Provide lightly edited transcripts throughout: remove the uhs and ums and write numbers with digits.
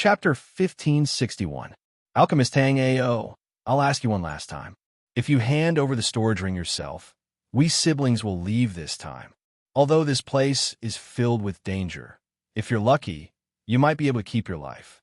Chapter 1561. Alchemist Tang Ao. I'll ask you one last time. If you hand over the storage ring yourself, we siblings will leave this time. Although this place is filled with danger, if you're lucky, you might be able to keep your life.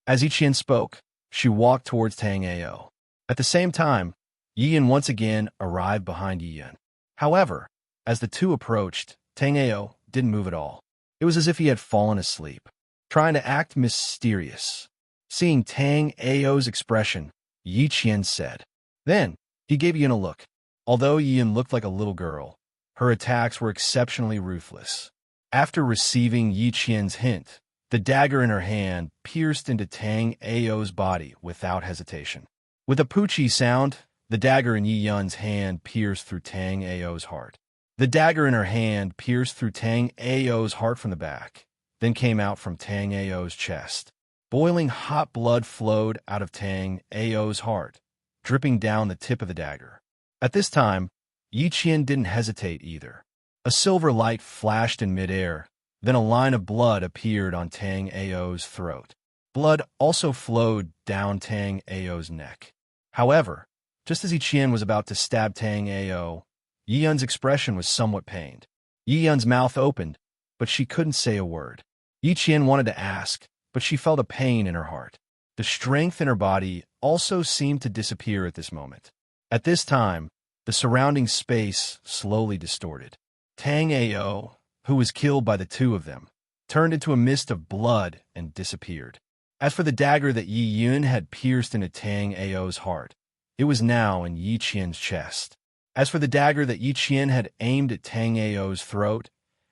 As Yiqian spoke, she walked towards Tang Ao. At the same time, Yiyan once again arrived behind Yiyan. However, as the two approached, Tang Ao didn't move at all. It was as if he had fallen asleep, trying to act mysterious. Seeing Tang Ao's expression, Yiqian said. Then, he gave Yiyan a look. Although Yiyan looked like a little girl, her attacks were exceptionally ruthless. After receiving Yiqian's hint, the dagger in her hand pierced into Tang Ao's body without hesitation. With a poochie sound, the dagger in Yiyan's hand pierced through Tang Ao's heart. The dagger in her hand pierced through Tang Ao's heart from the back, then came out from Tang Ao's chest. Boiling hot blood flowed out of Tang Ao's heart, dripping down the tip of the dagger. At this time, Yiqian didn't hesitate either. A silver light flashed in midair, then a line of blood appeared on Tang Ao's throat. Blood also flowed down Tang Ao's neck. However, just as Yiqian was about to stab Tang Ao, Yiyan's expression was somewhat pained. Yiyan's mouth opened, but she couldn't say a word. Yiqian wanted to ask, but she felt a pain in her heart. The strength in her body also seemed to disappear at this moment. At this time, the surrounding space slowly distorted. Tang Ao, who was killed by the two of them, turned into a mist of blood and disappeared. As for the dagger that Yiyan had pierced into Tang Ao's heart, it was now in Yiqian's chest. As for the dagger that Yiqian had aimed at Tang Ao's throat,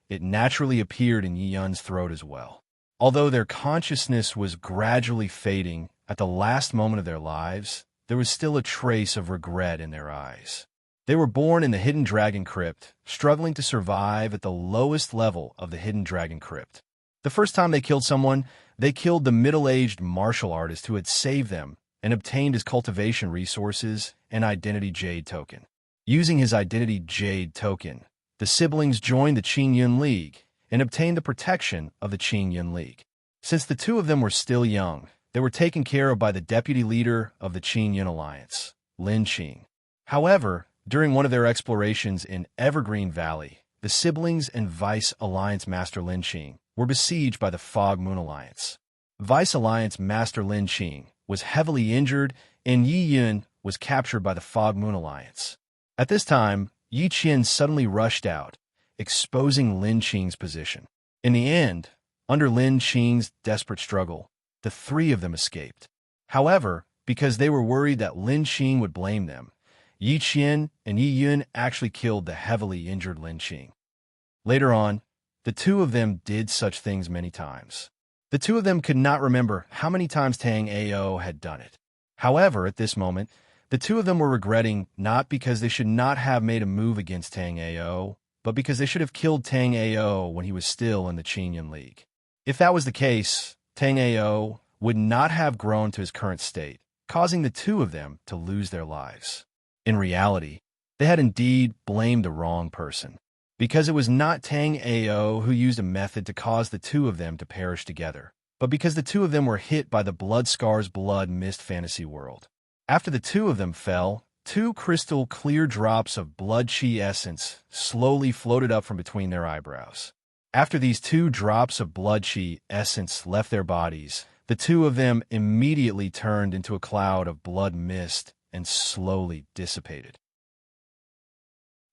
it naturally appeared in Yiyan's throat as well. Although their consciousness was gradually fading at the last moment of their lives, there was still a trace of regret in their eyes. They were born in the Hidden Dragon Crypt, struggling to survive at the lowest level of the Hidden Dragon Crypt. The first time they killed someone, they killed the middle-aged martial artist who had saved them and obtained his cultivation resources and Identity Jade token. Using his Identity Jade token, the siblings joined the Qingyun League and obtained the protection of the Qingyun League. Since the two of them were still young, they were taken care of by the deputy leader of the Qingyun Alliance, Lin Qing. However, during one of their explorations in Evergreen Valley, the siblings and Vice Alliance Master Lin Qing were besieged by the Fog Moon Alliance. Vice Alliance Master Lin Qing was heavily injured, and Yiyan was captured by the Fog Moon Alliance. At this time, Yiqian suddenly rushed out, exposing Lin Qing's position. In the end, under Lin Qing's desperate struggle, the three of them escaped. However, because they were worried that Lin Qing would blame them, Yiqian and Yiyan actually killed the heavily injured Lin Qing. Later on, the two of them did such things many times. The two of them could not remember how many times Tang Ao had done it. However, at this moment, the two of them were regretting not because they should not have made a move against Tang Ao, but because they should have killed Tang Ao when he was still in the Qingyun League. If that was the case, Tang Ao would not have grown to his current state, causing the two of them to lose their lives. In reality, they had indeed blamed the wrong person, because it was not Tang Ao who used a method to cause the two of them to perish together, but because the two of them were hit by the Blood Scars Blood Mist fantasy world. After the two of them fell, two crystal clear drops of blood chi essence slowly floated up from between their eyebrows. After these two drops of blood chi essence left their bodies, the two of them immediately turned into a cloud of blood mist and slowly dissipated.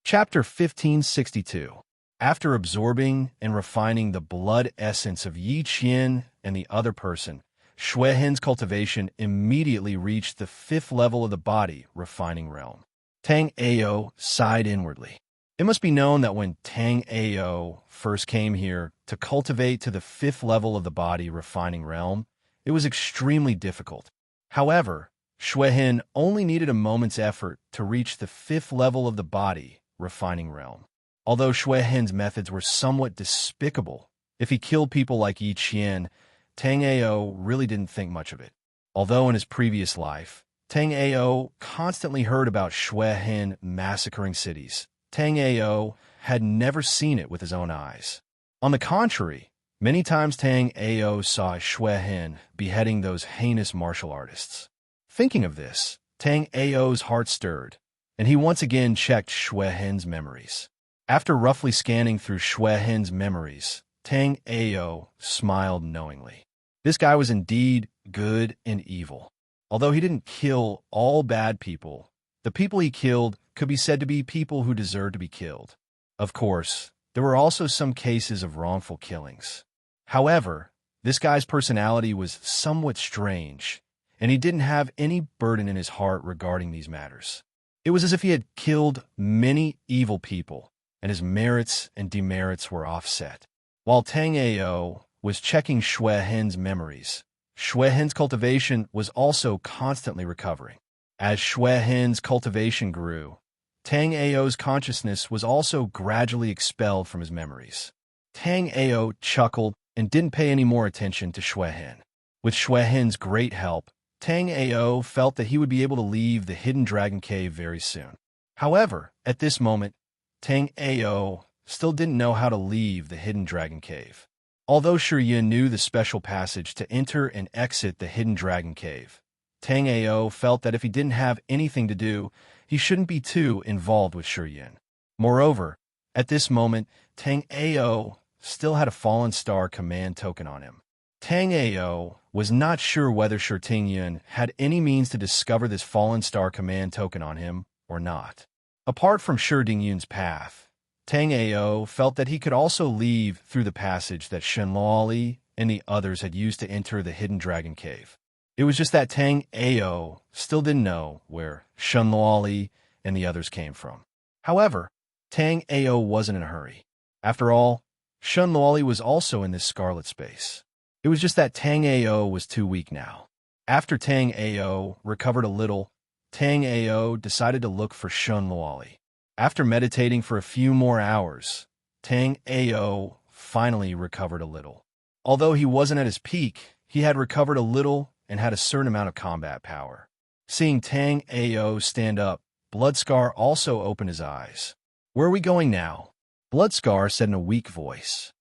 Chapter 1562. After absorbing and refining the blood essence of Yiqian and the other person, Shuihen's cultivation immediately reached the 5th level of the body refining realm. Tang Ao sighed inwardly. It must be known that when Tang Ao first came here to cultivate to the 5th level of the body refining realm, it was extremely difficult. However, Shuihen only needed a moment's effort to reach the 5th level of the body refining realm. Although Shuihen's methods were somewhat despicable, if he killed people like Yiqian, Tang Ao really didn't think much of it. Although in his previous life, Tang Ao constantly heard about Shuihen massacring cities, Tang Ao had never seen it with his own eyes. On the contrary, Many times Tang Ao saw Xue Hen beheading those heinous martial artists. Thinking of this, Tang Ao's heart stirred, and he once again checked Xue Hen's memories. After roughly scanning through Xue Hen's memories, Tang Ao smiled knowingly. This guy was indeed good and evil. Although he didn't kill all bad people, the people he killed could be said to be people who deserved to be killed. Of course, there were also some cases of wrongful killings. However, this guy's personality was somewhat strange, and he didn't have any burden in his heart regarding these matters. It was as if he had killed many evil people, and his merits and demerits were offset. While Tang Ao was checking Xue Hen's memories, Xue Hen's cultivation was also constantly recovering. As Xue Hen's cultivation grew, Tang Ao's consciousness was also gradually expelled from his memories. Tang Ao chuckled and didn't pay any more attention to Xue Hen. With Xue Hen's great help, Tang Ao felt that he would be able to leave the hidden dragon cave very soon. However, at this moment, Tang Ao still didn't know how to leave the hidden dragon cave. Although Shiyin knew the special passage to enter and exit the hidden dragon cave, Tang Ao felt that if he didn't have anything to do, he shouldn't be too involved with Shiyin. Moreover, at this moment, Tang Ao still had a fallen star command token on him. Tang Ao was not sure whether Shiyin had any means to discover this fallen star command token on him or not. Apart from Shiyin path, Tang Ao felt that he could also leave through the passage that Shenluoli and the others had used to enter the hidden dragon cave. It was just that Tang Ao still didn't know where Shenluoli and the others came from. However, Tang Ao wasn't in a hurry. After all, Shenluoli was also in this scarlet space. It was just that Tang Ao was too weak now. After Tang Ao recovered a little, Tang Ao decided to look for Shenluoli. After meditating for a few more hours, Tang Ao finally recovered a little. Although he wasn't at his peak, he had recovered a little and had a certain amount of combat power. Seeing Tang Ao stand up, Bloodscar also opened his eyes. "Where are we going now?" Bloodscar said in a weak voice.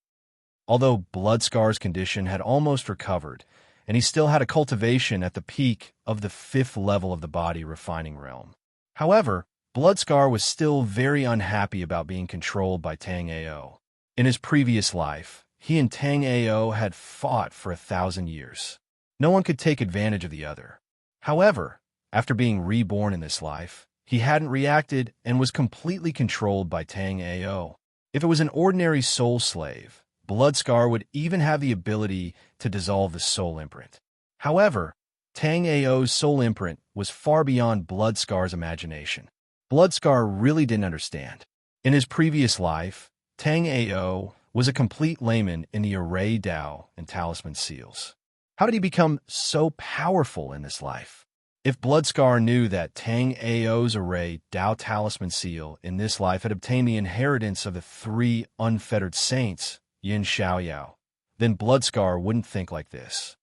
Although Bloodscar's condition had almost recovered, and he still had a cultivation at the peak of the 5th level of the body refining realm. However, Bloodscar was still very unhappy about being controlled by Tang Ao. In his previous life, he and Tang Ao had fought for 1,000 years. No one could take advantage of the other. However, after being reborn in this life, he hadn't reacted and was completely controlled by Tang Ao. If it was an ordinary soul slave, Bloodscar would even have the ability to dissolve the soul imprint. However, Tang Ao's soul imprint was far beyond Bloodscar's imagination. Bloodscar really didn't understand. In his previous life, Tang Ao was a complete layman in the array Dao and talisman seals. How did he become so powerful in this life? If Bloodscar knew that Tang Ao's array Dao talisman seal in this life had obtained the inheritance of the 3 unfettered saints, Yin Xiaoyao, then Bloodscar wouldn't think like this.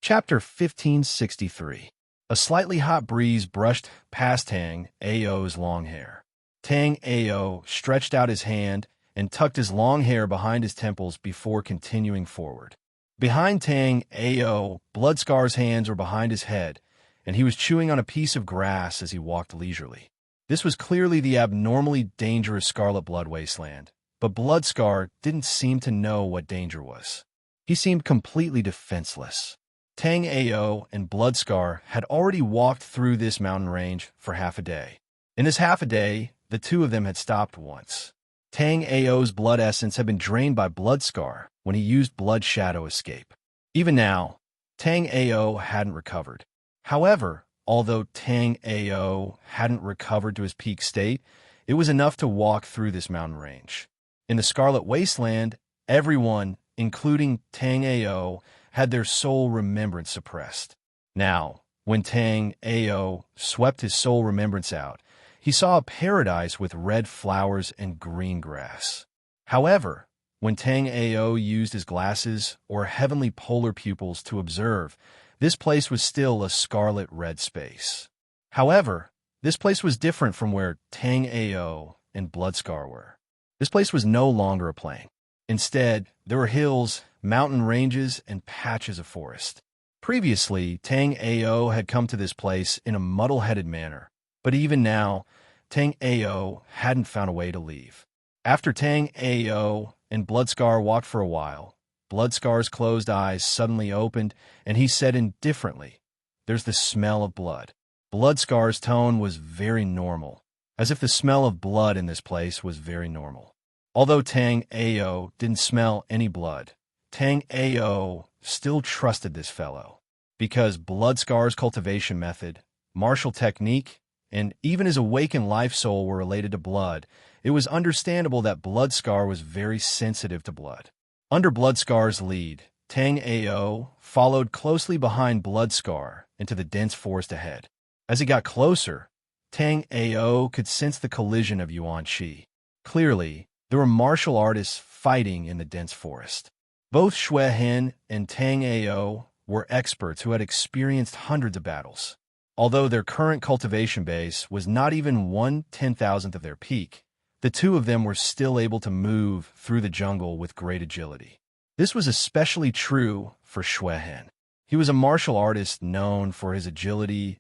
Chapter 1563. A slightly hot breeze brushed past Tang Ao's long hair. Tang Ao stretched out his hand and tucked his long hair behind his temples before continuing forward. Behind Tang Ao, Bloodscar's hands were behind his head, and he was chewing on a piece of grass as he walked leisurely. This was clearly the abnormally dangerous Scarlet Blood Wasteland, but Bloodscar didn't seem to know what danger was. He seemed completely defenseless. Tang Ao and Bloodscar had already walked through this mountain range for half a day. In this half a day, the two of them had stopped once. Tang Ao's blood essence had been drained by Bloodscar when he used Blood Shadow Escape. Even now, Tang Ao hadn't recovered. However, although Tang Ao hadn't recovered to his peak state, it was enough to walk through this mountain range. In the Scarlet Wasteland, everyone, including Tang Ao, had their soul remembrance suppressed. Now, when Tang Ao swept his soul remembrance out, he saw a paradise with red flowers and green grass. However, when Tang Ao used his glasses or heavenly polar pupils to observe, this place was still a scarlet red space. However, this place was different from where Tang Ao and Bloodscar were. This place was no longer a plain. Instead, there were hills, mountain ranges, and patches of forest. Previously, Tang Ao had come to this place in a muddle-headed manner, but even now, Tang Ao hadn't found a way to leave. After Tang Ao and Bloodscar walked for a while, Bloodscar's closed eyes suddenly opened, and he said indifferently, "There's the smell of blood." Bloodscar's tone was very normal, as if the smell of blood in this place was very normal. Although Tang Ao didn't smell any blood, Tang Ao still trusted this fellow, because Bloodscar's cultivation method, martial technique, and even his awakened life soul were related to blood. It was understandable that Bloodscar was very sensitive to blood. Under Bloodscar's lead, Tang Ao followed closely behind Bloodscar into the dense forest ahead. As he got closer, Tang Ao could sense the collision of Yuan Shi. Clearly, there were martial artists fighting in the dense forest. Both Xue Hen and Tang Ao were experts who had experienced hundreds of battles. Although their current cultivation base was not even 1/10,000th of their peak, the two of them were still able to move through the jungle with great agility. This was especially true for Xue Hen. He was a martial artist known for his agility,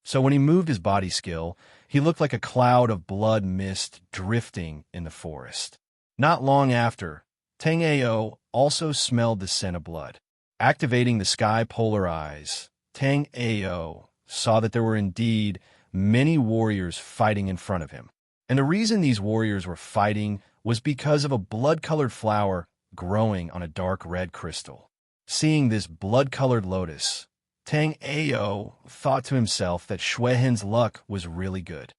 so when he moved his body skill, he looked like a cloud of blood mist drifting in the forest. Not long after, Tang Ao also smelled the scent of blood. Activating the sky polar eyes, Tang Ao saw that there were indeed many warriors fighting in front of him. And the reason these warriors were fighting was because of a blood-colored flower growing on a dark red crystal. Seeing this blood-colored lotus, Tang Ao thought to himself that Xue Hen's luck was really good.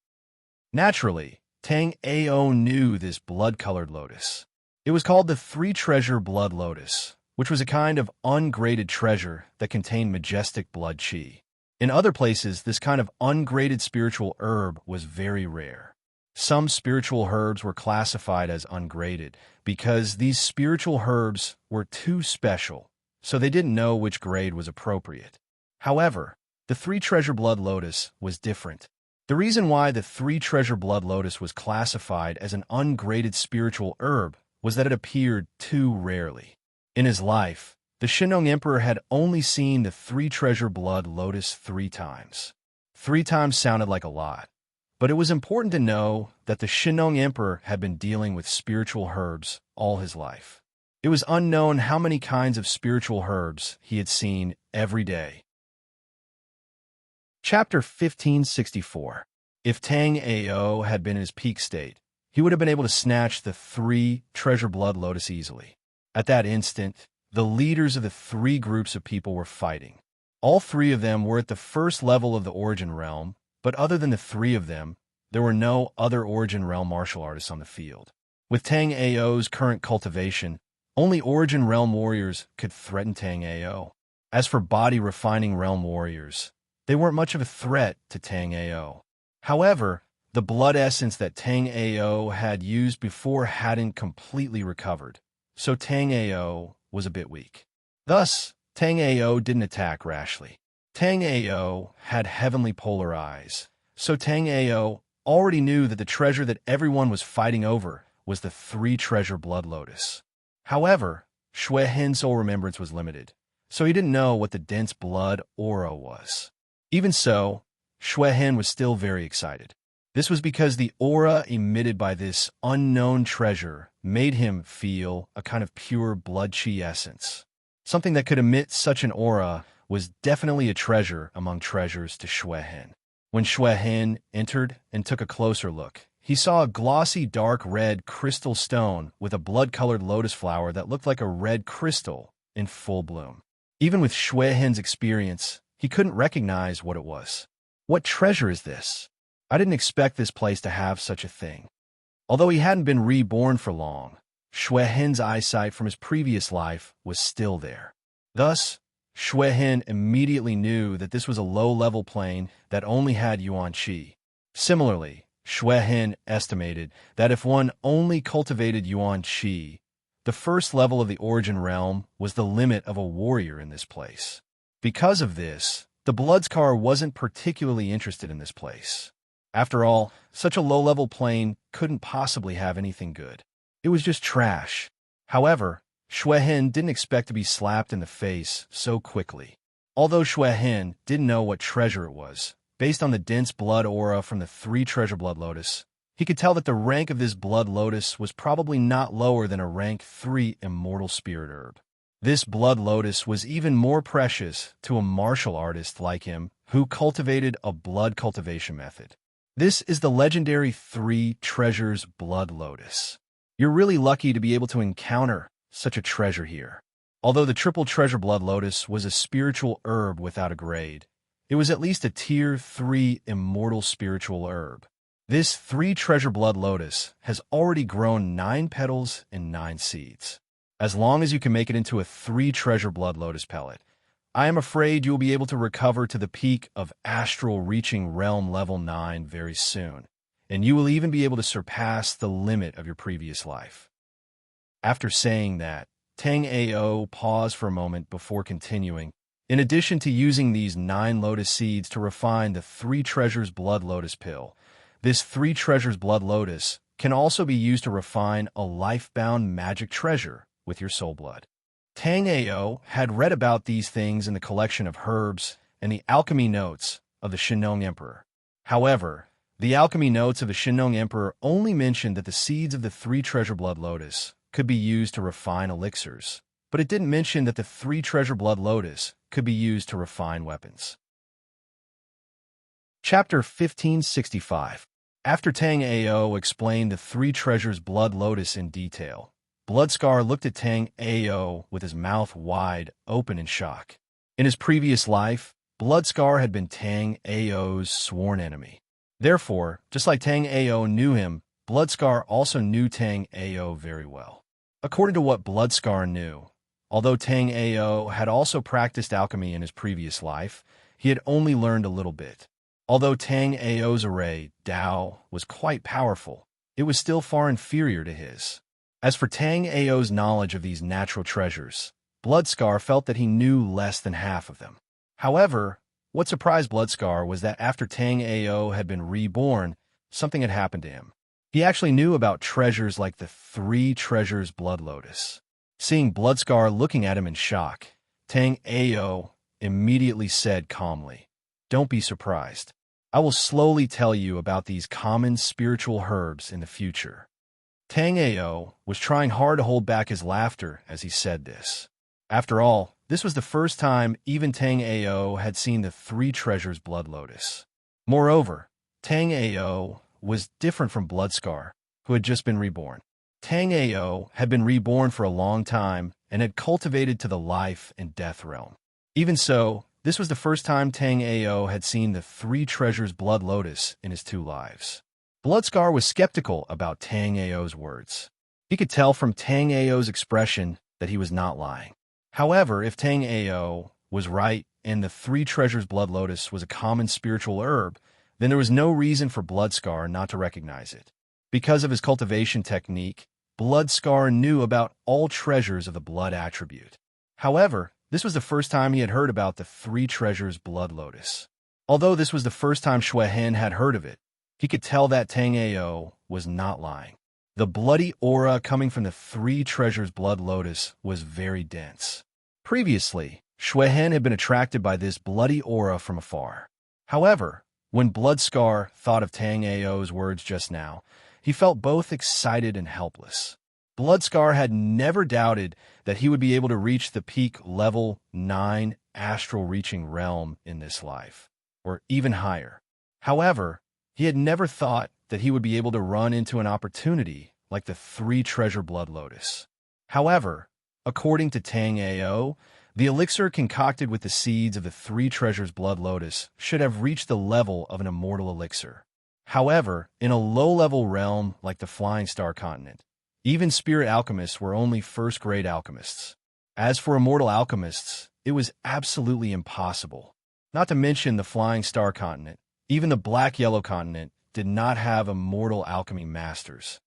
Naturally, Tang Ao knew this blood-colored lotus. It was called the three-treasure blood lotus, which was a kind of ungraded treasure that contained majestic blood chi. In other places, this kind of ungraded spiritual herb was very rare. Some spiritual herbs were classified as ungraded because these spiritual herbs were too special, so they didn't know which grade was appropriate. However, the three-treasure blood lotus was different. The reason why the three-treasure blood lotus was classified as an ungraded spiritual herb was that it appeared too rarely. In his life, the Shennong Emperor had only seen the three-treasure blood lotus 3 times. 3 times sounded like a lot, but it was important to know that the Shennong Emperor had been dealing with spiritual herbs all his life. It was unknown how many kinds of spiritual herbs he had seen every day. Chapter 1564. If Tang Ao had been in his peak state, he would have been able to snatch the 3-treasure blood lotus easily. At that instant, the leaders of the 3 groups of people were fighting. All 3 of them were at the first level of the Origin Realm, but other than the 3 of them, there were no other Origin Realm martial artists on the field. With Tang Ao's current cultivation, only Origin Realm warriors could threaten Tang Ao. As for body-refining realm warriors, they weren't much of a threat to Tang Ao. However, the blood essence that Tang Ao had used before hadn't completely recovered, so Tang Ao was a bit weak. Thus, Tang Ao didn't attack rashly. Tang Ao had heavenly polar eyes, so Tang Ao already knew that the treasure that everyone was fighting over was the 3-treasure blood lotus. However, Xue Hen's soul remembrance was limited, so he didn't know what the dense blood aura was. Even so, Xue Hen was still very excited. This was because the aura emitted by this unknown treasure made him feel a kind of pure blood chi essence. Something that could emit such an aura was definitely a treasure among treasures to Xue Hen. When Xue Hen entered and took a closer look, he saw a glossy dark red crystal stone with a blood-colored lotus flower that looked like a red crystal in full bloom. Even with Xue Hen's experience, he couldn't recognize what it was. What treasure is this? I didn't expect this place to have such a thing. Although he hadn't been reborn for long, Xue Hen's eyesight from his previous life was still there. Thus, Xue Hen immediately knew that this was a low-level plane that only had Yuan Qi. Similarly, Xue Hen estimated that if one only cultivated Yuan Qi, the first level of the Origin Realm was the limit of a warrior in this place. Because of this, the Bloodscar wasn't particularly interested in this place. After all, such a low-level plane couldn't possibly have anything good. It was just trash. However, Xue Hin didn't expect to be slapped in the face so quickly. Although Xue Hin didn't know what treasure it was, based on the dense blood aura from the 3 treasure blood lotus, he could tell that the rank of this blood lotus was probably not lower than a rank 3 immortal spirit herb. This blood lotus was even more precious to a martial artist like him who cultivated a blood cultivation method. This is the legendary 3 treasures blood lotus. You're really lucky to be able to encounter such a treasure here. Although the triple treasure blood lotus was a spiritual herb without a grade, it was at least a tier 3 immortal spiritual herb. This 3 treasure blood lotus has already grown 9 petals and 9 seeds. As long as you can make it into a 3 treasure blood lotus pellet, I am afraid you will be able to recover to the peak of astral reaching realm level 9 very soon, and you will even be able to surpass the limit of your previous life. After saying that, Tang Ao paused for a moment before continuing. In addition to using these 9 lotus seeds to refine the 3 treasures blood lotus pill, this 3 treasures blood lotus can also be used to refine a life-bound magic treasure with your soul blood. Tang Ao had read about these things in the collection of herbs and the alchemy notes of the Shinong Emperor. However, the alchemy notes of the Shinong Emperor only mentioned that the seeds of the 3 treasure blood lotus could be used to refine elixirs, but it didn't mention that the 3 treasure blood lotus could be used to refine weapons. Chapter 1565. After Tang Ao explained the 3 treasures blood lotus in detail, Bloodscar looked at Tang Ao with his mouth wide open in shock. In his previous life, Bloodscar had been Tang Ao's sworn enemy. Therefore, just like Tang Ao knew him, Bloodscar also knew Tang Ao very well. According to what Bloodscar knew, although Tang Ao had also practiced alchemy in his previous life, he had only learned a little bit. Although Tang Ao's array, Dao, was quite powerful, it was still far inferior to his. As for Tang Ao's knowledge of these natural treasures, Bloodscar felt that he knew less than half of them. However, what surprised Bloodscar was that after Tang Ao had been reborn, something had happened to him. He actually knew about treasures like the 3 treasures blood lotus. Seeing Bloodscar looking at him in shock, Tang Ao immediately said calmly, "Don't be surprised. I will slowly tell you about these common spiritual herbs in the future." Tang Ao was trying hard to hold back his laughter as he said this. After all, this was the first time even Tang Ao had seen the 3 treasures blood lotus. Moreover, Tang Ao was different from Bloodscar, who had just been reborn. Tang Ao had been reborn for a long time and had cultivated to the life and death realm. Even so, this was the first time Tang Ao had seen the 3 treasures blood lotus in his 2 lives. Bloodscar was skeptical about Tang Ao's words. He could tell from Tang Ao's expression that he was not lying. However, if Tang Ao was right and the 3 treasures blood lotus was a common spiritual herb, then there was no reason for Bloodscar not to recognize it. Because of his cultivation technique, Bloodscar knew about all treasures of the blood attribute. However, this was the first time he had heard about the 3 treasures blood lotus. Although this was the first time Xue Hin had heard of it, he could tell that Tang Ao was not lying. The bloody aura coming from the 3 treasures blood lotus was very dense. Previously, Xue Hin had been attracted by this bloody aura from afar. However, when Bloodscar thought of Tang Ao's words just now, he felt both excited and helpless. Bloodscar had never doubted that he would be able to reach the peak level 9 astral reaching realm in this life, or even higher. However, he had never thought that he would be able to run into an opportunity like the 3 treasure blood lotus. However, according to Tang Ao, the elixir concocted with the seeds of the 3 treasures blood lotus should have reached the level of an immortal elixir. However, in a low-level realm like the Flying Star Continent, even spirit alchemists were only first-grade alchemists. As for immortal alchemists, it was absolutely impossible. Not to mention the Flying Star Continent, even the Black-Yellow Continent did not have immortal alchemy masters.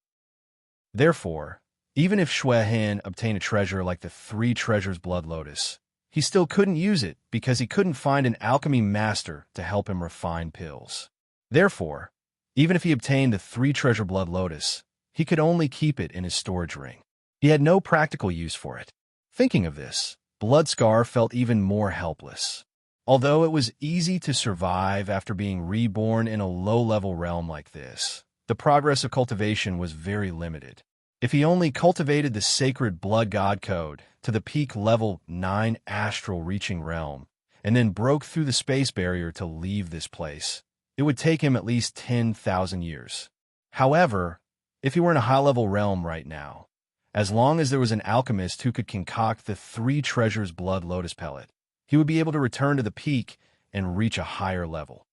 Therefore, even if Xue Hin obtained a treasure like the 3 treasures blood lotus, he still couldn't use it because he couldn't find an alchemy master to help him refine pills. Therefore, even if he obtained the 3 treasure blood lotus, he could only keep it in his storage ring. He had no practical use for it. Thinking of this, Bloodscar felt even more helpless. Although it was easy to survive after being reborn in a low-level realm like this, the progress of cultivation was very limited. If he only cultivated the sacred blood god code to the peak level 9 astral reaching realm, and then broke through the space barrier to leave this place, it would take him at least 10,000 years. However, if he were in a high-level realm right now, as long as there was an alchemist who could concoct the 3 treasures blood lotus pellet, he would be able to return to the peak and reach a higher level.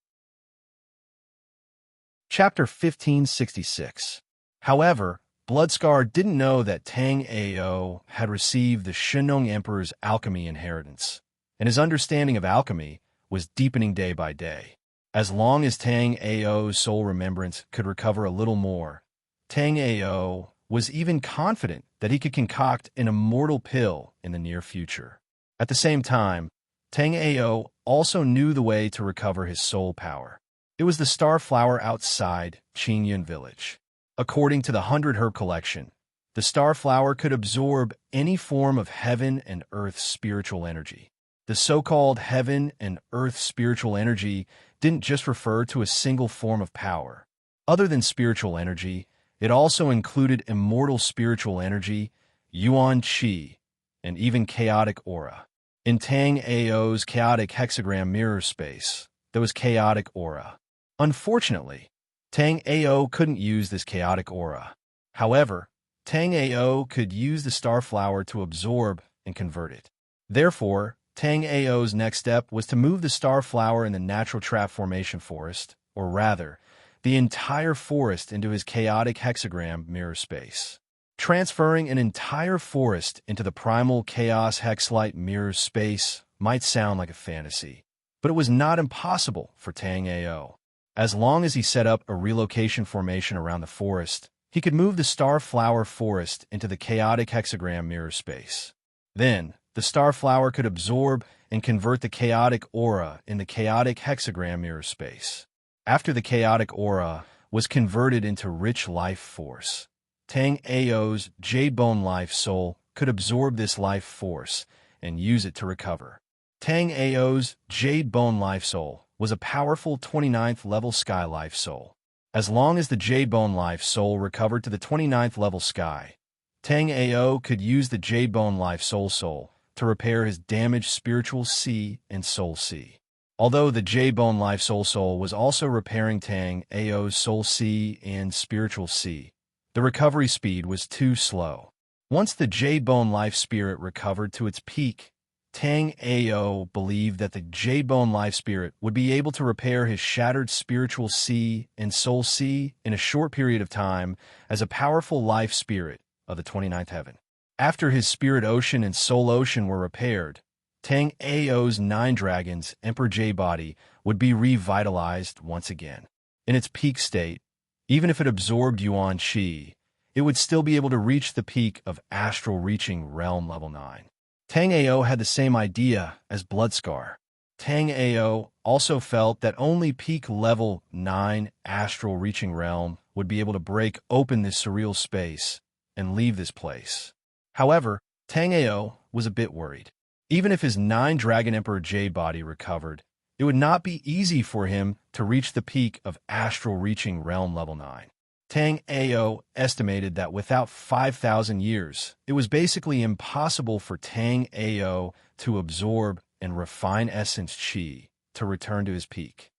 Chapter 1566. However, Bloodscar didn't know that Tang Ao had received the Shennong Emperor's alchemy inheritance, and his understanding of alchemy was deepening day by day. As long as Tang Ao's soul remembrance could recover a little more, Tang Ao was even confident that he could concoct an immortal pill in the near future. At the same time, Tang Ao also knew the way to recover his soul power. It was the star flower outside Qingyun village. According to the 100 Herb Collection, the star flower could absorb any form of heaven and earth spiritual energy. The so-called heaven and earth spiritual energy didn't just refer to a single form of power. Other than spiritual energy, it also included immortal spiritual energy, yuan qi, and even chaotic aura. In Tang Ao's chaotic hexagram mirror space, there was chaotic aura. Unfortunately, Tang Ao couldn't use this chaotic aura. However, Tang Ao could use the star flower to absorb and convert it. Therefore, Tang Ao's next step was to move the star flower in the natural trap formation forest, or rather, the entire forest into his chaotic hexagram mirror space. Transferring an entire forest into the primal chaos hexlight mirror space might sound like a fantasy, but it was not impossible for Tang Ao. As long as he set up a relocation formation around the forest, he could move the star flower forest into the chaotic hexagram mirror space. Then, the star flower could absorb and convert the chaotic aura in the chaotic hexagram mirror space. After the chaotic aura was converted into rich life force, Tang Ao's Jade Bone Life Soul could absorb this life force and use it to recover. Tang Ao's Jade Bone Life Soul was a powerful 29th level Sky Life Soul. As long as the Jade Bone Life Soul recovered to the 29th level Sky, Tang Ao could use the Jade Bone Life Soul to repair his damaged spiritual C and Soul C. Although the Jade Bone Life Soul was also repairing Tang Ao's Soul C and Spiritual C, the recovery speed was too slow. Once the Jade Bone Life Spirit recovered to its peak, Tang Ao believed that the Jade Bone Life Spirit would be able to repair his shattered spiritual C and Soul C in a short period of time as a powerful life spirit of the 29th heaven. After his Spirit Ocean and Soul Ocean were repaired, Tang Ao's 9 Dragons Emperor J body would be revitalized once again. In its peak state, even if it absorbed Yuan Qi, it would still be able to reach the peak of astral reaching realm level 9. Tang Ao had the same idea as Bloodscar. Tang Ao also felt that only peak level 9 astral reaching realm would be able to break open this surreal space and leave this place. However, Tang Ao was a bit worried. Even if his 9 Dragon Emperor Jade body recovered, it would not be easy for him to reach the peak of astral reaching realm level 9. Tang Ao estimated that without 5,000 years, it was basically impossible for Tang Ao to absorb and refine essence Qi to return to his peak.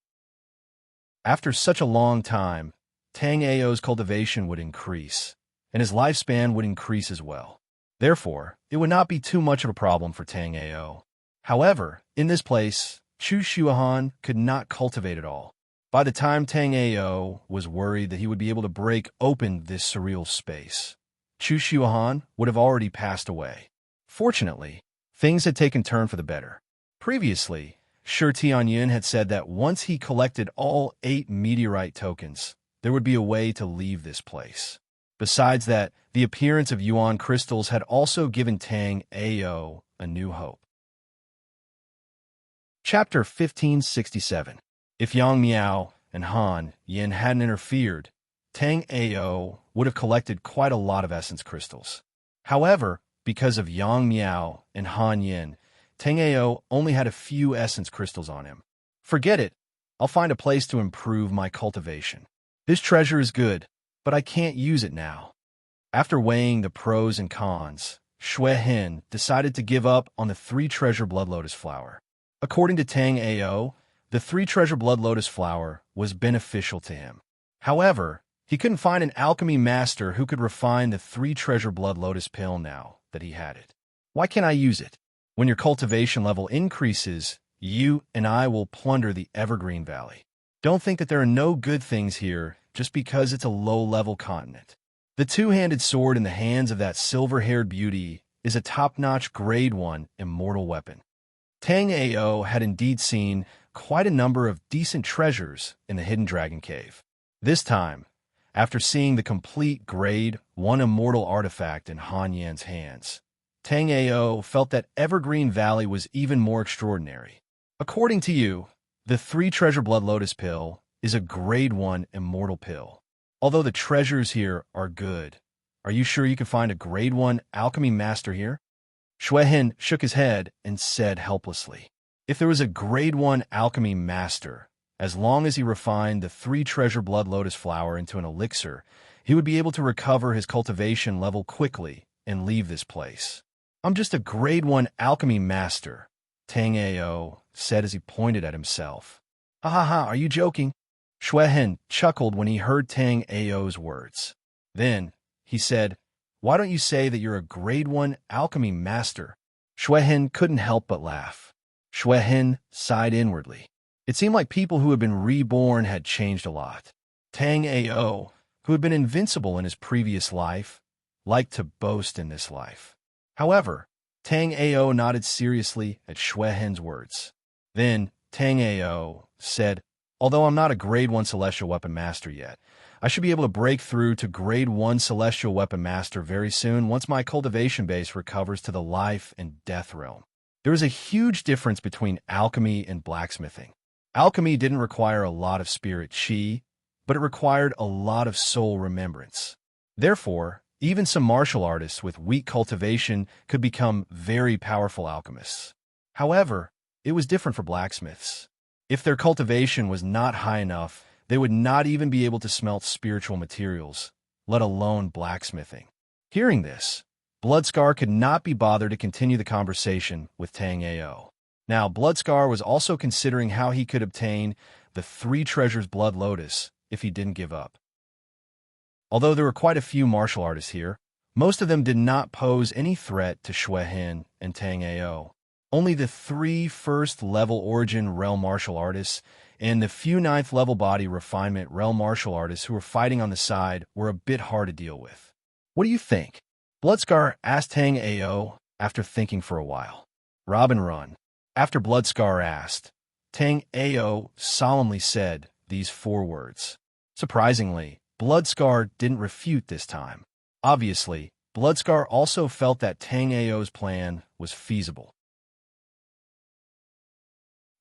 After such a long time, Tang Ao's cultivation would increase, and his lifespan would increase as well. Therefore, it would not be too much of a problem for Tang Ao. However, in this place, Chu Shuahan could not cultivate at all. By the time Tang Ao was worried that he would be able to break open this surreal space, Chu Shuahan would have already passed away. Fortunately, things had taken turn for the better. Previously, Shi Tianyin had said that once he collected all 8 meteorite tokens, there would be a way to leave this place. Besides that, the appearance of Yuan crystals had also given Tang Ao a new hope. Chapter 1567. If Yang Miao and Han Yin hadn't interfered, Tang Ao would have collected quite a lot of essence crystals. However, because of Yang Miao and Han Yin, Tang Ao only had a few essence crystals on him. Forget it. I'll find a place to improve my cultivation. This treasure is good, but I can't use it now. After weighing the pros and cons, Xue Hin decided to give up on the 3-treasure blood lotus flower. According to Tang Ao, the 3-treasure blood lotus flower was beneficial to him. However, he couldn't find an alchemy master who could refine the 3-treasure blood lotus pill now that he had it. Why can't I use it? When your cultivation level increases, you and I will plunder the Evergreen Valley. Don't think that there are no good things here just because it's a low-level continent. The 2-handed sword in the hands of that silver-haired beauty is a top-notch grade 1 immortal weapon. Tang Ao had indeed seen quite a number of decent treasures in the Hidden Dragon Cave. This time, after seeing the complete grade 1 immortal artifact in Han Yan's hands, Tang Ao felt that Evergreen Valley was even more extraordinary. According to you, the 3-treasure blood lotus pill is a grade 1 immortal pill. Although the treasures here are good, are you sure you can find a grade 1 alchemy master here? Xue Hin shook his head and said helplessly, if there was a grade 1 alchemy master, as long as he refined the 3-treasure blood lotus flower into an elixir, he would be able to recover his cultivation level quickly and leave this place. I'm just a grade 1 alchemy master, Tang Ao said as he pointed at himself. Ha ha ha, are you joking? Xue Hin chuckled when he heard Tang Ao's words. Then, he said, why don't you say that you're a grade 1 alchemy master? Xue Hin couldn't help but laugh. Xue Hin sighed inwardly. It seemed like people who had been reborn had changed a lot. Tang Ao, who had been invincible in his previous life, liked to boast in this life. However, Tang Ao nodded seriously at Xue Hin's words. Then, Tang Ao said, although I'm not a grade 1 celestial weapon master yet, I should be able to break through to grade 1 celestial weapon master very soon once my cultivation base recovers to the life and death realm. There is a huge difference between alchemy and blacksmithing. Alchemy didn't require a lot of spirit chi, but it required a lot of soul remembrance. Therefore, even some martial artists with weak cultivation could become very powerful alchemists. However, it was different for blacksmiths. If their cultivation was not high enough, they would not even be able to smelt spiritual materials, let alone blacksmithing. Hearing this, Bloodscar could not be bothered to continue the conversation with Tang Ao. Now, Bloodscar was also considering how he could obtain the 3 treasures blood lotus if he didn't give up. Although there were quite a few martial artists here, most of them did not pose any threat to Xue Hin and Tang Ao. Only the 3 first-level origin realm martial artists and the few 9th-level body refinement realm martial artists who were fighting on the side were a bit hard to deal with. What do you think? Bloodscar asked Tang Ao after thinking for a while. Rob and run. After Bloodscar asked, Tang Ao solemnly said these 4 words. Surprisingly, Bloodscar didn't refute this time. Obviously, Bloodscar also felt that Tang Ao's plan was feasible.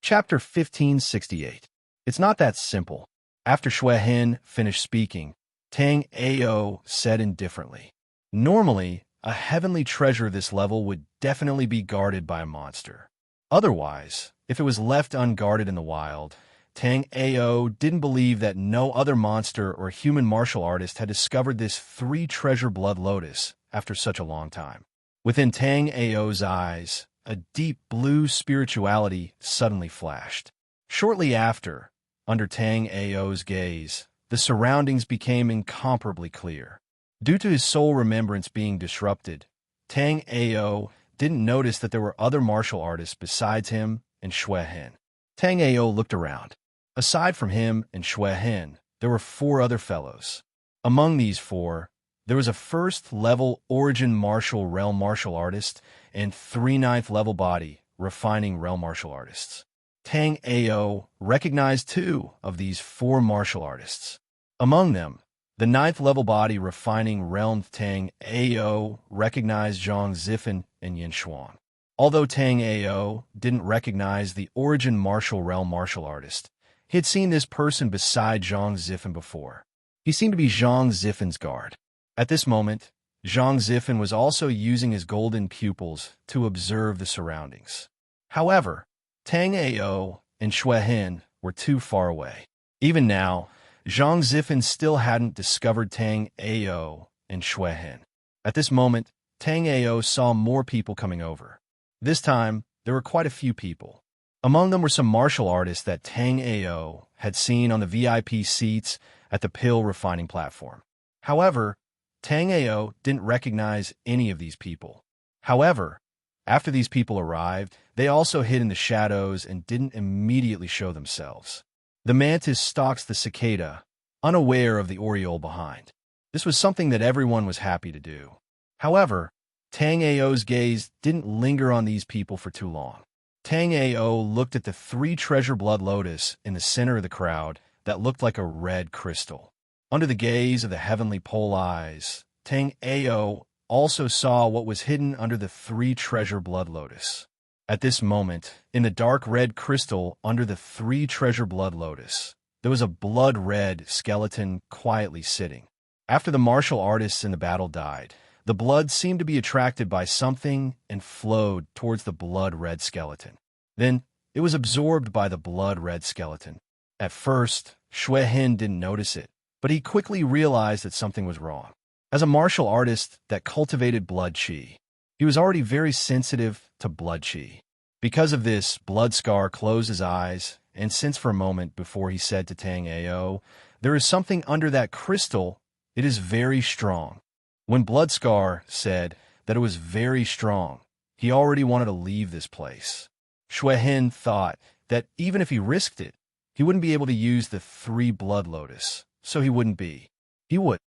Chapter 1568. It's not that simple. After Xue Hin finished speaking, Tang Ao said indifferently, normally, a heavenly treasure this level would definitely be guarded by a monster. Otherwise, if it was left unguarded in the wild, Tang Ao didn't believe that no other monster or human martial artist had discovered this 3-treasure blood lotus after such a long time. Within Tang Ao's eyes, a deep blue spirituality suddenly flashed. Shortly after, under Tang Ao's gaze, the surroundings became incomparably clear. Due to his soul remembrance being disrupted, Tang Ao didn't notice that there were other martial artists besides him and Xue Hin. Tang Ao looked around. Aside from him and Xue Hin, there were 4 other fellows. Among these 4, there was a first-level origin martial realm martial artist and 3 9th-level body refining realm martial artists. Tang Ao recognized 2 of these 4 martial artists. Among them, the 9th-level body refining realm Tang Ao recognized Zhang Zifen and Yin Shuang. Although Tang Ao didn't recognize the origin martial realm martial artist, he had seen this person beside Zhang Zifen before. He seemed to be Zhang Zifen's guard. At this moment, Zhang Zifen was also using his golden pupils to observe the surroundings. However, Tang Ao and Xue Hin were too far away. Even now, Zhang Zifen still hadn't discovered Tang Ao and Xue Hin. At this moment, Tang Ao saw more people coming over. This time, there were quite a few people. Among them were some martial artists that Tang Ao had seen on the VIP seats at the pill refining platform. However, Tang Ao didn't recognize any of these people. However, after these people arrived, they also hid in the shadows and didn't immediately show themselves. The mantis stalks the cicada, unaware of the oriole behind. This was something that everyone was happy to do. However, Tang Ao's gaze didn't linger on these people for too long. Tang Ao looked at the 3 treasure blood lotus in the center of the crowd that looked like a red crystal. Under the gaze of the heavenly pole eyes, Tang Ao also saw what was hidden under the 3 treasure blood lotus. At this moment, in the dark red crystal under the 3 treasure blood lotus, there was a blood-red skeleton quietly sitting. After the martial artists in the battle died, the blood seemed to be attracted by something and flowed towards the blood-red skeleton. Then, it was absorbed by the blood-red skeleton. At first, Xue Hin didn't notice it, but he quickly realized that something was wrong. As a martial artist that cultivated blood qi, he was already very sensitive to blood qi. Because of this, Blood Scar closed his eyes and sensed for a moment before he said to Tang Ao, "There is something under that crystal. It is very strong." When Blood Scar said that it was very strong, he already wanted to leave this place. Xue Hin thought that even if he risked it, he wouldn't be able to use the 3 blood lotus, so he wouldn't be. He would.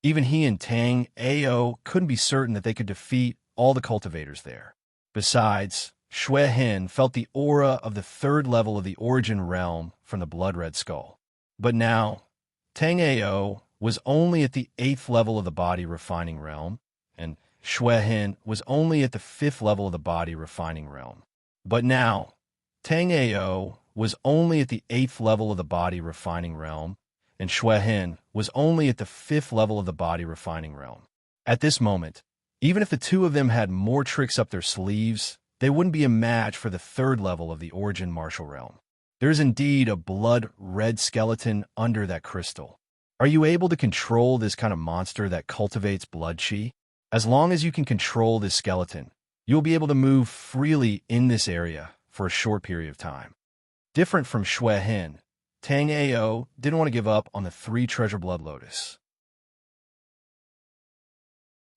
Even he and Tang Ao couldn't be certain that they could defeat all the cultivators there. Besides, Xue Hin felt the aura of the 3rd level of the origin realm from the blood-red skull. But now, Tang Ao was only at the 8th level of the body refining realm, and Xue Hin was only at the 5th level of the body refining realm. But now, Tang Ao was only at the 8th level of the body refining realm, and Xue Hin was only at the 5th level of the body refining realm. At this moment, even if the two of them had more tricks up their sleeves, they wouldn't be a match for the 3rd level of the origin martial realm. There is indeed a blood-red skeleton under that crystal. Are you able to control this kind of monster that cultivates blood qi? As long as you can control this skeleton, you'll be able to move freely in this area for a short period of time. Different from Xue Hin, Tang Ao didn't want to give up on the 3 treasure blood lotus.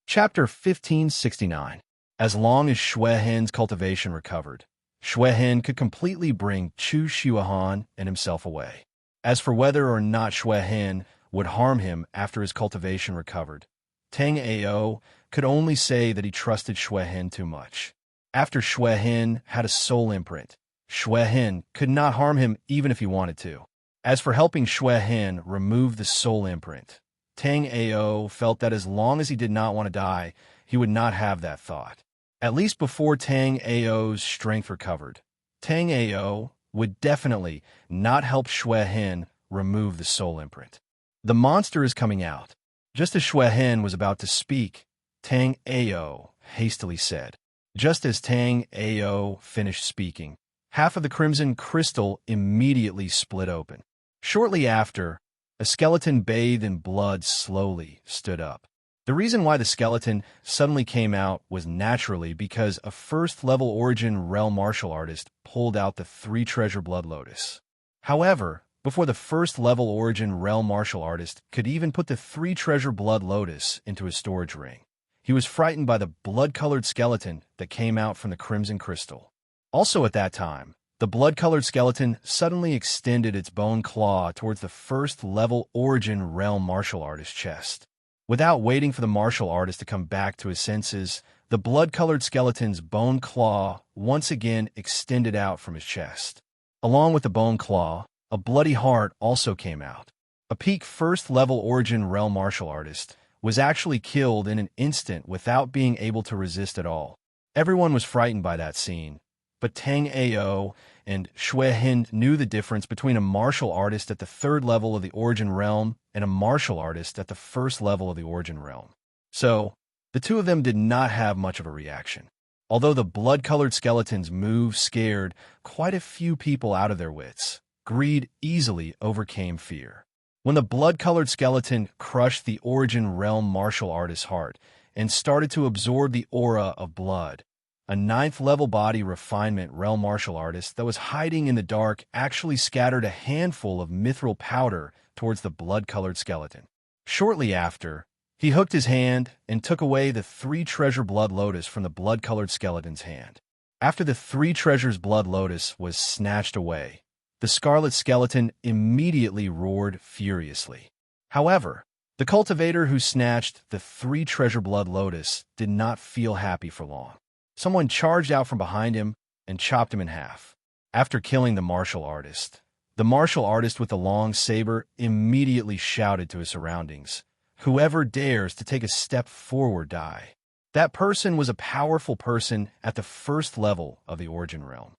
Chapter 1569. As long as Xue Hin's cultivation recovered, Xue Hin could completely bring Chu Xuehan and himself away. As for whether or not Xue Hin would harm him after his cultivation recovered, Tang Ao could only say that he trusted Xue Hin too much. After Xue Hin had a soul imprint, Xue Hin could not harm him even if he wanted to. As for helping Xue Hin remove the soul imprint, Tang Ao felt that as long as he did not want to die, he would not have that thought. At least before Tang Ao's strength recovered, Tang Ao would definitely not help Xue Hin remove the soul imprint. The monster is coming out. Just as Xue Hin was about to speak, Tang Ao hastily said. Just as Tang Ao finished speaking, half of the crimson crystal immediately split open. Shortly after, a skeleton bathed in blood slowly stood up. The reason why the skeleton suddenly came out was naturally because a 1st level origin realm martial artist pulled out the 3 treasure blood lotus. However, before the 1st level origin realm martial artist could even put the 3 treasure blood lotus into his storage ring, he was frightened by the blood-colored skeleton that came out from the crimson crystal. Also at that time, the blood-colored skeleton suddenly extended its bone claw towards the 1st level origin realm martial artist's chest. Without waiting for the martial artist to come back to his senses, the blood-colored skeleton's bone claw once again extended out from his chest. Along with the bone claw, a bloody heart also came out. A peak 1st level origin realm martial artist was actually killed in an instant without being able to resist at all. Everyone was frightened by that scene. but Tang Ao and Xue Hin knew the difference between a martial artist at the third level of the origin realm and a martial artist at the first level of the origin realm. So, the two of them did not have much of a reaction. Although the blood-colored skeletons moved scared quite a few people out of their wits, greed easily overcame fear. When the blood-colored skeleton crushed the origin realm martial artist's heart and started to absorb the aura of blood, a ninth-level body refinement realm martial artist that was hiding in the dark actually scattered a handful of mithril powder towards the blood-colored skeleton. Shortly after, he hooked his hand and took away the 3 treasure blood lotus from the blood-colored skeleton's hand. After the 3 treasures blood lotus was snatched away, the scarlet skeleton immediately roared furiously. However, the cultivator who snatched the 3 treasure blood lotus did not feel happy for long. Someone charged out from behind him and chopped him in half. After killing the martial artist with the long saber immediately shouted to his surroundings, "Whoever dares to take a step forward die." That person was a powerful person at the first level of the origin realm.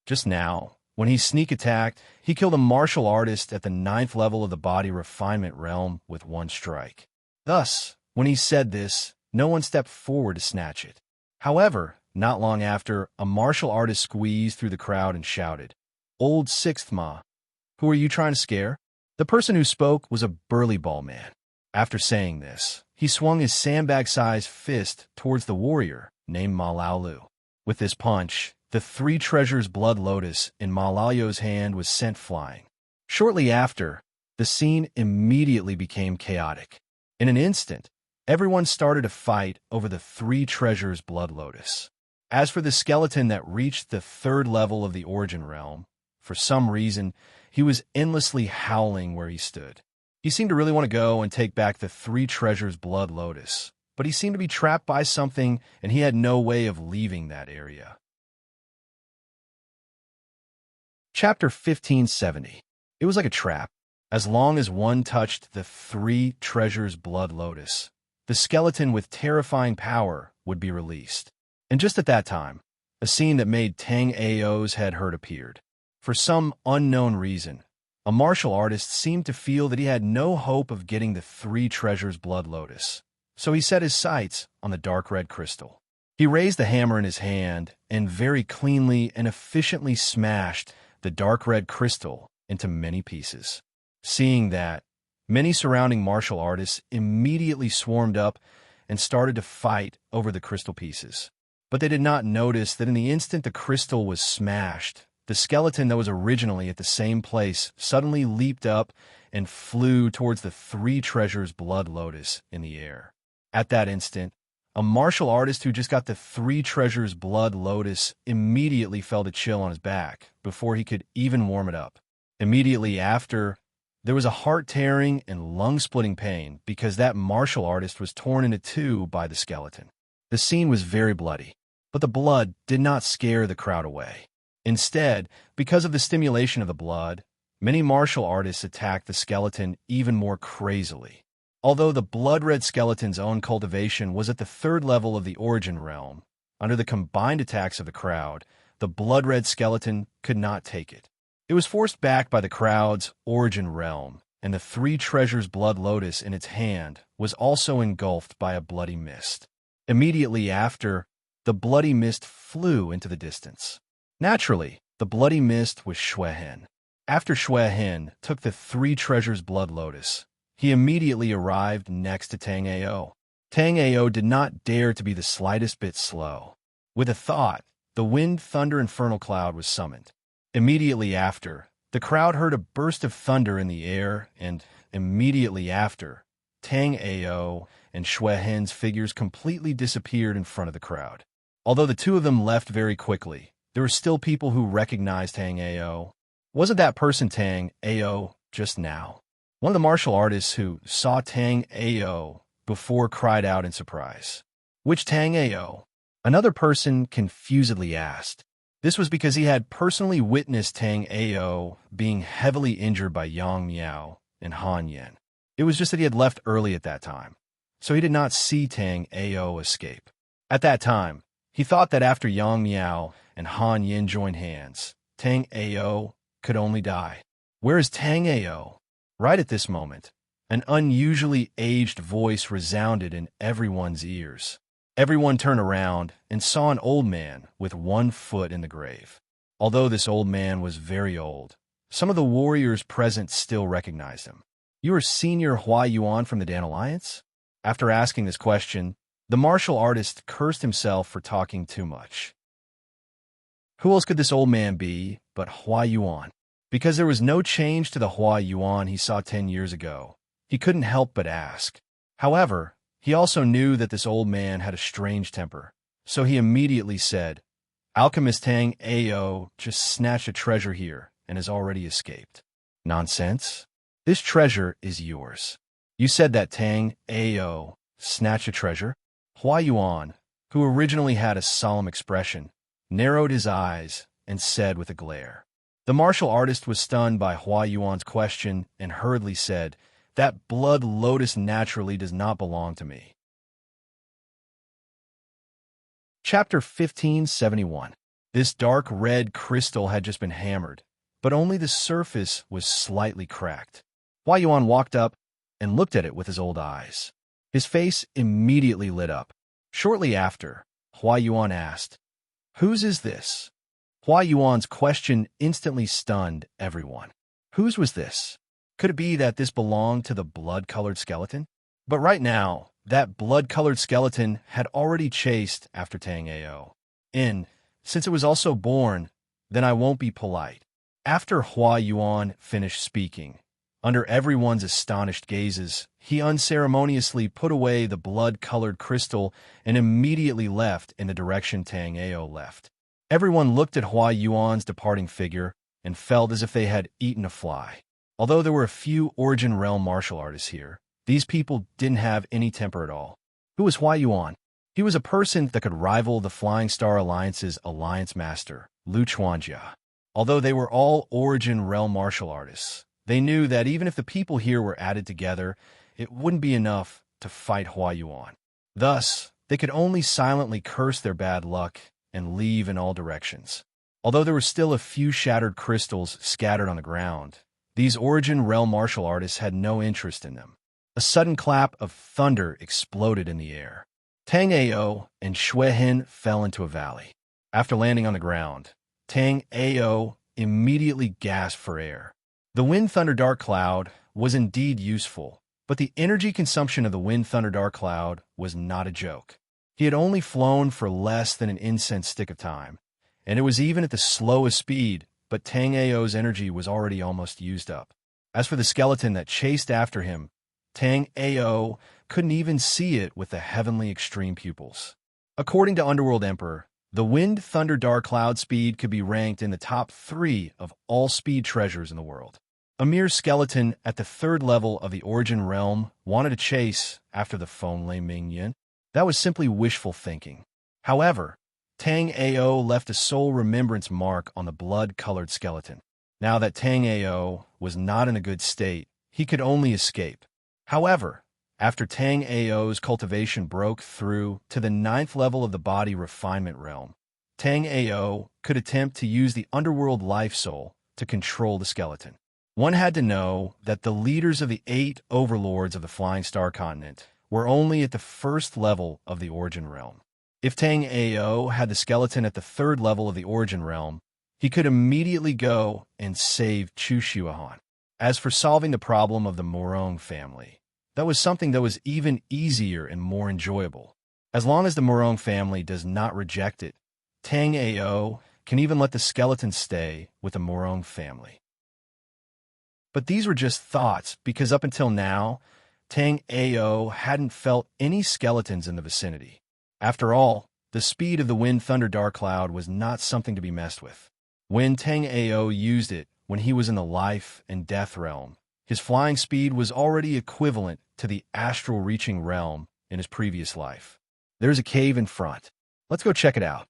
Just now, when he sneak attacked, he killed a martial artist at the 9th level of the body refinement realm with 1 strike. Thus, when he said this, no one stepped forward to snatch it. However, not long after, a martial artist squeezed through the crowd and shouted, "Old 6th Ma, who are you trying to scare?" The person who spoke was a burly ball man. After saying this, he swung his sandbag-sized fist towards the warrior named Ma Laolu. With this punch, the 3 treasures blood lotus in Ma Laolu's hand was sent flying. Shortly after, the scene immediately became chaotic. In an instant, everyone started to fight over the 3 treasures blood lotus. As for the skeleton that reached the 3rd level of the origin realm, for some reason, he was endlessly howling where he stood. He seemed to really want to go and take back the 3 treasures blood lotus, but he seemed to be trapped by something and he had no way of leaving that area. Chapter 1570. It was like a trap. As long as one touched the 3 treasures blood lotus, the skeleton with terrifying power would be released. And just at that time, a scene that made Tang Ao's head hurt appeared. For some unknown reason, a martial artist seemed to feel that he had no hope of getting the 3 treasures blood lotus, so he set his sights on the dark red crystal. He raised the hammer in his hand and very cleanly and efficiently smashed the dark red crystal into many pieces. Seeing that, many surrounding martial artists immediately swarmed up and started to fight over the crystal pieces. But they did not notice that in the instant the crystal was smashed, the skeleton that was originally at the same place suddenly leaped up and flew towards the 3 treasures blood lotus in the air. At that instant, a martial artist who just got the 3 treasures blood lotus immediately felt a chill on his back before he could even warm it up. Immediately after, there was a heart-tearing and lung-splitting pain because that martial artist was torn into 2 by the skeleton. The scene was very bloody, but the blood did not scare the crowd away. Instead, because of the stimulation of the blood, many martial artists attacked the skeleton even more crazily. Although the blood-red skeleton's own cultivation was at the 3rd level of the origin realm, under the combined attacks of the crowd, the blood-red skeleton could not take it. It was forced back by the crowd's origin realm, and the 3 treasures blood lotus in its hand was also engulfed by a bloody mist. Immediately after, the bloody mist flew into the distance. Naturally, the bloody mist was Xue Hin. After Xue Hin took the 3 treasures blood lotus, he immediately arrived next to Tang Ao. Tang Ao did not dare to be the slightest bit slow. With a thought, the wind thunder infernal cloud was summoned. Immediately after, the crowd heard a burst of thunder in the air, and immediately after, Tang Ao and Xue Hin's figures completely disappeared in front of the crowd. Although the two of them left very quickly, there were still people who recognized Tang Ao. Wasn't that person Tang Ao just now? One of the martial artists who saw Tang Ao before cried out in surprise. Which Tang Ao? Another person confusedly asked. This was because he had personally witnessed Tang Ao being heavily injured by Yang Miao and Han Yan. It was just that he had left early at that time, so he did not see Tang Ao escape. At that time, He thought that after Yang Miao and Han Yin joined hands, Tang Ao could only die. Where is Tang Ao? Right at this moment, an unusually aged voice resounded in everyone's ears. Everyone turned around and saw an old man with one foot in the grave. Although this old man was very old, some of the warriors present still recognized him. "You are Senior Hua Yuan from the Dan Alliance?" After asking this question, the martial artist cursed himself for talking too much. Who else could this old man be but Hua Yuan? Because there was no change to the Hua Yuan he saw 10 years ago, he couldn't help but ask. However, he also knew that this old man had a strange temper, so he immediately said, "Alchemist Tang Ao just snatched a treasure here and has already escaped." "Nonsense. This treasure is yours." "You said that Tang Ao snatched a treasure?" Hua Yuan, who originally had a solemn expression, narrowed his eyes and said with a glare. The martial artist was stunned by Hua Yuan's question and hurriedly said, "That blood lotus naturally does not belong to me." Chapter 1571. This dark red crystal had just been hammered, but only the surface was slightly cracked. Hua Yuan walked up and looked at it with his old eyes. His face immediately lit up. Shortly after, Hua Yuan asked, "Whose is this?" Hua Yuan's question instantly stunned everyone. Whose was this? Could it be that this belonged to the blood-colored skeleton? But right now, that blood-colored skeleton had already chased after Tang Ao. And, since it was also born, then I won't be polite. After Hua Yuan finished speaking, under everyone's astonished gazes, he unceremoniously put away the blood-colored crystal and immediately left in the direction Tang Ao left. Everyone looked at Hua Yuan's departing figure and felt as if they had eaten a fly. Although there were a few Origin Realm martial artists here, these people didn't have any temper at all. Who was Hua Yuan? He was a person that could rival the Flying Star Alliance's Alliance Master, Lu Chuanjia. Although they were all Origin Realm martial artists, they knew that even if the people here were added together, it wouldn't be enough to fight Hua Yuan. Thus, they could only silently curse their bad luck and leave in all directions. Although there were still a few shattered crystals scattered on the ground, these Origin Realm martial artists had no interest in them. A sudden clap of thunder exploded in the air. Tang Ao and Xue Hin fell into a valley. After landing on the ground, Tang Ao immediately gasped for air. The Wind Thunder Dark Cloud was indeed useful, but the energy consumption of the Wind Thunder Dark Cloud was not a joke. He had only flown for less than an incense stick of time, and it was even at the slowest speed, but Tang Ao's energy was already almost used up. As for the skeleton that chased after him, Tang Ao couldn't even see it with the heavenly extreme pupils. According to Underworld Emperor, the Wind Thunder Dark Cloud speed could be ranked in the top 3 of all speed treasures in the world. A mere skeleton at the 3rd level of the Origin Realm wanted to chase after the Feng Lei Ming Yin. That was simply wishful thinking. However, Tang Ao left a soul remembrance mark on the blood-colored skeleton. Now that Tang Ao was not in a good state, he could only escape. However, after Tang Ao's cultivation broke through to the 9th level of the body refinement realm, Tang Ao could attempt to use the underworld life soul to control the skeleton. One had to know that the leaders of the 8 overlords of the Flying Star Continent were only at the 1st level of the Origin Realm. If Tang Ao had the skeleton at the 3rd level of the Origin Realm, he could immediately go and save Chu Xuahan. As for solving the problem of the Morong family, that was something that was even easier and more enjoyable. As long as the Morong family does not reject it, Tang Ao can even let the skeleton stay with the Morong family. But these were just thoughts, because up until now, Tang Ao hadn't felt any skeletons in the vicinity. After all, the speed of the Wind Thunder Dark Cloud was not something to be messed with. When Tang Ao used it when he was in the life and death realm, his flying speed was already equivalent to the astral reaching realm in his previous life. There's a cave in front. Let's go check it out.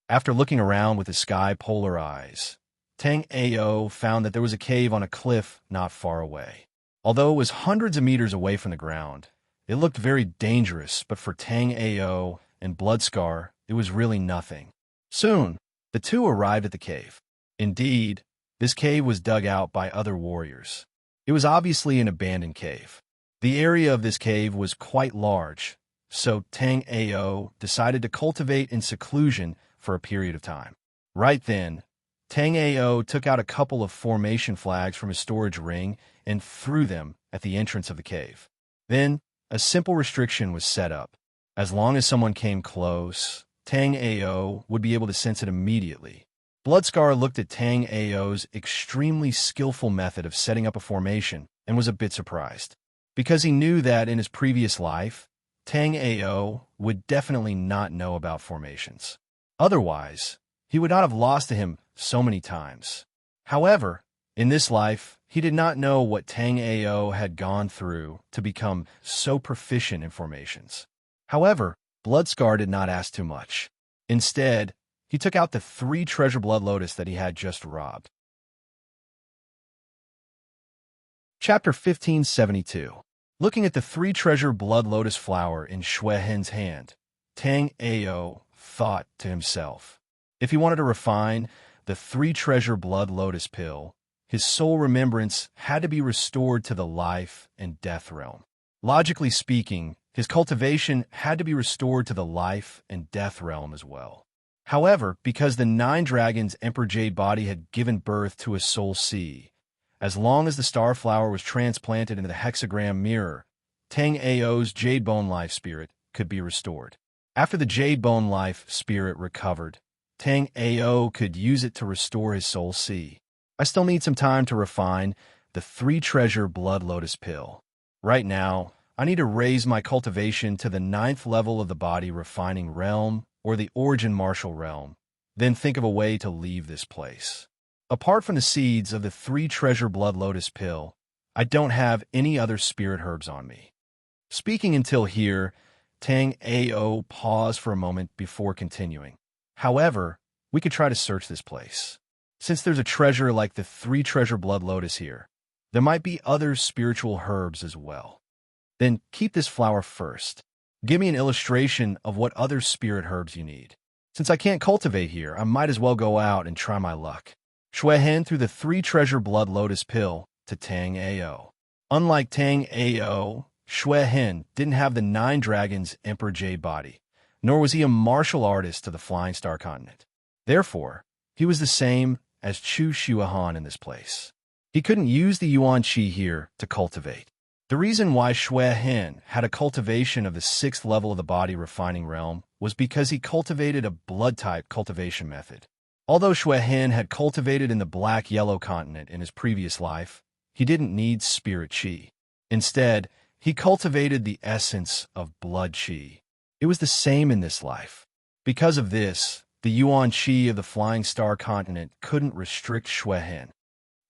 After looking around with his sky-polar eyes, Tang Ao found that there was a cave on a cliff not far away. Although it was hundreds of meters away from the ground, it looked very dangerous, but for Tang Ao, and Bloodscar, it was really nothing. Soon, the two arrived at the cave. Indeed, this cave was dug out by other warriors. It was obviously an abandoned cave. The area of this cave was quite large, so Tang Ao decided to cultivate in seclusion for a period of time. Right then, Tang Ao took out a couple of formation flags from his storage ring and threw them at the entrance of the cave. Then, a simple restriction was set up. As long as someone came close, Tang Ao would be able to sense it immediately. Bloodscar looked at Tang Ao's extremely skillful method of setting up a formation and was a bit surprised, because he knew that in his previous life, Tang Ao would definitely not know about formations. Otherwise, he would not have lost to him so many times. However, in this life, he did not know what Tang Ao had gone through to become so proficient in formations. However, Bloodscar did not ask too much. Instead, he took out the 3 treasure blood lotus that he had just robbed. Chapter 1572. Looking at the 3 treasure blood lotus flower in Xue Hen's hand, Tang Ao thought to himself, if he wanted to refine the 3 treasure blood lotus pill, his soul remembrance had to be restored to the life and death realm. Logically speaking, his cultivation had to be restored to the life and death realm as well. However, because the 9 dragons' Emperor Jade body had given birth to a soul sea, as long as the star flower was transplanted into the hexagram mirror, Tang Ao's Jade Bone Life spirit could be restored. After the Jade Bone Life spirit recovered, Tang Ao could use it to restore his soul sea. I still need some time to refine the 3 treasure blood lotus pill. Right now, I need to raise my cultivation to the 9th level of the body refining realm or the origin martial realm, then think of a way to leave this place. Apart from the seeds of the 3 treasure blood lotus pill, I don't have any other spirit herbs on me. Speaking until here, Tang Ao paused for a moment before continuing. However, we could try to search this place. Since there's a treasure like the 3 treasure blood lotus here, there might be other spiritual herbs as well. Then keep this flower first. Give me an illustration of what other spirit herbs you need. Since I can't cultivate here, I might as well go out and try my luck. Xue Hen threw the 3 treasure blood lotus pill to Tang Ao. Unlike Tang Ao, Xue Hen didn't have the 9 dragons' Emperor Jade body, nor was he a martial artist to the Flying Star Continent. Therefore, he was the same as Chu Xuahan in this place. He couldn't use the Yuan Qi here to cultivate. The reason why Xue Hen had a cultivation of the 6th level of the body refining realm was because he cultivated a blood-type cultivation method. Although Xue Hen had cultivated in the black-yellow continent in his previous life, he didn't need spirit qi. Instead, he cultivated the essence of blood qi. It was the same in this life. Because of this, the Yuan Qi of the Flying Star Continent couldn't restrict Xue Hen.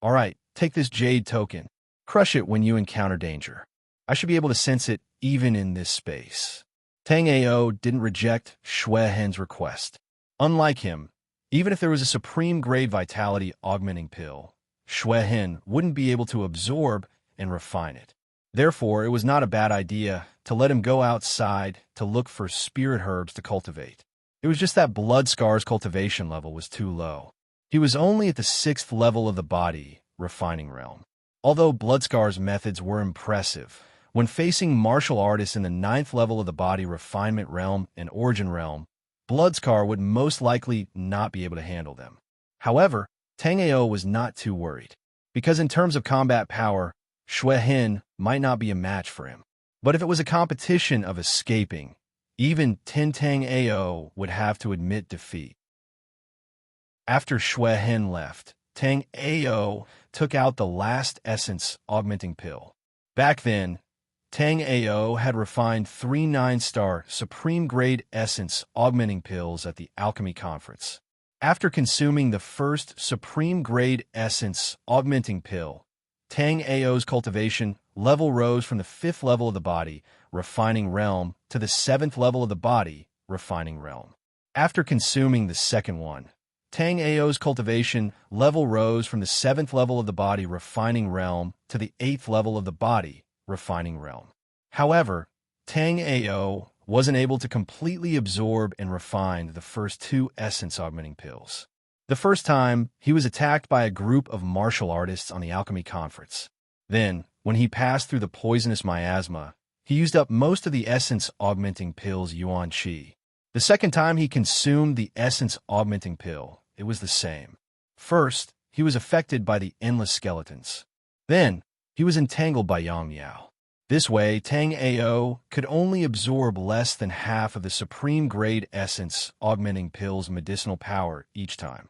All right, take this jade token. Crush it when you encounter danger. I should be able to sense it even in this space. Tang Ao didn't reject Xue Hen's request. Unlike him, even if there was a supreme grade vitality augmenting pill, Xue Hen wouldn't be able to absorb and refine it. Therefore, it was not a bad idea to let him go outside to look for spirit herbs to cultivate. It was just that Bloodscar's cultivation level was too low. He was only at the 6th level of the body refining realm. Although Bloodscar's methods were impressive, when facing martial artists in the 9th level of the body refinement realm and origin realm, Bloodscar would most likely not be able to handle them. However, Tang Ao was not too worried, because in terms of combat power, Xue Hen might not be a match for him. But if it was a competition of escaping, even Tang Ao would have to admit defeat. After Xue Hen left, Tang Ao took out the last essence augmenting pill. Back then, Tang Ao had refined 3 9-star supreme grade essence augmenting pills at the alchemy conference. After consuming the first supreme grade essence augmenting pill, Tang Ao's cultivation level rose from the 5th level of the body refining realm to the 7th level of the body refining realm. After consuming the second one, Tang Ao's cultivation level rose from the 7th level of the body refining realm to the 8th level of the body refining realm. However, Tang Ao wasn't able to completely absorb and refine the first two essence-augmenting pills. The first time, he was attacked by a group of martial artists on the alchemy conference. Then, when he passed through the poisonous miasma, he used up most of the essence-augmenting pill's yuan qi. The second time he consumed the essence-augmenting pill, it was the same. First, he was affected by the endless skeletons. Then, he was entangled by Yang Miao. This way, Tang Ao could only absorb less than half of the supreme-grade essence-augmenting pill's medicinal power each time.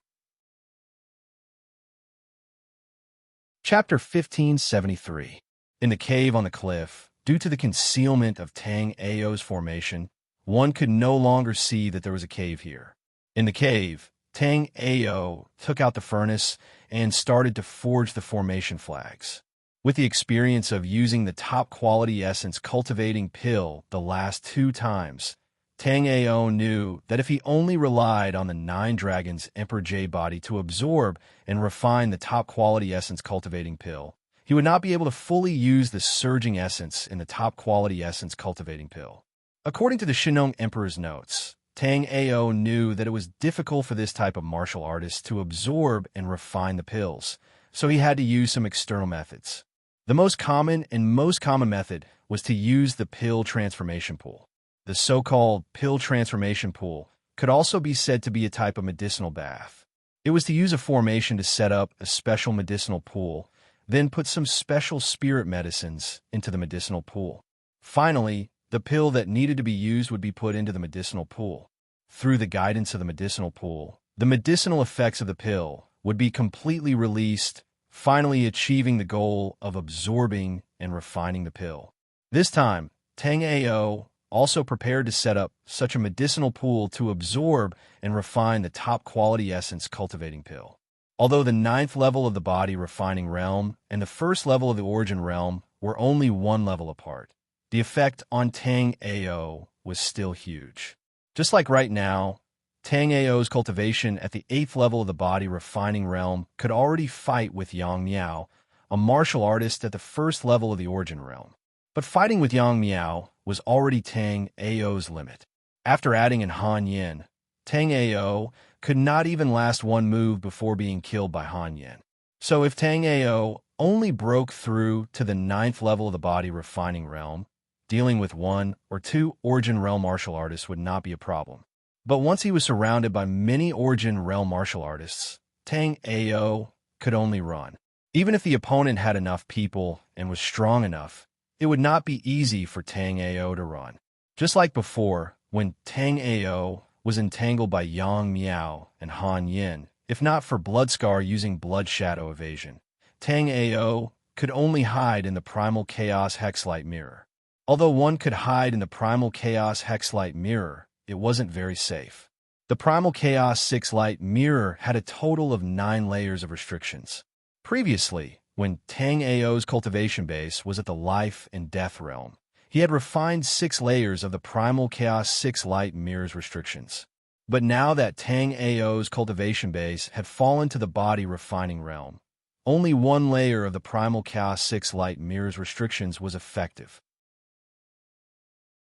Chapter 1573. In the cave on the cliff, due to the concealment of Tang Ao's formation, one could no longer see that there was a cave here. In the cave, Tang Ao took out the furnace and started to forge the formation flags. With the experience of using the top-quality essence-cultivating pill the last 2 times, Tang Ao knew that if he only relied on the 9 Dragons Emperor Jade body to absorb and refine the top-quality essence-cultivating pill, he would not be able to fully use the surging essence in the top-quality essence-cultivating pill. According to the Shinong Emperor's notes, Tang Ao knew that it was difficult for this type of martial artist to absorb and refine the pills, so he had to use some external methods. The most common method was to use the pill transformation pool. The so-called pill transformation pool could also be said to be a type of medicinal bath. It was to use a formation to set up a special medicinal pool, then put some special spirit medicines into the medicinal pool. Finally, the pill that needed to be used would be put into the medicinal pool. Through the guidance of the medicinal pool, the medicinal effects of the pill would be completely released, finally achieving the goal of absorbing and refining the pill. This time, Tang Ao also prepared to set up such a medicinal pool to absorb and refine the top-quality essence-cultivating pill. Although the 9th level of the body refining realm and the 1st level of the origin realm were only 1 level apart, the effect on Tang Ao was still huge. Just like right now, Tang Ao's cultivation at the 8th level of the body refining realm could already fight with Yang Miao, a martial artist at the 1st level of the origin realm. But fighting with Yang Miao was already Tang Ao's limit. After adding in Han Yin, Tang Ao could not even last 1 move before being killed by Han Yin. So if Tang Ao only broke through to the 9th level of the body refining realm, dealing with 1 or 2 origin realm martial artists would not be a problem. But once he was surrounded by many origin realm martial artists, Tang Ao could only run. Even if the opponent had enough people and was strong enough, it would not be easy for Tang Ao to run. Just like before, when Tang Ao was entangled by Yang Miao and Han Yin, if not for Bloodscar using Blood Shadow evasion, Tang Ao could only hide in the Primal Chaos Hexlight Mirror. Although one could hide in the Primal Chaos Hexlight Mirror, it wasn't very safe. The Primal Chaos 6 Light Mirror had a total of 9 layers of restrictions. Previously, when Tang Ao's cultivation base was at the life and death realm, he had refined 6 layers of the Primal Chaos 6 Light Mirror's restrictions. But now that Tang Ao's cultivation base had fallen to the body refining realm, only 1 layer of the Primal Chaos 6 Light Mirror's restrictions was effective.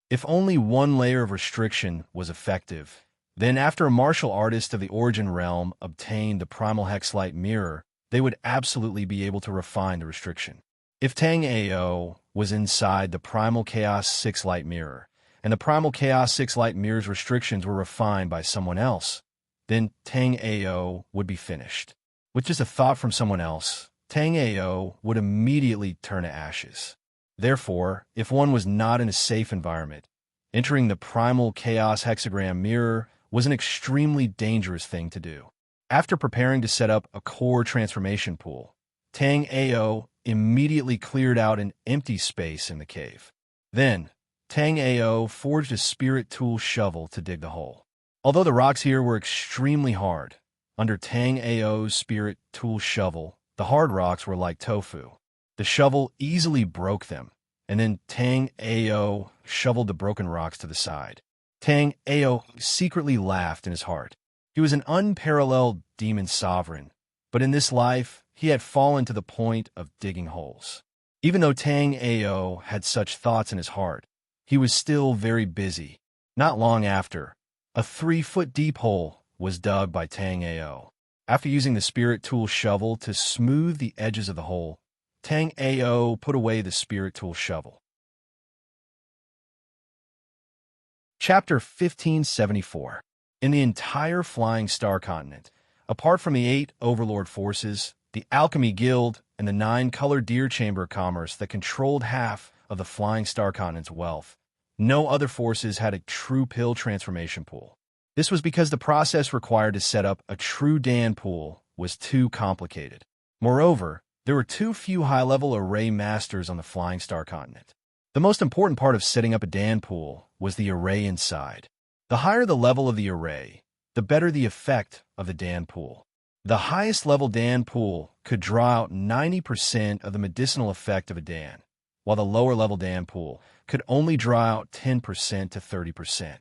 If only 1 layer of restriction was effective, then after a martial artist of the origin realm obtained the Primal Hexlight Mirror, they would absolutely be able to refine the restriction. If Tang Ao was inside the Primal Chaos 6 Light Mirror, and the Primal Chaos 6 Light Mirror's restrictions were refined by someone else, then Tang Ao would be finished. With just a thought from someone else, Tang Ao would immediately turn to ashes. Therefore, if one was not in a safe environment, entering the Primal Chaos Hexagram Mirror was an extremely dangerous thing to do. After preparing to set up a core transformation pool, Tang Ao immediately cleared out an empty space in the cave. Then, Tang Ao forged a spirit tool shovel to dig the hole. Although the rocks here were extremely hard, under Tang Ao's spirit tool shovel, the hard rocks were like tofu. The shovel easily broke them, and then Tang Ao shoveled the broken rocks to the side. Tang Ao secretly laughed in his heart. He was an unparalleled demon sovereign, but in this life, he had fallen to the point of digging holes. Even though Tang Ao had such thoughts in his heart, he was still very busy. Not long after, a 3-foot deep hole was dug by Tang Ao. After using the spirit tool shovel to smooth the edges of the hole, Tang Ao put away the spirit tool shovel. Chapter 1574. In the entire Flying Star Continent, apart from the 8 overlord forces, the Alchemy Guild, and the 9 colored deer chamber of commerce that controlled half of the Flying Star Continent's wealth, no other forces had a true pill transformation pool. This was because the process required to set up a true Dan pool was too complicated. Moreover, there were too few high-level array masters on the Flying Star Continent. The most important part of setting up a Dan pool was the array inside. The higher the level of the array, the better the effect of the Dan pool. The highest level Dan pool could draw out 90% of the medicinal effect of a Dan, while the lower level Dan pool could only draw out 10% to 30%.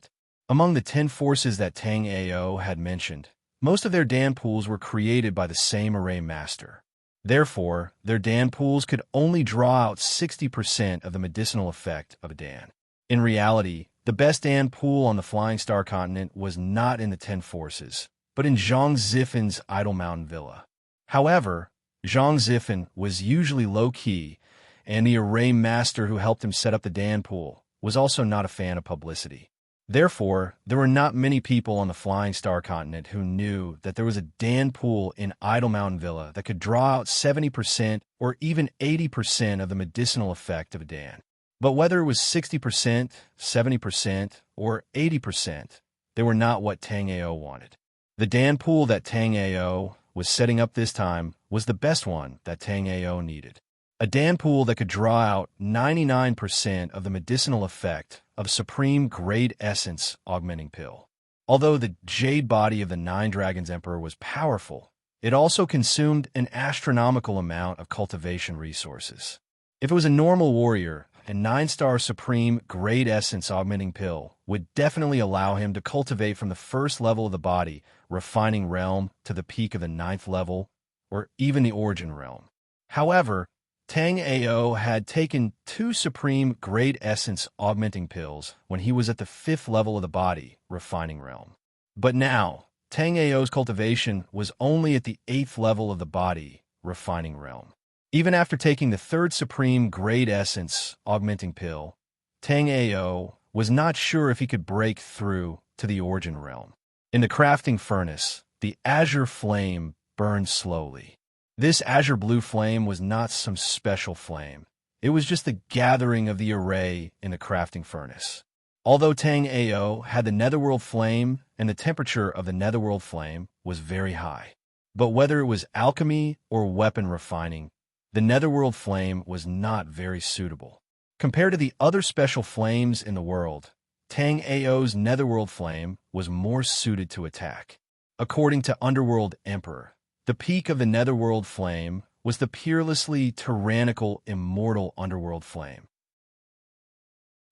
Among the 10 forces that Tang Ao had mentioned, most of their Dan pools were created by the same array master. Therefore, their Dan pools could only draw out 60% of the medicinal effect of a Dan. In reality, the best Dan pool on the Flying Star Continent was not in the 10 forces, but in Zhang Zifen's Idle Mountain Villa. However, Zhang Zifen was usually low-key, and the array master who helped him set up the Dan pool was also not a fan of publicity. Therefore, there were not many people on the Flying Star Continent who knew that there was a Dan pool in Idle Mountain Villa that could draw out 70% or even 80% of the medicinal effect of a Dan. But whether it was 60%, 70%, or 80%, they were not what Tang Ao wanted. The Dan pool that Tang Ao was setting up this time was the best one that Tang Ao needed. A Dan pool that could draw out 99% of the medicinal effect of Supreme Grade Essence Augmenting Pill. Although the jade body of the 9 Dragons Emperor was powerful, it also consumed an astronomical amount of cultivation resources. If it was a normal warrior, a 9-star Supreme Grade Essence Augmenting Pill would definitely allow him to cultivate from the first level of the body, Refining Realm, to the peak of the 9th level, or even the Origin Realm. However, Tang Ao had taken 2 Supreme Grade Essence Augmenting Pills when he was at the 5th level of the body, Refining Realm. But now, Tang Ao's cultivation was only at the 8th level of the body, Refining Realm. Even after taking the 3rd Supreme Grade Essence Augmenting Pill, Tang Ao was not sure if he could break through to the Origin Realm. In the crafting furnace, the azure flame burned slowly. This azure blue flame was not some special flame. It was just the gathering of the array in the crafting furnace. Although Tang Ao had the netherworld flame and the temperature of the netherworld flame was very high. But whether it was alchemy or weapon refining, the netherworld flame was not very suitable. Compared to the other special flames in the world, Tang Ao's netherworld flame was more suited to attack. According to Underworld Emperor, the peak of the netherworld flame was the peerlessly tyrannical immortal underworld flame.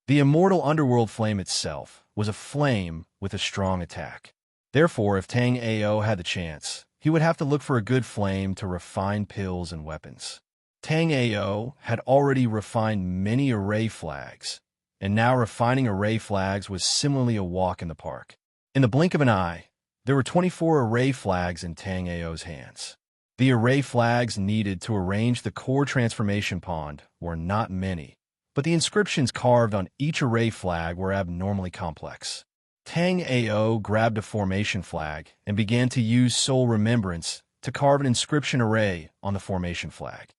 The immortal underworld flame itself was a flame with a strong attack. Therefore, if Tang Ao had the chance, he would have to look for a good flame to refine pills and weapons. Tang Ao had already refined many array flags, and now refining array flags was similarly a walk in the park. In the blink of an eye, there were 24 array flags in Tang Ao's hands. The array flags needed to arrange the core transformation pond were not many, but the inscriptions carved on each array flag were abnormally complex. Tang Ao grabbed a formation flag and began to use Soul Remembrance to carve an inscription array on the formation flag.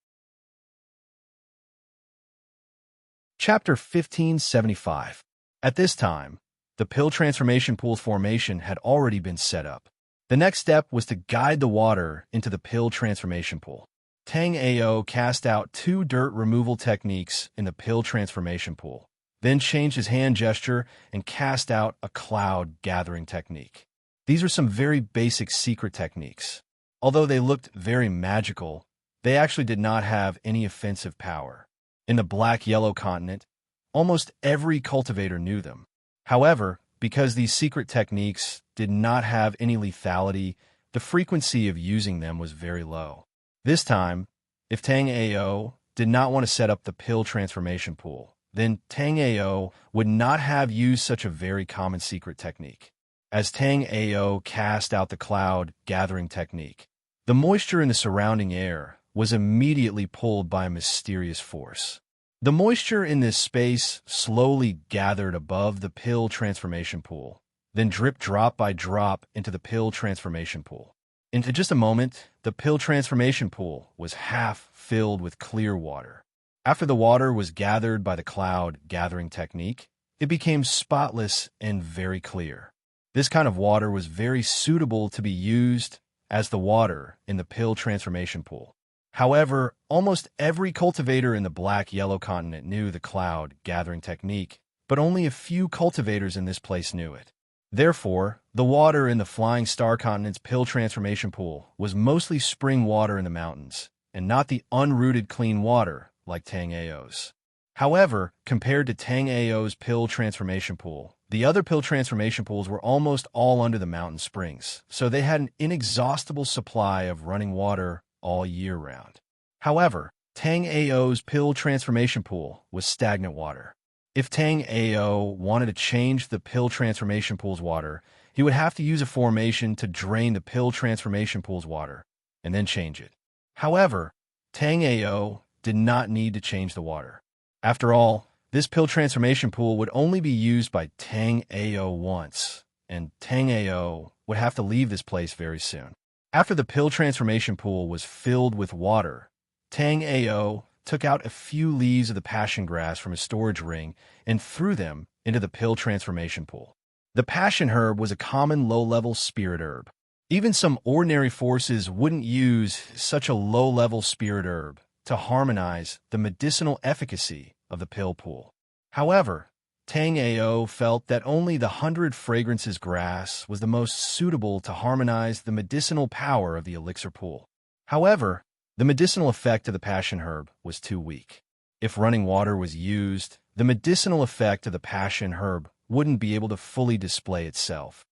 Chapter 1575. At this time, the pill transformation pool's formation had already been set up. The next step was to guide the water into the pill transformation pool. Tang Ao cast out 2 dirt removal techniques in the pill transformation pool, then changed his hand gesture and cast out a cloud gathering technique. These are some very basic secret techniques. Although they looked very magical, they actually did not have any offensive power. In the Black-Yellow continent, almost every cultivator knew them. However, because these secret techniques did not have any lethality, the frequency of using them was very low. This time, if Tang Ao did not want to set up the pill transformation pool, then Tang Ao would not have used such a very common secret technique. As Tang Ao cast out the cloud gathering technique, the moisture in the surrounding air was immediately pulled by a mysterious force. The moisture in this space slowly gathered above the pill transformation pool, then dripped drop by drop into the pill transformation pool. In just a moment, the pill transformation pool was half filled with clear water. After the water was gathered by the cloud gathering technique, it became spotless and very clear. This kind of water was very suitable to be used as the water in the pill transformation pool. However, almost every cultivator in the black-yellow continent knew the cloud gathering technique, but only a few cultivators in this place knew it. Therefore, the water in the Flying Star Continent's pill transformation pool was mostly spring water in the mountains, and not the unrooted clean water like Tang Ao's. However, compared to Tang Ao's pill transformation pool, the other pill transformation pools were almost all under the mountain springs, so they had an inexhaustible supply of running water all year round. However, Tang Ao's pill transformation pool was stagnant water. If Tang Ao wanted to change the pill transformation pool's water, he would have to use a formation to drain the pill transformation pool's water, and then change it. However, Tang Ao did not need to change the water. After all, this pill transformation pool would only be used by Tang Ao once, and Tang Ao would have to leave this place very soon. After the pill transformation pool was filled with water, Tang Ao took out a few leaves of the passion grass from his storage ring and threw them into the pill transformation pool. The passion herb was a common low-level spirit herb. Even some ordinary forces wouldn't use such a low-level spirit herb to harmonize the medicinal efficacy of the pill pool. However, Tang Ao felt that only the 100 fragrances grass was the most suitable to harmonize the medicinal power of the elixir pool. However, the medicinal effect of the passion herb was too weak. If running water was used, the medicinal effect of the passion herb wouldn't be able to fully display itself.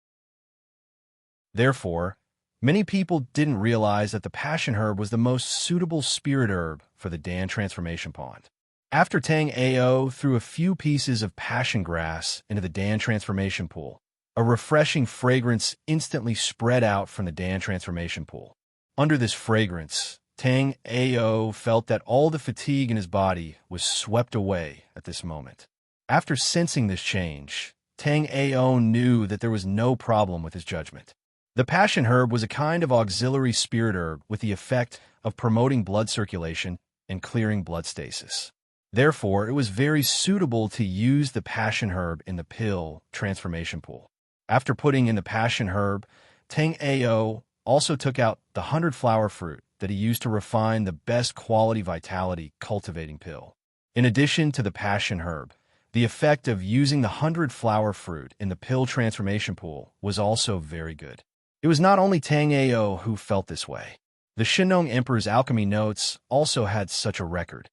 Therefore, many people didn't realize that the passion herb was the most suitable spirit herb for the Dan transformation pond. After Tang Ao threw a few pieces of passion grass into the Dan transformation pool, a refreshing fragrance instantly spread out from the Dan transformation pool. Under this fragrance, Tang Ao felt that all the fatigue in his body was swept away at this moment. After sensing this change, Tang Ao knew that there was no problem with his judgment. The passion herb was a kind of auxiliary spirit herb with the effect of promoting blood circulation and clearing blood stasis. Therefore, it was very suitable to use the passion herb in the pill transformation pool. After putting in the passion herb, Tang Ao also took out the 100-flower fruit that he used to refine the best quality vitality cultivating pill. In addition to the passion herb, the effect of using the 100-flower fruit in the pill transformation pool was also very good. It was not only Tang Ao who felt this way. The Shennong Emperor's alchemy notes also had such a record.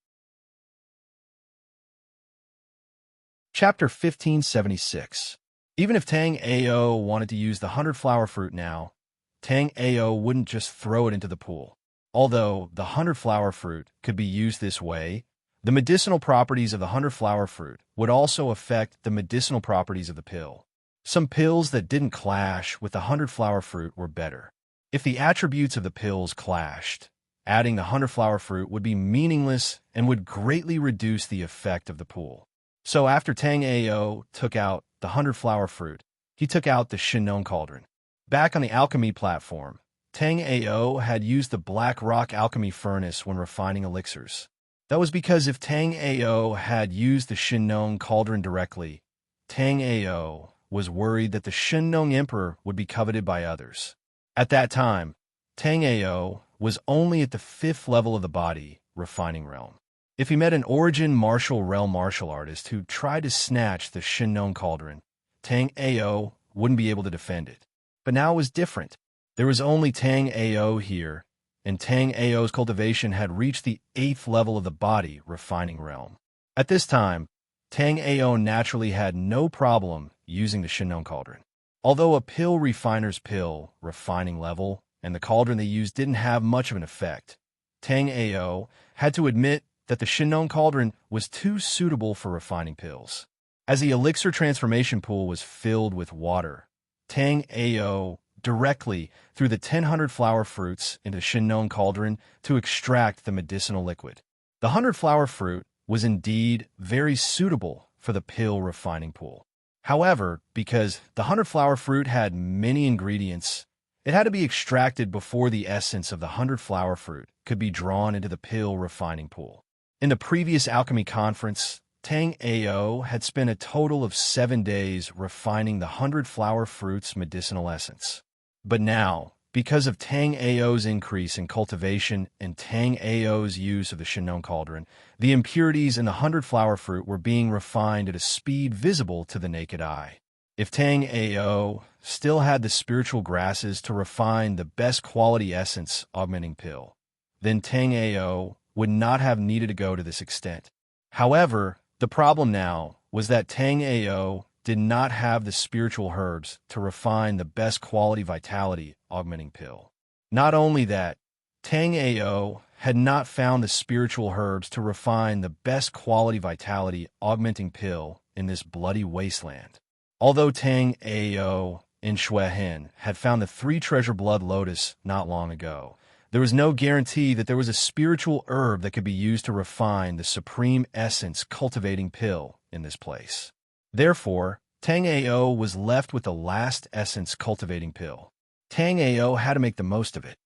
Chapter 1576. Even if Tang Ao wanted to use the 100-flower fruit now, Tang Ao wouldn't just throw it into the pool. Although the 100-flower fruit could be used this way, the medicinal properties of the 100-flower fruit would also affect the medicinal properties of the pill. Some pills that didn't clash with the 100-flower fruit were better. If the attributes of the pills clashed, adding the 100-flower fruit would be meaningless and would greatly reduce the effect of the pool. So after Tang Ao took out the 100-flower fruit, he took out the Shennong cauldron. Back on the alchemy platform, Tang Ao had used the black rock alchemy furnace when refining elixirs. That was because if Tang Ao had used the Shennong cauldron directly, Tang Ao was worried that the Shennong Emperor would be coveted by others. At that time, Tang Ao was only at the 5th level of the body refining realm. If he met an origin martial realm martial artist who tried to snatch the Shennong cauldron, Tang Ao wouldn't be able to defend it. But now it was different. There was only Tang Ao here, and Tang Ao's cultivation had reached the 8th level of the body refining realm. At this time, Tang Ao naturally had no problem using the Shennong cauldron. Although a pill refiner's pill refining level and the cauldron they used didn't have much of an effect, Tang Ao had to admit that the Shinnon cauldron was too suitable for refining pills. As the elixir transformation pool was filled with water, Tang Ao directly threw the 1,000 flower fruits into the Shinnon cauldron to extract the medicinal liquid. The 100 flower fruit was indeed very suitable for the pill refining pool. However, because the 100 flower fruit had many ingredients, it had to be extracted before the essence of the 100 flower fruit could be drawn into the pill refining pool. In the previous alchemy conference, Tang Ao had spent a total of 7 days refining the 100 flower fruit's medicinal essence. But now, because of Tang Ao's increase in cultivation and Tang Ao's use of the Shinnon cauldron, the impurities in the 100 flower fruit were being refined at a speed visible to the naked eye. If Tang Ao still had the spiritual grasses to refine the best quality essence augmenting pill, then Tang Ao would not have needed to go to this extent. However, the problem now was that Tang Ao did not have the spiritual herbs to refine the best quality vitality augmenting pill. Not only that, Tang Ao had not found the spiritual herbs to refine the best quality vitality augmenting pill in this bloody wasteland. Although Tang Ao and Shui Hen had found the 3 treasure blood lotus not long ago, there was no guarantee that there was a spiritual herb that could be used to refine the supreme essence cultivating pill in this place. Therefore, Tang Ao was left with the last essence cultivating pill. Tang Ao had to make the most of it.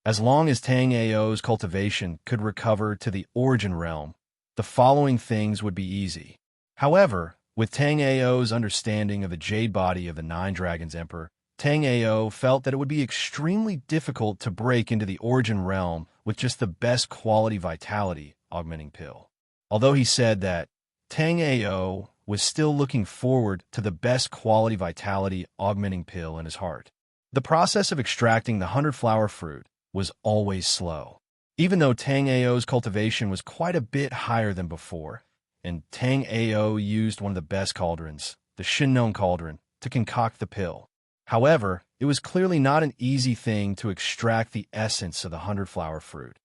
As long as Tang Ao's cultivation could recover to the origin realm, the following things would be easy. However, with Tang Ao's understanding of the jade body of the 9 Dragons Emperor, Tang Ao felt that it would be extremely difficult to break into the origin realm with just the best quality vitality augmenting pill. Although he said that Tang Ao was still looking forward to the best quality vitality augmenting pill in his heart. The process of extracting the 100 flower fruit was always slow. Even though Tang Ao's cultivation was quite a bit higher than before, and Tang Ao used one of the best cauldrons, the Shinnon cauldron, to concoct the pill. However, it was clearly not an easy thing to extract the essence of the 100 flower fruit.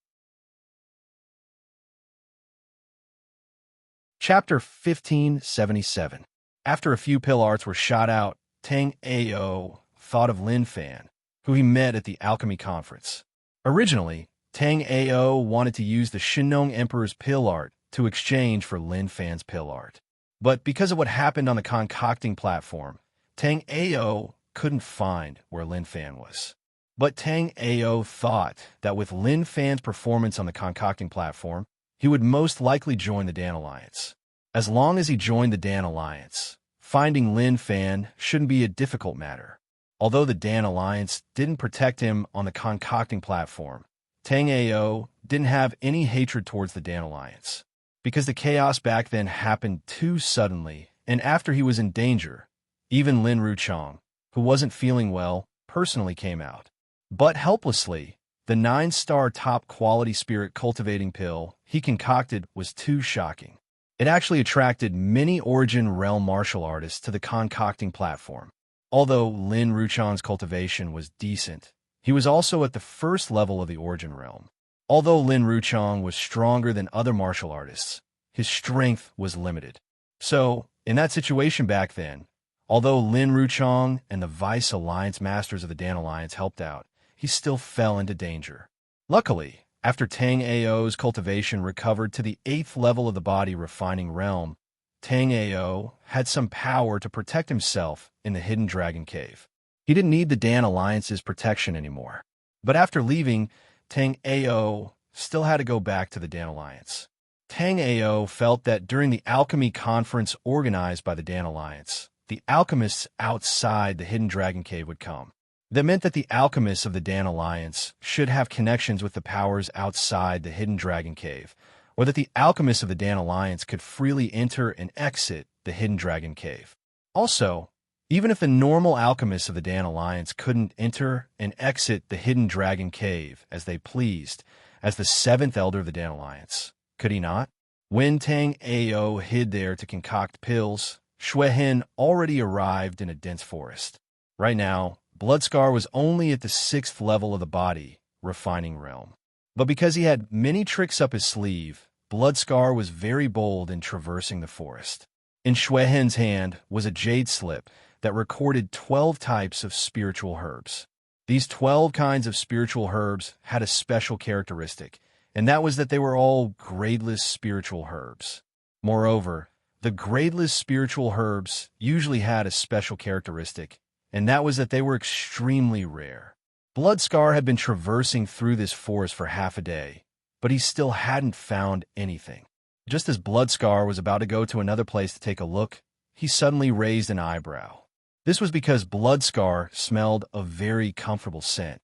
Chapter 1577. After a few pill arts were shot out, Tang Ao thought of Lin Fan, who he met at the alchemy conference. Originally, Tang Ao wanted to use the Shinnon Emperor's pill art to exchange for Lin Fan's pill art. But because of what happened on the concocting platform, Tang Ao couldn't find where Lin Fan was. But Tang Ao thought that with Lin Fan's performance on the concocting platform, he would most likely join the Dan Alliance. As long as he joined the Dan Alliance, finding Lin Fan shouldn't be a difficult matter. Although the Dan Alliance didn't protect him on the concocting platform, Tang Ao didn't have any hatred towards the Dan Alliance. Because the chaos back then happened too suddenly, and after he was in danger, even Lin Ruchong, who wasn't feeling well, personally came out. But helplessly, the 9-star top-quality spirit cultivating pill he concocted was too shocking. It actually attracted many Origin Realm martial artists to the concocting platform. Although Lin Ruchong's cultivation was decent, he was also at the first level of the Origin Realm. Although Lin Ruchong was stronger than other martial artists, his strength was limited. So, in that situation back then, although Lin Ruchong and the Vice Alliance Masters of the Dan Alliance helped out, he still fell into danger. Luckily, after Tang Ao's cultivation recovered to the 8th level of the body refining realm, Tang Ao had some power to protect himself in the Hidden Dragon Cave. He didn't need the Dan Alliance's protection anymore. But after leaving, Tang Ao still had to go back to the Dan Alliance. Tang Ao felt that during the alchemy conference organized by the Dan Alliance, the alchemists outside the Hidden Dragon Cave would come. That meant that the alchemists of the Dan Alliance should have connections with the powers outside the Hidden Dragon Cave, or that the alchemists of the Dan Alliance could freely enter and exit the Hidden Dragon Cave. Also, even if the normal alchemists of the Dan Alliance couldn't enter and exit the Hidden Dragon Cave as they pleased, as the 7th Elder of the Dan Alliance, could he not? When Tang Ao hid there to concoct pills, Shui Hen already arrived in a dense forest. Right now, Bloodscar was only at the 6th level of the body, refining realm. But because he had many tricks up his sleeve, Bloodscar was very bold in traversing the forest. In Shuehen's hand was a jade slip that recorded 12 types of spiritual herbs. These 12 kinds of spiritual herbs had a special characteristic, and that was that they were all gradeless spiritual herbs. Moreover, the gradeless spiritual herbs usually had a special characteristic, and that was that they were extremely rare. Bloodscar had been traversing through this forest for half a day, but he still hadn't found anything. Just as Bloodscar was about to go to another place to take a look, he suddenly raised an eyebrow. This was because Bloodscar smelled a very comfortable scent.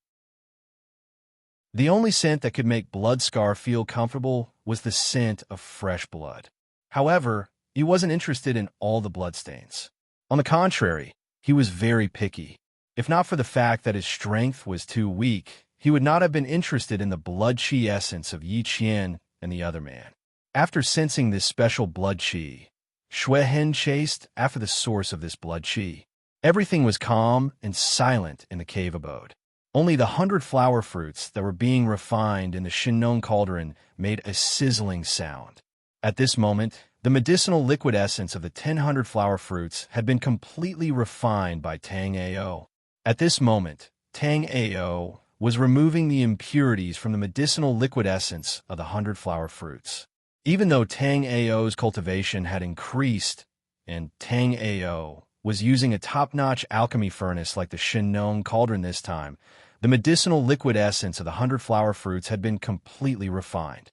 The only scent that could make Bloodscar feel comfortable was the scent of fresh blood. However, he wasn't interested in all the bloodstains. On the contrary, he was very picky. If not for the fact that his strength was too weak, he would not have been interested in the blood chi essence of Yi Qian and the other man. After sensing this special blood chi, Shuehen chased after the source of this blood chi. Everything was calm and silent in the cave abode. Only the 100 flower fruits that were being refined in the Shinnong cauldron made a sizzling sound. At this moment, the medicinal liquid essence of the 100 flower fruits had been completely refined by Tang Ao. At this moment, Tang Ao was removing the impurities from the medicinal liquid essence of the 100 flower fruits. Even though Tang Ao's cultivation had increased, and Tang Ao was using a top-notch alchemy furnace like the Shinnong cauldron this time, the medicinal liquid essence of the 100 flower fruits had been completely refined.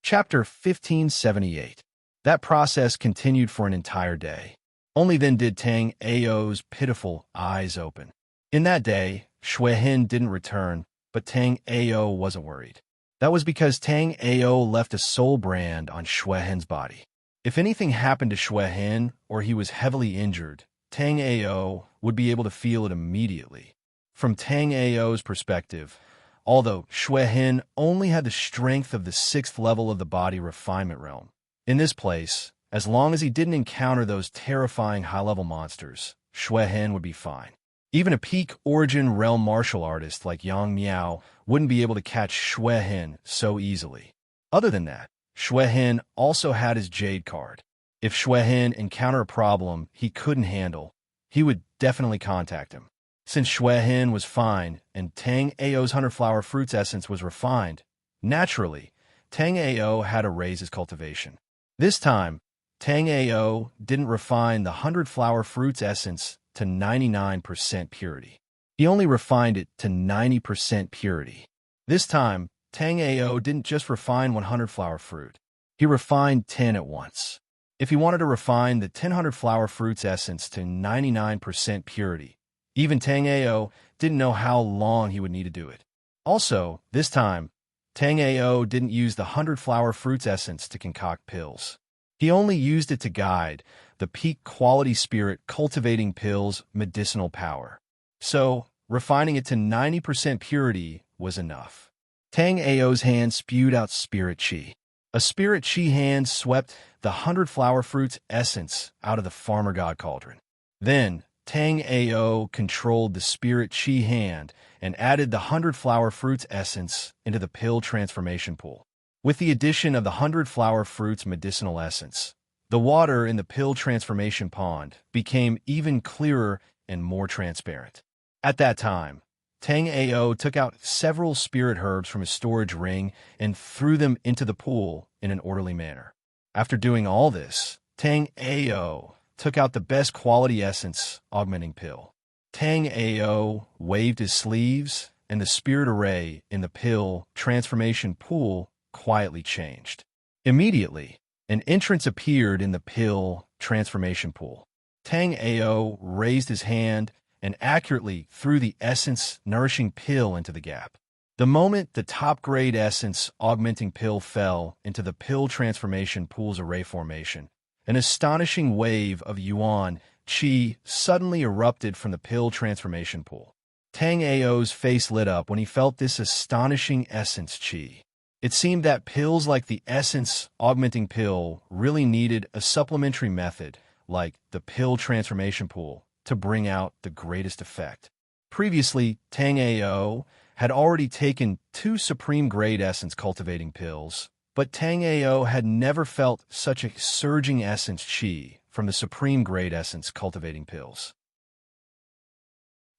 Chapter 1578. That process continued for an entire day. Only then did Tang Ao's pitiful eyes open. In that day, Shuehen didn't return, but Tang Ao wasn't worried. That was because Tang Ao left a soul brand on Shuehen's body. If anything happened to Shuehen or he was heavily injured, Tang Ao would be able to feel it immediately. From Tang Ao's perspective, although Shuehen only had the strength of the 6th level of the body refinement realm, in this place, as long as he didn't encounter those terrifying high-level monsters, Shuehen would be fine. Even a peak origin realm martial artist like Yang Miao wouldn't be able to catch Shuehen so easily. Other than that, Shuehen also had his Jade card. If Shuehen encountered a problem he couldn't handle, he would definitely contact him. Since Shuehen was fine and Tang Ao's 100 flower fruits essence was refined, naturally, Tang Ao had to raise his cultivation. This time, Tang Ao didn't refine the 100 flower fruits essence to 99% purity. He only refined it to 90% purity. This time, Tang Ao didn't just refine 100 flower fruit. He refined 10 at once. If he wanted to refine the 100 flower fruits essence to 99% purity, even Tang Ao didn't know how long he would need to do it. Also, this time, Tang Ao didn't use the 100 flower fruits essence to concoct pills. He only used it to guide the peak quality spirit cultivating pills' medicinal power. So, refining it to 90% purity was enough. Tang Ao's hand spewed out spirit chi. A spirit chi hand swept the 100 flower fruits essence out of the farmer god cauldron. Then, Tang Ao controlled the spirit chi hand and added the 100 flower fruits essence into the pill transformation pool. With the addition of the 100 flower fruits medicinal essence, the water in the pill transformation pond became even clearer and more transparent. At that time, Tang Ao took out several spirit herbs from his storage ring and threw them into the pool in an orderly manner. After doing all this, Tang Ao took out the best quality essence augmenting pill. Tang Ao waved his sleeves, and the spirit array in the pill transformation pool quietly changed. Immediately, an entrance appeared in the pill transformation pool. Tang Ao raised his hand and accurately threw the essence-nourishing pill into the gap. The moment the top-grade essence augmenting pill fell into the pill transformation pool's array formation, an astonishing wave of yuan qi suddenly erupted from the pill transformation pool. Tang Ao's face lit up when he felt this astonishing essence qi. It seemed that pills like the essence augmenting pill really needed a supplementary method, like the pill transformation pool, to bring out the greatest effect. Previously, Tang Ao had already taken 2 supreme-grade essence cultivating pills, but Tang Ao had never felt such a surging essence chi from the supreme-grade essence cultivating pills.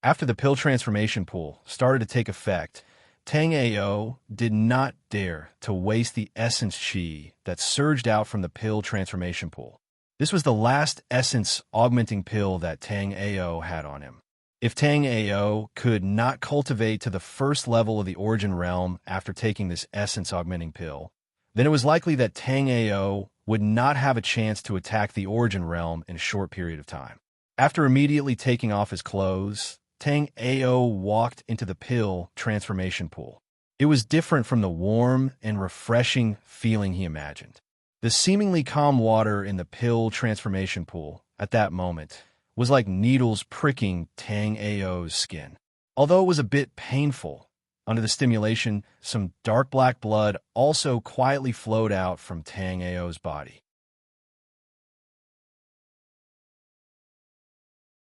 After the pill transformation pool started to take effect, Tang Ao did not dare to waste the essence chi that surged out from the pill transformation pool. This was the last essence augmenting pill that Tang Ao had on him. If Tang Ao could not cultivate to the first level of the origin realm after taking this essence augmenting pill, then it was likely that Tang Ao would not have a chance to attack the origin realm in a short period of time. After immediately taking off his clothes, Tang Ao walked into the pill transformation pool. It was different from the warm and refreshing feeling he imagined. The seemingly calm water in the pill transformation pool at that moment was like needles pricking Tang Ao's skin. Although it was a bit painful, under the stimulation, some dark black blood also quietly flowed out from Tang Ao's body.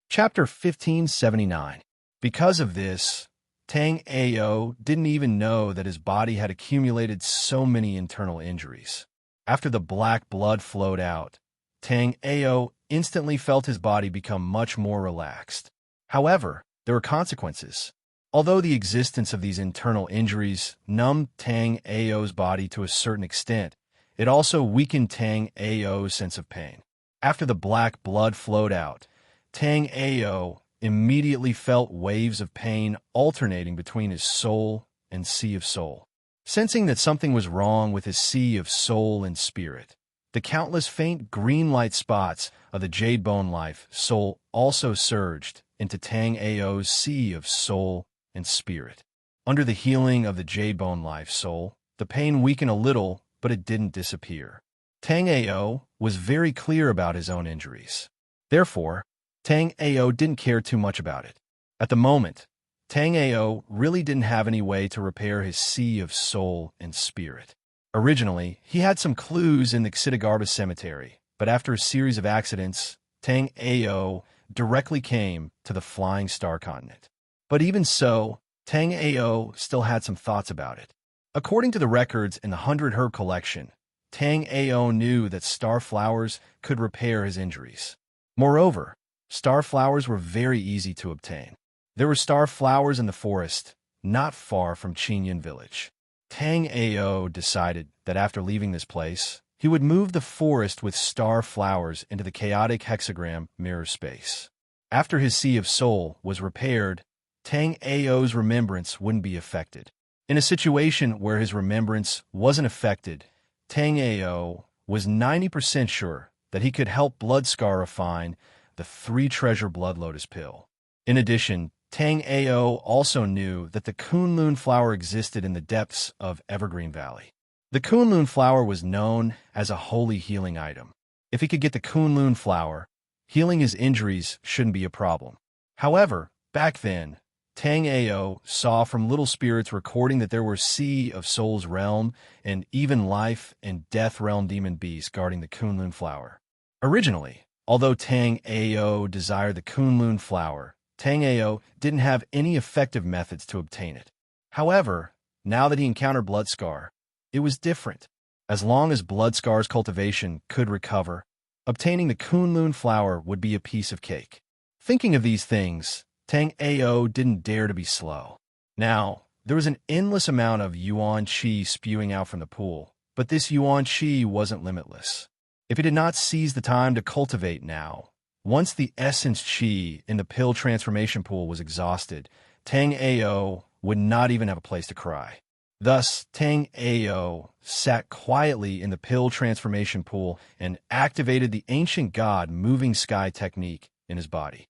Chapter 1579. Because of this, Tang Ao didn't even know that his body had accumulated so many internal injuries. After the black blood flowed out, Tang Ao instantly felt his body become much more relaxed. However, there were consequences. Although the existence of these internal injuries numbed Tang Ao's body to a certain extent, it also weakened Tang Ao's sense of pain. After the black blood flowed out, Tang Ao immediately felt waves of pain alternating between his soul and sea of soul. Sensing that something was wrong with his sea of soul and spirit, the countless faint green light spots of the jade bone life soul also surged into Tang Ao's sea of soul and spirit. Under the healing of the jade bone life soul, the pain weakened a little, but it didn't disappear. Tang Ao was very clear about his own injuries. Therefore, Tang Ao didn't care too much about it. At the moment, Tang Ao really didn't have any way to repair his sea of soul and spirit. Originally, he had some clues in the Xitigarbis cemetery, but after a series of accidents, Tang Ao directly came to the Flying Star Continent. But even so, Tang Ao still had some thoughts about it. According to the records in the 100 Herb Collection, Tang Ao knew that star flowers could repair his injuries. Moreover, star flowers were very easy to obtain. There were star flowers in the forest, not far from Qinyan village. Tang Ao decided that after leaving this place, he would move the forest with star flowers into the chaotic hexagram mirror space. After his Sea of Soul was repaired, Tang Ao's remembrance wouldn't be affected. In a situation where his remembrance wasn't affected, Tang Ao was 90% sure that he could help Bloodscar refine the 3-treasure Blood Lotus pill. In addition, Tang Ao also knew that the Kunlun flower existed in the depths of Evergreen Valley. The Kunlun flower was known as a holy healing item. If he could get the Kunlun flower, healing his injuries shouldn't be a problem. However, back then, Tang Ao saw from little spirits recording that there were Sea of Soul's realm and even life and death realm demon beasts guarding the Kunlun flower. Originally, although Tang Ao desired the Kunlun flower, Tang Ao didn't have any effective methods to obtain it. However, now that he encountered Bloodscar, it was different. As long as Bloodscar's cultivation could recover, obtaining the Kunlun flower would be a piece of cake. Thinking of these things, Tang Ao didn't dare to be slow. Now, there was an endless amount of yuan qi spewing out from the pool, but this yuan qi wasn't limitless. If he did not seize the time to cultivate now, once the essence qi in the pill transformation pool was exhausted, Tang Ao would not even have a place to cry. Thus, Tang Ao sat quietly in the pill transformation pool and activated the ancient god moving sky technique in his body.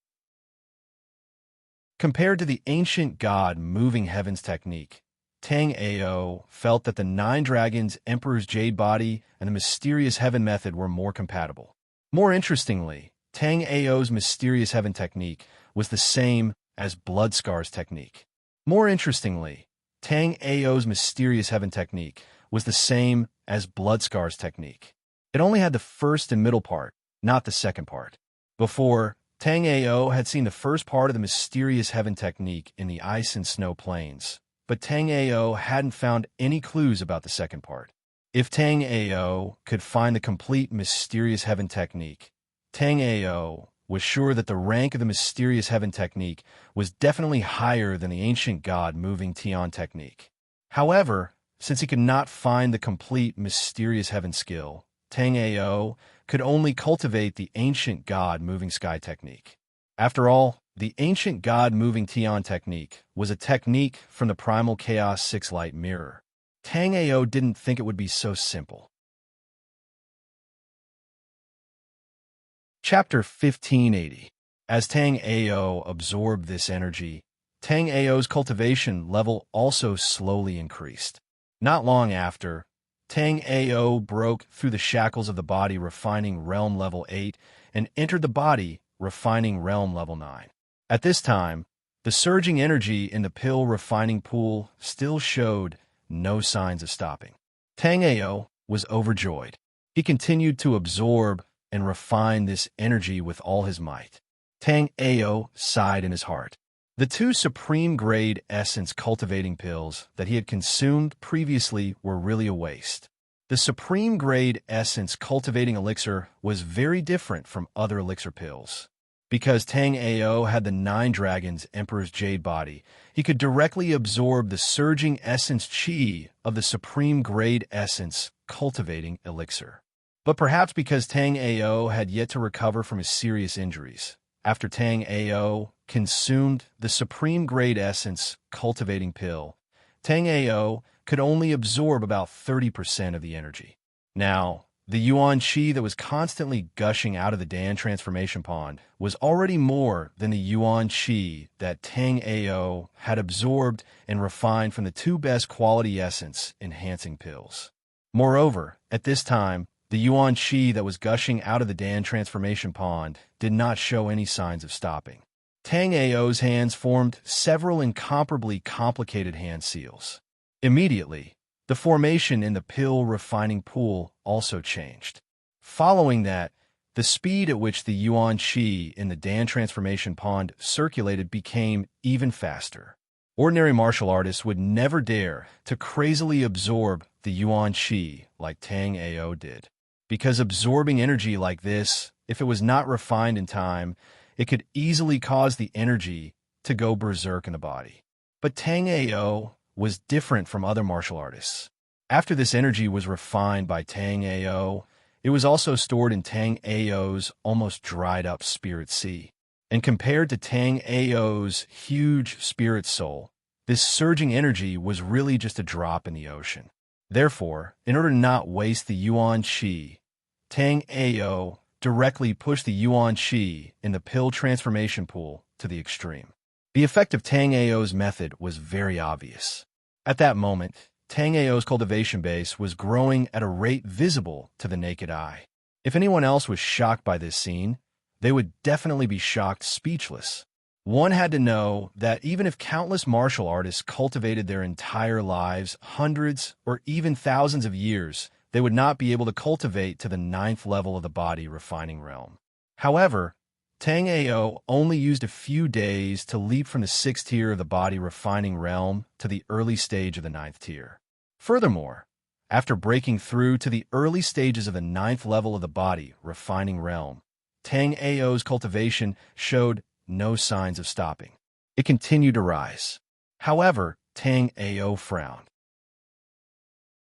Compared to the ancient god moving heavens technique, Tang Ao felt that the 9 dragons, Emperor's jade body, and the mysterious heaven method were more compatible. More interestingly, Tang Ao's mysterious heaven technique was the same as Bloodscar's technique. More interestingly, Tang Ao's mysterious heaven technique was the same as Bloodscar's technique. It only had the first and middle part, not the second part. Before, Tang Ao had seen the first part of the mysterious heaven technique in the ice and snow plains, but Tang Ao hadn't found any clues about the second part. If Tang Ao could find the complete mysterious heaven technique, Tang Ao was sure that the rank of the mysterious heaven technique was definitely higher than the ancient god moving Tian technique. However, since he could not find the complete mysterious heaven skill, Tang Ao could only cultivate the ancient god moving sky technique. After all, the ancient god moving Tian technique was a technique from the primal chaos 6 light mirror. Tang Ao didn't think it would be so simple. Chapter 1580. As Tang Ao absorbed this energy, Tang Ao's cultivation level also slowly increased. Not long after, Tang Ao broke through the shackles of the body refining realm level 8 and entered the body refining realm level 9. At this time, the surging energy in the pill refining pool still showed no signs of stopping. Tang Ao was overjoyed. He continued to absorb and refine this energy with all his might. Tang Ao sighed in his heart. The 2 supreme-grade essence cultivating pills that he had consumed previously were really a waste. The supreme-grade essence cultivating elixir was very different from other elixir pills. Because Tang Ao had the 9 Dragons Emperor's Jade body, he could directly absorb the surging essence chi of the supreme-grade essence cultivating elixir. But perhaps because Tang Ao had yet to recover from his serious injuries, after Tang Ao consumed the supreme-grade essence cultivating pill, Tang Ao could only absorb about 30% of the energy. Now, the Yuan Qi that was constantly gushing out of the Dan transformation pond was already more than the Yuan Qi that Tang Ao had absorbed and refined from the 2 best quality essence enhancing pills. Moreover, at this time, the Yuan Qi that was gushing out of the Dan transformation pond did not show any signs of stopping. Tang Ao's hands formed several incomparably complicated hand seals. Immediately, the formation in the pill refining pool also changed. Following that, the speed at which the Yuan Qi in the Dan transformation pond circulated became even faster. Ordinary martial artists would never dare to crazily absorb the Yuan Qi like Tang Ao did. Because absorbing energy like this, if it was not refined in time, it could easily cause the energy to go berserk in the body. But Tang Ao was different from other martial artists. After this energy was refined by Tang Ao, it was also stored in Tang Ao's almost dried-up spirit sea. And compared to Tang Ao's huge spirit soul, this surging energy was really just a drop in the ocean. Therefore, in order to not waste the Yuan Qi, Tang Ao directly pushed the Yuan Qi in the pill transformation pool to the extreme. The effect of Tang Ao's method was very obvious. At that moment, Tang Ao's cultivation base was growing at a rate visible to the naked eye. If anyone else was shocked by this scene, they would definitely be shocked speechless. One had to know that even if countless martial artists cultivated their entire lives, hundreds or even thousands of years, they would not be able to cultivate to the 9th level of the body refining realm. However, Tang Ao only used a few days to leap from the 6th tier of the body refining realm to the early stage of the 9th tier. Furthermore, after breaking through to the early stages of the 9th level of the body refining realm, Tang Ao's cultivation showed no signs of stopping. It continued to rise. However, Tang Ao frowned.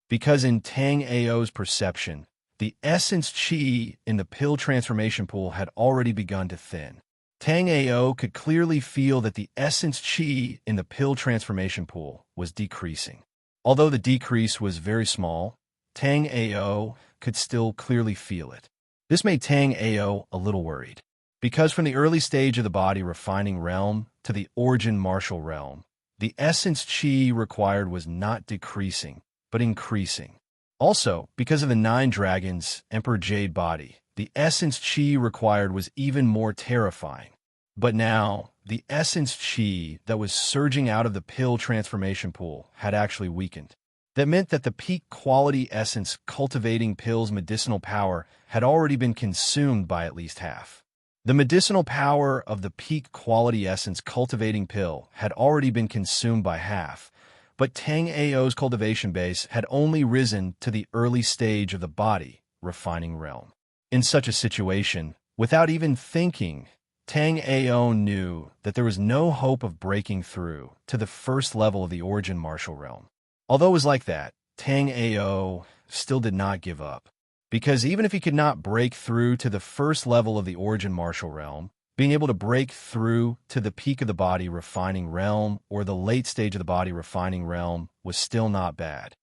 Because in Tang Ao's perception, the essence chi in the pill transformation pool had already begun to thin. Tang Ao could clearly feel that the essence chi in the pill transformation pool was decreasing. Although the decrease was very small, Tang Ao could still clearly feel it. This made Tang Ao a little worried. Because from the early stage of the body refining realm to the origin martial realm, the essence chi required was not decreasing, but increasing. Also, because of the 9 dragons Emperor Jade body, the essence chi required was even more terrifying. But now, the essence chi that was surging out of the pill transformation pool had actually weakened. That meant that the peak quality essence cultivating pill's medicinal power had already been consumed by at least half. The medicinal power of the peak quality essence cultivating pill had already been consumed by half, but Tang Ao's cultivation base had only risen to the early stage of the body refining realm. In such a situation, without even thinking, Tang Ao knew that there was no hope of breaking through to the first level of the origin martial realm. Although it was like that, Tang Ao still did not give up. Because even if he could not break through to the first level of the origin martial realm, being able to break through to the peak of the body refining realm or the late stage of the body refining realm was still not bad.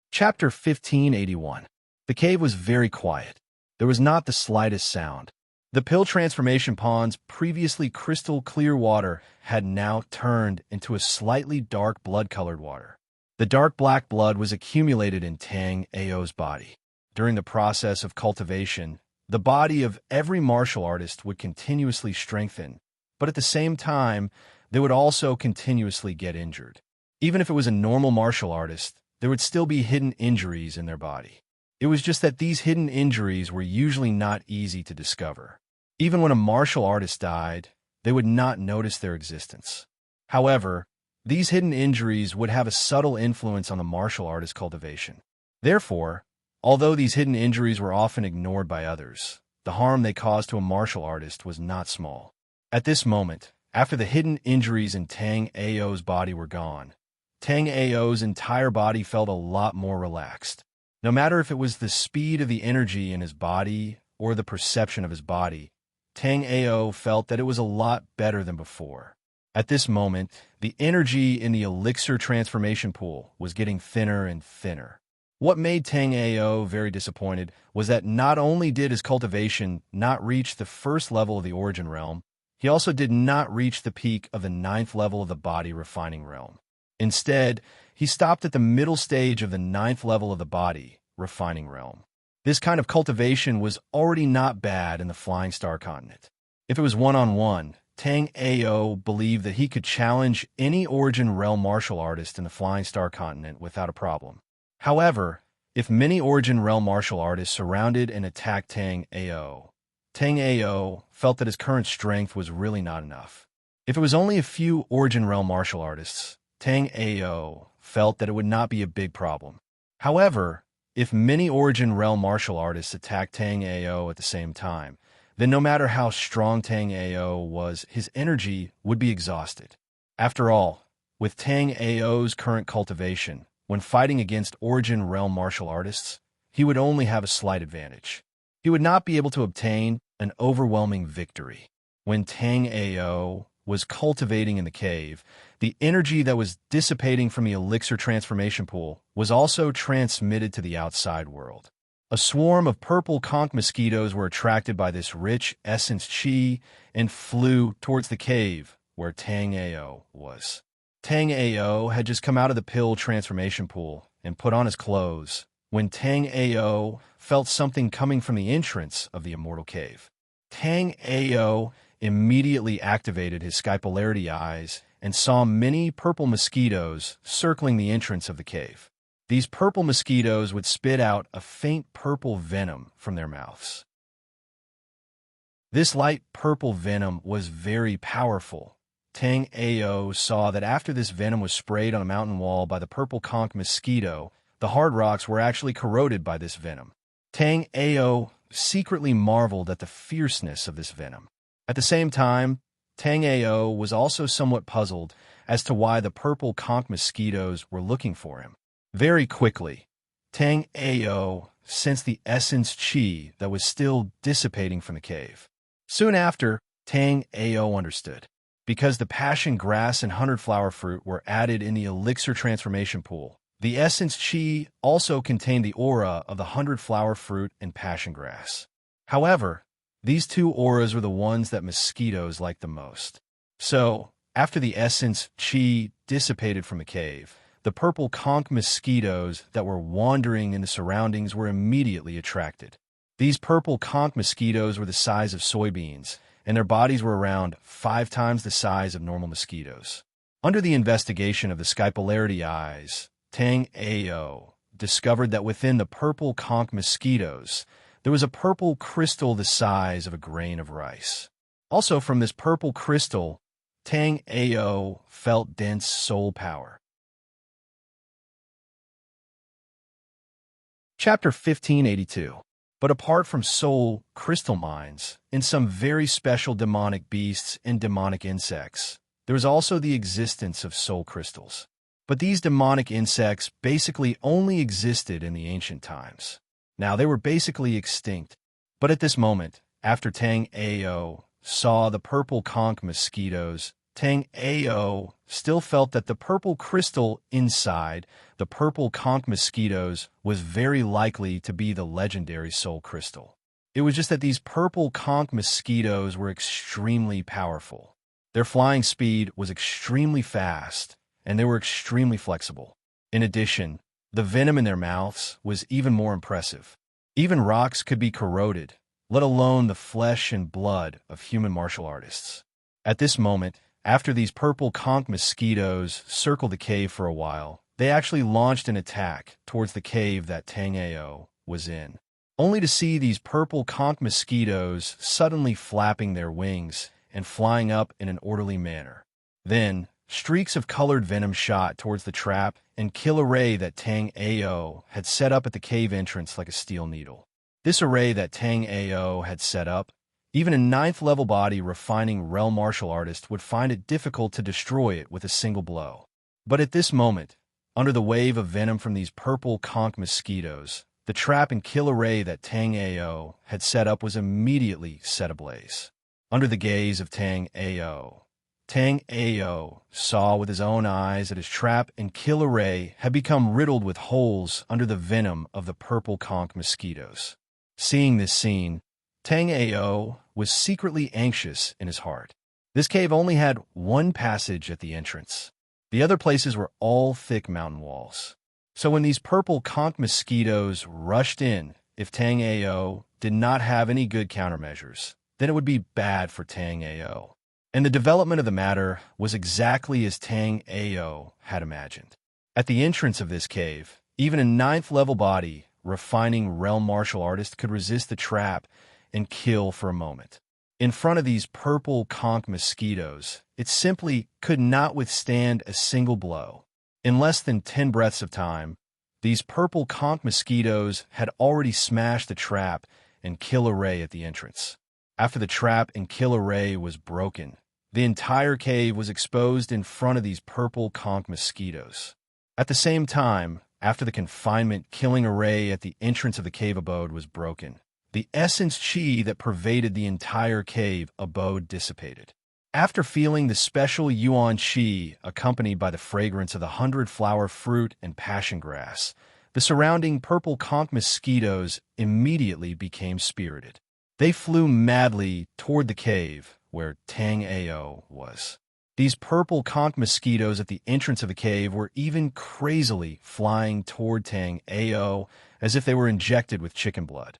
Chapter 1581. The cave was very quiet. There was not the slightest sound. The pill transformation pond's previously crystal clear water had now turned into a slightly dark blood-colored water. The dark black blood was accumulated in Tang Ao's body. During the process of cultivation, the body of every martial artist would continuously strengthen, but at the same time, they would also continuously get injured. Even if it was a normal martial artist, there would still be hidden injuries in their body. It was just that these hidden injuries were usually not easy to discover. Even when a martial artist died, they would not notice their existence. However, these hidden injuries would have a subtle influence on the martial artist's cultivation. Therefore, although these hidden injuries were often ignored by others, the harm they caused to a martial artist was not small. At this moment, after the hidden injuries in Tang Ao's body were gone, Tang Ao's entire body felt a lot more relaxed. No matter if it was the speed of the energy in his body or the perception of his body, Tang Ao felt that it was a lot better than before. At this moment, the energy in the elixir transformation pool was getting thinner and thinner. What made Tang Ao very disappointed was that not only did his cultivation not reach the first level of the origin realm, he also did not reach the peak of the 9th level of the body refining realm. Instead, he stopped at the middle stage of the 9th level of the body refining realm. This kind of cultivation was already not bad in the Flying Star continent. If it was one-on-one, Tang Ao believed that he could challenge any origin realm martial artist in the Flying Star continent without a problem. However, if many origin realm martial artists surrounded and attacked Tang Ao felt that his current strength was really not enough. If it was only a few origin realm martial artists, Tang Ao felt that it would not be a big problem. However, if many origin realm martial artists attacked Tang Ao at the same time, then no matter how strong Tang Ao was, his energy would be exhausted. After all, with Tang Ao's current cultivation, when fighting against origin realm martial artists, he would only have a slight advantage. He would not be able to obtain an overwhelming victory. When Tang Ao was cultivating in the cave, the energy that was dissipating from the elixir transformation pool was also transmitted to the outside world. A swarm of purple conch mosquitoes were attracted by this rich essence chi and flew towards the cave where Tang Ao was. Tang Ao had just come out of the pill transformation pool and put on his clothes when Tang Ao felt something coming from the entrance of the immortal cave. Tang Ao immediately activated his skypolarity eyes and saw many purple mosquitoes circling the entrance of the cave. These purple mosquitoes would spit out a faint purple venom from their mouths. This light purple venom was very powerful. Tang Ao saw that after this venom was sprayed on a mountain wall by the purple conch mosquito, the hard rocks were actually corroded by this venom. Tang Ao secretly marveled at the fierceness of this venom. At the same time, Tang Ao was also somewhat puzzled as to why the purple conch mosquitoes were looking for him. Very quickly, Tang Ao sensed the essence chi that was still dissipating from the cave. Soon after, Tang Ao understood. Because the passion grass and 100-flower fruit were added in the elixir transformation pool, the essence chi also contained the aura of the 100-flower fruit and passion grass. However, these two auras were the ones that mosquitoes liked the most. So, after the essence chi dissipated from the cave, the purple conch mosquitoes that were wandering in the surroundings were immediately attracted. These purple conch mosquitoes were the size of soybeans, and their bodies were around 5 times the size of normal mosquitoes. Under the investigation of the skypolarity eyes, Tang Ao discovered that within the purple conch mosquitoes, there was a purple crystal the size of a grain of rice. Also, from this purple crystal, Tang Ao felt dense soul power. Chapter 1582. But apart from soul crystal mines and some very special demonic beasts and demonic insects, there is also the existence of soul crystals. But these demonic insects basically only existed in the ancient times. Now, they were basically extinct, but at this moment, after Tang Ao saw the purple conch mosquitoes, Tang Ao still felt that the purple crystal inside the purple conch mosquitoes was very likely to be the legendary soul crystal. It was just that these purple conch mosquitoes were extremely powerful. Their flying speed was extremely fast, and they were extremely flexible. In addition, the venom in their mouths was even more impressive. Even rocks could be corroded, let alone the flesh and blood of human martial artists. At this moment, after these purple conch mosquitoes circled the cave for a while, they actually launched an attack towards the cave that Tang Ao was in, only to see these purple conch mosquitoes suddenly flapping their wings and flying up in an orderly manner. Then, streaks of colored venom shot towards the trap and kill array that Tang Ao had set up at the cave entrance like a steel needle. This array that Tang Ao had set up, even a 9th level body refining realm martial artist would find it difficult to destroy it with a single blow. But at this moment, under the wave of venom from these purple conch mosquitoes, the trap and kill array that Tang Ao had set up was immediately set ablaze. Under the gaze of Tang Ao saw with his own eyes that his trap and kill array had become riddled with holes under the venom of the purple conch mosquitoes. Seeing this scene, Tang Ao was secretly anxious in his heart. This cave only had one passage at the entrance. The other places were all thick mountain walls. So when these purple conch mosquitoes rushed in, if Tang Ao did not have any good countermeasures, then it would be bad for Tang Ao. And the development of the matter was exactly as Tang Ao had imagined. At the entrance of this cave, even a 9th level body refining realm martial artist could resist the trap and kill for a moment. In front of these purple conch mosquitoes, it simply could not withstand a single blow. In less than 10 breaths of time, these purple conch mosquitoes had already smashed the trap and kill array at the entrance. After the trap and kill array was broken, the entire cave was exposed in front of these purple conch mosquitoes. At the same time, after the confinement killing array at the entrance of the cave abode was broken, the essence chi that pervaded the entire cave abode dissipated. After feeling the special yuan chi accompanied by the fragrance of the 100-flower fruit and passion grass, the surrounding purple conch mosquitoes immediately became spirited. They flew madly toward the cave where Tang Ao was. These purple conch mosquitoes at the entrance of the cave were even crazily flying toward Tang Ao as if they were injected with chicken blood.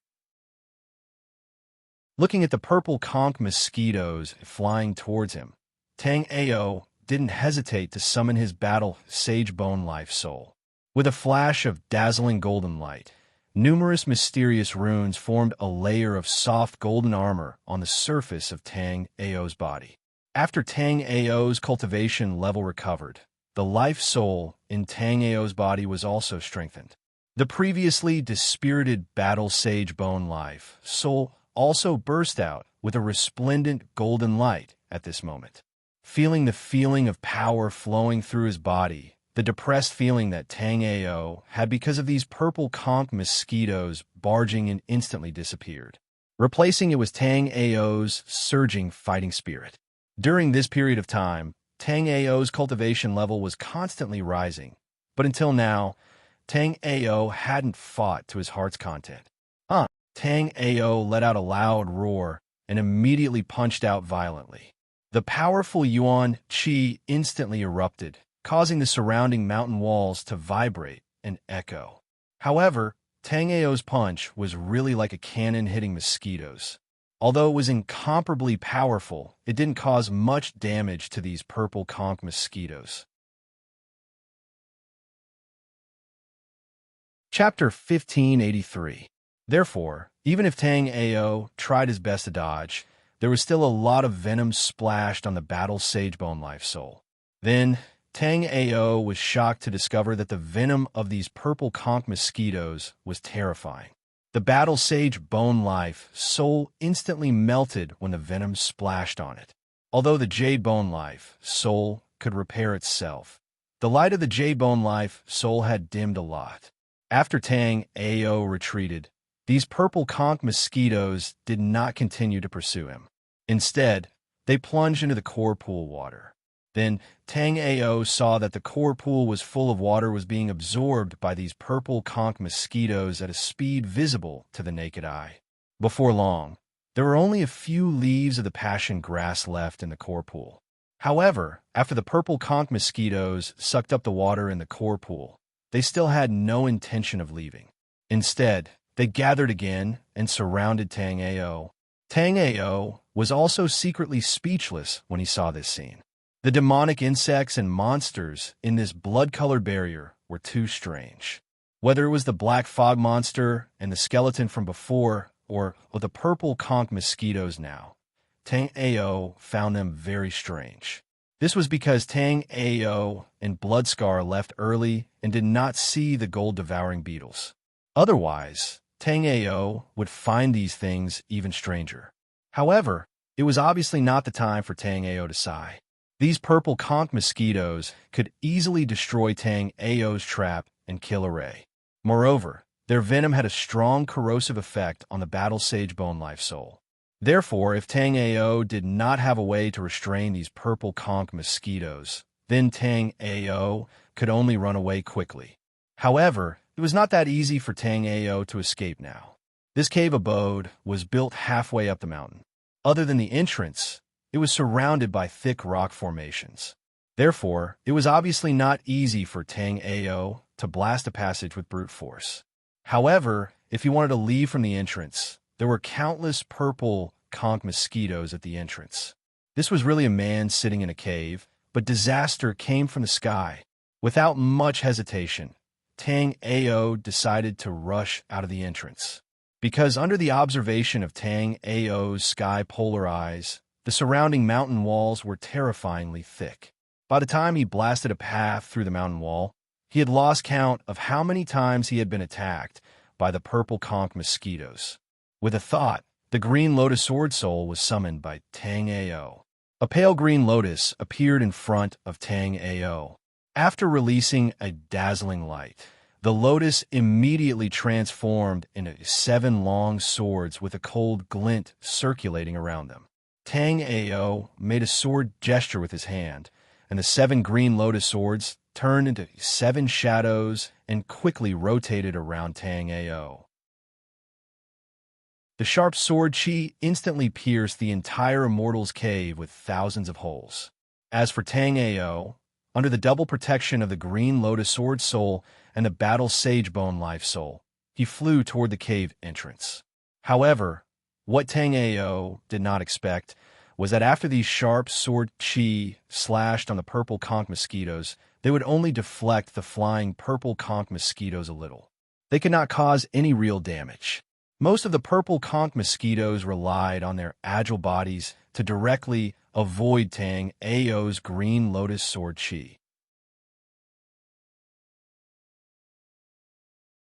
Looking at the purple conch mosquitoes flying towards him, Tang Ao didn't hesitate to summon his battle sage bone life soul. With a flash of dazzling golden light, numerous mysterious runes formed a layer of soft golden armor on the surface of Tang Ao's body. After Tang Ao's cultivation level recovered, the life soul in Tang Ao's body was also strengthened. The previously dispirited battle sage bone life soul also burst out with a resplendent golden light at this moment. Feeling the feeling of power flowing through his body, the depressed feeling that Tang Ao had because of these purple conch mosquitoes barging in instantly disappeared. Replacing it was Tang Ao's surging fighting spirit. During this period of time, Tang Ao's cultivation level was constantly rising, but until now, Tang Ao hadn't fought to his heart's content. Tang Ao let out a loud roar and immediately punched out violently. The powerful yuan chi instantly erupted, causing the surrounding mountain walls to vibrate and echo. However, Tang Ao's punch was really like a cannon hitting mosquitoes. Although it was incomparably powerful, it didn't cause much damage to these purple conch mosquitoes. Chapter 1583. Therefore, Even if Tang Ao tried his best to dodge, there was still a lot of venom splashed on the battle's sagebone life soul. Then, Tang Ao was shocked to discover that the venom of these purple conch mosquitoes was terrifying. The battle sage bone life soul instantly melted when the venom splashed on it. Although the jade bone life soul could repair itself, the light of the jade bone life soul had dimmed a lot. After Tang Ao retreated, these purple conch mosquitoes did not continue to pursue him. Instead, they plunged into the core pool water. Then, Tang Ao saw that the core pool was full of water was being absorbed by these purple conch mosquitoes at a speed visible to the naked eye. Before long, there were only a few leaves of the passion grass left in the core pool. However, after the purple conch mosquitoes sucked up the water in the core pool, they still had no intention of leaving. Instead, they gathered again and surrounded Tang Ao. Tang Ao was also secretly speechless when he saw this scene. The demonic insects and monsters in this blood-colored barrier were too strange. Whether it was the black fog monster and the skeleton from before, or the purple conch mosquitoes now, Tang Ao found them very strange. This was because Tang Ao and Bloodscar left early and did not see the gold-devouring beetles. Otherwise, Tang Ao would find these things even stranger. However, it was obviously not the time for Tang Ao to sigh. These purple conch mosquitoes could easily destroy Tang Ao's trap and kill Array. Moreover, their venom had a strong corrosive effect on the battle sage bone life soul. Therefore, if Tang Ao did not have a way to restrain these purple conch mosquitoes, then Tang Ao could only run away quickly. However, it was not that easy for Tang Ao to escape now. This cave abode was built halfway up the mountain. Other than the entrance, it was surrounded by thick rock formations. Therefore, it was obviously not easy for Tang Ao to blast a passage with brute force. However, if he wanted to leave from the entrance, there were countless purple conch mosquitoes at the entrance. This was really a man sitting in a cave, but disaster came from the sky. Without much hesitation, Tang Ao decided to rush out of the entrance. Because under the observation of Tang Ao's sky-polar eyes, the surrounding mountain walls were terrifyingly thick. By the time he blasted a path through the mountain wall, he had lost count of how many times he had been attacked by the purple conch mosquitoes. With a thought, the green lotus sword soul was summoned by Tang Ao. A pale green lotus appeared in front of Tang Ao. After releasing a dazzling light, the lotus immediately transformed into 7 long swords with a cold glint circulating around them. Tang Ao made a sword gesture with his hand, and the 7 green lotus swords turned into 7 shadows and quickly rotated around Tang Ao. The sharp sword chi instantly pierced the entire Immortal's cave with thousands of holes. As for Tang Ao, under the double protection of the green lotus sword soul and the battle sage bone life soul, he flew toward the cave entrance. However, what Tang Ao did not expect was that after these sharp sword chi slashed on the purple conch mosquitoes, they would only deflect the flying purple conch mosquitoes a little. They could not cause any real damage. Most of the purple conch mosquitoes relied on their agile bodies to directly avoid Tang Ao's green lotus sword chi.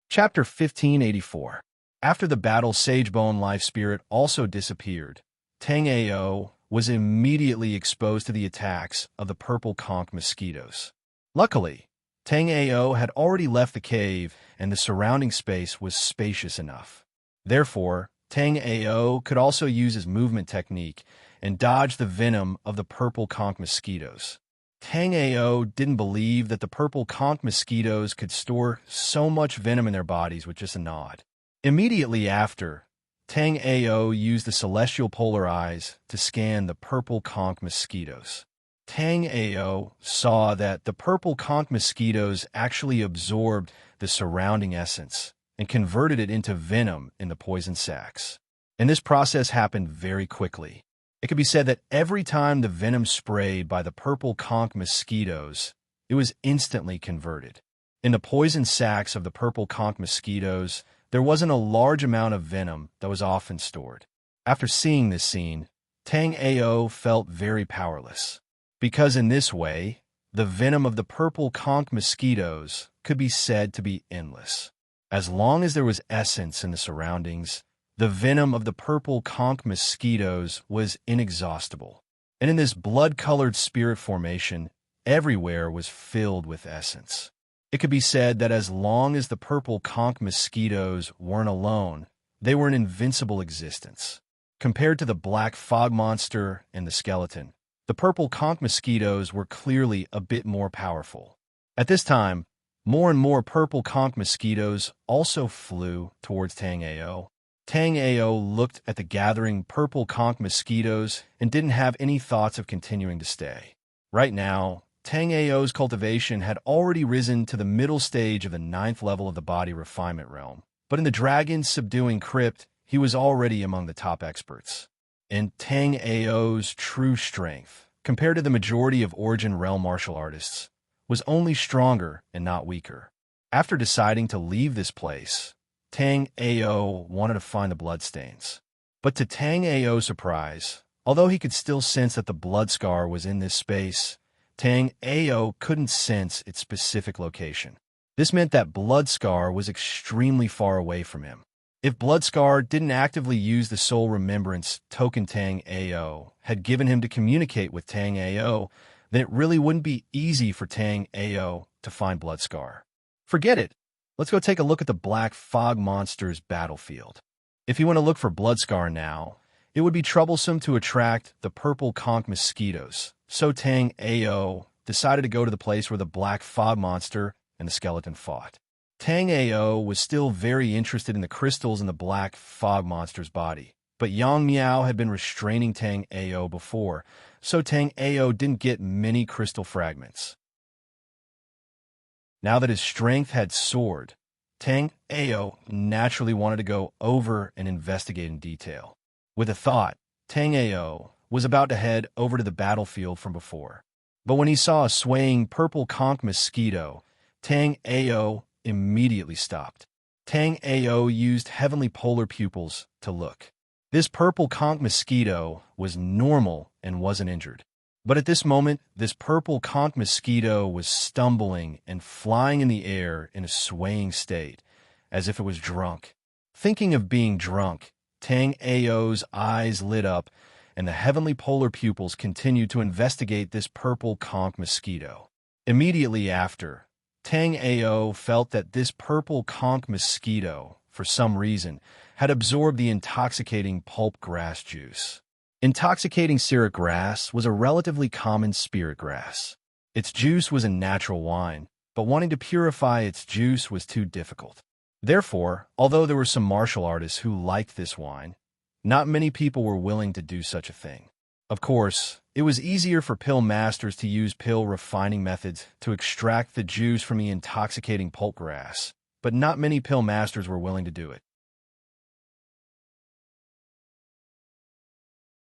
Chapter 1584. After the battle, Sagebone Life Spirit also disappeared. Tang Ao was immediately exposed to the attacks of the purple conch mosquitoes. Luckily, Tang Ao had already left the cave and the surrounding space was spacious enough. Therefore, Tang Ao could also use his movement technique and dodge the venom of the purple conch mosquitoes. Tang Ao didn't believe that the purple conch mosquitoes could store so much venom in their bodies with just a nod. Immediately after, Tang Ao used the celestial polar eyes to scan the purple conch mosquitoes. Tang Ao saw that the purple conch mosquitoes actually absorbed the surrounding essence and converted it into venom in the poison sacs. And this process happened very quickly. It could be said that every time the venom sprayed by the purple conch mosquitoes, it was instantly converted. In the poison sacs of the purple conch mosquitoes, there wasn't a large amount of venom that was often stored. After seeing this scene, Tang Ao felt very powerless, because in this way, the venom of the purple conch mosquitoes could be said to be endless. As long as there was essence in the surroundings, the venom of the purple conch mosquitoes was inexhaustible. And in this blood-colored spirit formation, everywhere was filled with essence. It could be said that as long as the purple conch mosquitoes weren't alone, they were an invincible existence. Compared to the black fog monster and the skeleton, the purple conch mosquitoes were clearly a bit more powerful. At this time, more and more purple conch mosquitoes also flew towards Tang Ao. Tang Ao looked at the gathering purple conch mosquitoes and didn't have any thoughts of continuing to stay. Right now, Tang Ao's cultivation had already risen to the middle stage of the 9th level of the body refinement realm, but in the dragon's subduing crypt, he was already among the top experts. And Tang Ao's true strength, compared to the majority of Origin Realm martial artists, was only stronger and not weaker. After deciding to leave this place, Tang Ao wanted to find the bloodstains. But to Tang Ao's surprise, although he could still sense that the blood scar was in this space, Tang Ao couldn't sense its specific location. This meant that blood scar was extremely far away from him. If blood scar didn't actively use the soul remembrance token Tang Ao had given him to communicate with Tang Ao, then it really wouldn't be easy for Tang Ao to find blood scar. Forget it. Let's go take a look at the black fog monster's battlefield. If you want to look for blood scar now, it would be troublesome to attract the purple conch mosquitoes. So Tang Ao decided to go to the place where the black fog monster and the skeleton fought. Tang Ao was still very interested in the crystals in the black fog monster's body, but Yang Miao had been restraining Tang Ao before, so Tang Ao didn't get many crystal fragments. Now that his strength had soared, Tang Ao naturally wanted to go over and investigate in detail. With a thought, Tang Ao was about to head over to the battlefield from before. But when he saw a swaying purple conch mosquito, Tang Ao immediately stopped. Tang Ao used heavenly polar pupils to look. This purple conch mosquito was normal and wasn't injured. But at this moment, this purple conch mosquito was stumbling and flying in the air in a swaying state, as if it was drunk. Thinking of being drunk, Tang Ao's eyes lit up, and the heavenly polar pupils continued to investigate this purple conch mosquito. Immediately after, Tang Ao felt that this purple conch mosquito, for some reason, had absorbed the intoxicating pulp grass juice. Intoxicating spirit grass was a relatively common spirit grass. Its juice was a natural wine, but wanting to purify its juice was too difficult. Therefore, although there were some martial artists who liked this wine, not many people were willing to do such a thing. Of course, it was easier for pill masters to use pill refining methods to extract the juice from the intoxicating pulp grass, but not many pill masters were willing to do it.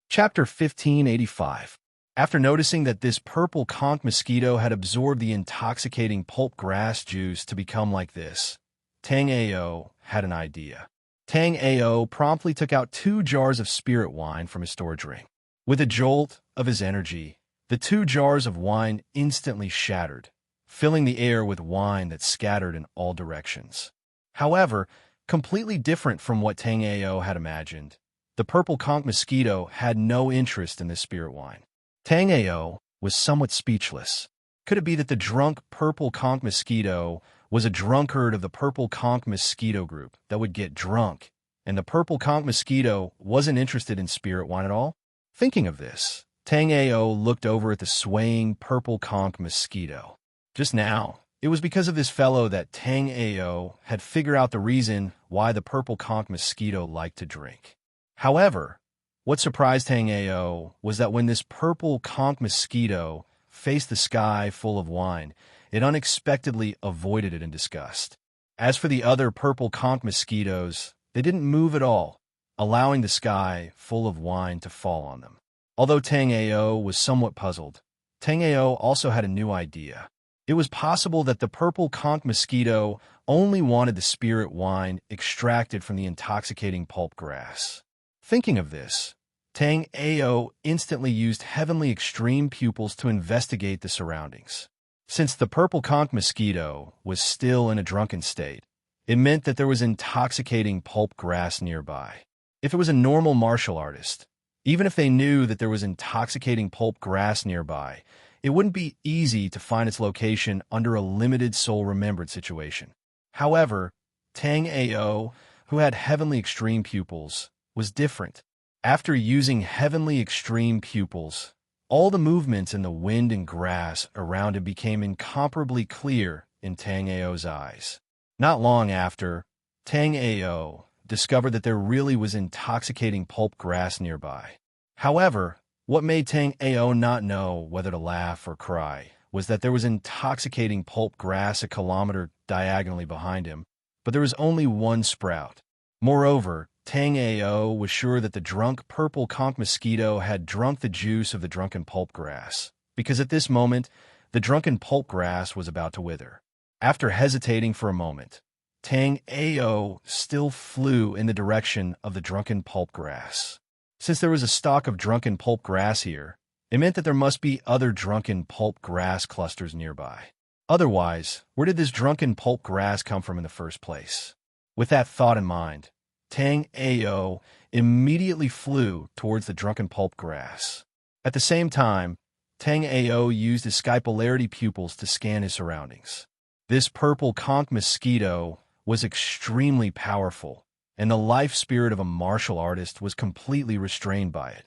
Chapter 1585. After noticing that this purple conch mosquito had absorbed the intoxicating pulp grass juice to become like this, Tang Ao had an idea. Tang Ao promptly took out 2 jars of spirit wine from his storage ring. With a jolt of his energy, the 2 jars of wine instantly shattered, filling the air with wine that scattered in all directions. However, completely different from what Tang Ao had imagined, the purple conch mosquito had no interest in this spirit wine. Tang Ao was somewhat speechless. Could it be that the drunk purple conch mosquito was a drunkard of the purple conch mosquito group that would get drunk, and the purple conch mosquito wasn't interested in spirit wine at all? Thinking of this, Tang Ao looked over at the swaying purple conch mosquito. Just now, it was because of this fellow that Tang Ao had figured out the reason why the purple conch mosquito liked to drink. However, what surprised Tang Ao was that when this purple conch mosquito faced the sky full of wine, it unexpectedly avoided it in disgust. As for the other purple conch mosquitoes, they didn't move at all, allowing the sky full of wine to fall on them. Although Tang Ao was somewhat puzzled, Tang Ao also had a new idea. It was possible that the purple conch mosquito only wanted the spirit wine extracted from the intoxicating pulp grass. Thinking of this, Tang Ao instantly used heavenly extreme pupils to investigate the surroundings. Since the purple conch mosquito was still in a drunken state, it meant that there was intoxicating pulp grass nearby. If it was a normal martial artist, even if they knew that there was intoxicating pulp grass nearby, it wouldn't be easy to find its location under a limited soul-remembered situation. However, Tang Ao, who had heavenly extreme pupils, was different. After using heavenly extreme pupils, all the movements in the wind and grass around him became incomparably clear in Tang Ao's eyes. Not long after, Tang Ao discovered that there really was intoxicating pulp grass nearby. However, what made Tang Ao not know whether to laugh or cry was that there was intoxicating pulp grass a kilometer diagonally behind him, but there was only one sprout. Moreover, Tang Ao was sure that the drunk purple conch mosquito had drunk the juice of the drunken pulp grass, because at this moment, the drunken pulp grass was about to wither. After hesitating for a moment, Tang Ao still flew in the direction of the drunken pulp grass. Since there was a stalk of drunken pulp grass here, it meant that there must be other drunken pulp grass clusters nearby. Otherwise, where did this drunken pulp grass come from in the first place? With that thought in mind, Tang Ao immediately flew towards the drunken pulp grass. At the same time, Tang Ao used his scipolarity pupils to scan his surroundings. This purple conch mosquito was extremely powerful, and the life spirit of a martial artist was completely restrained by it.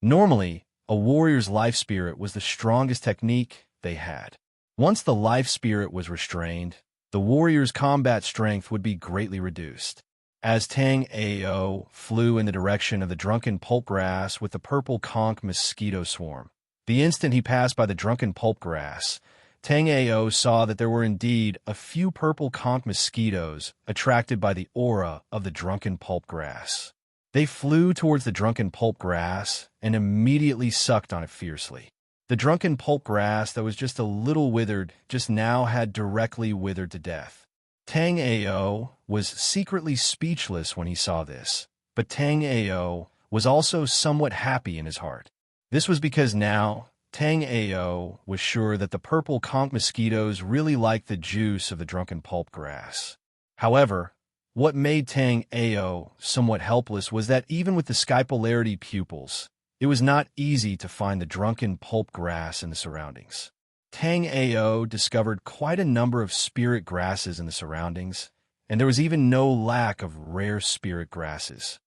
Normally, a warrior's life spirit was the strongest technique they had. Once the life spirit was restrained, the warrior's combat strength would be greatly reduced. As Tang Ao flew in the direction of the drunken pulp grass with the purple conch mosquito swarm, the instant he passed by the drunken pulp grass, Tang Ao saw that there were indeed a few purple conch mosquitoes attracted by the aura of the drunken pulp grass. They flew towards the drunken pulp grass and immediately sucked on it fiercely. The drunken pulp grass that was just a little withered just now had directly withered to death. Tang Ao was secretly speechless when he saw this, but Tang Ao was also somewhat happy in his heart. This was because now Tang Ao was sure that the purple conch mosquitoes really liked the juice of the drunken pulp grass. However, what made Tang Ao somewhat helpless was that even with the scipolarity pupils, it was not easy to find the drunken pulp grass in the surroundings. Tang Ao discovered quite a number of spirit grasses in the surroundings, and there was even no lack of rare spirit grasses.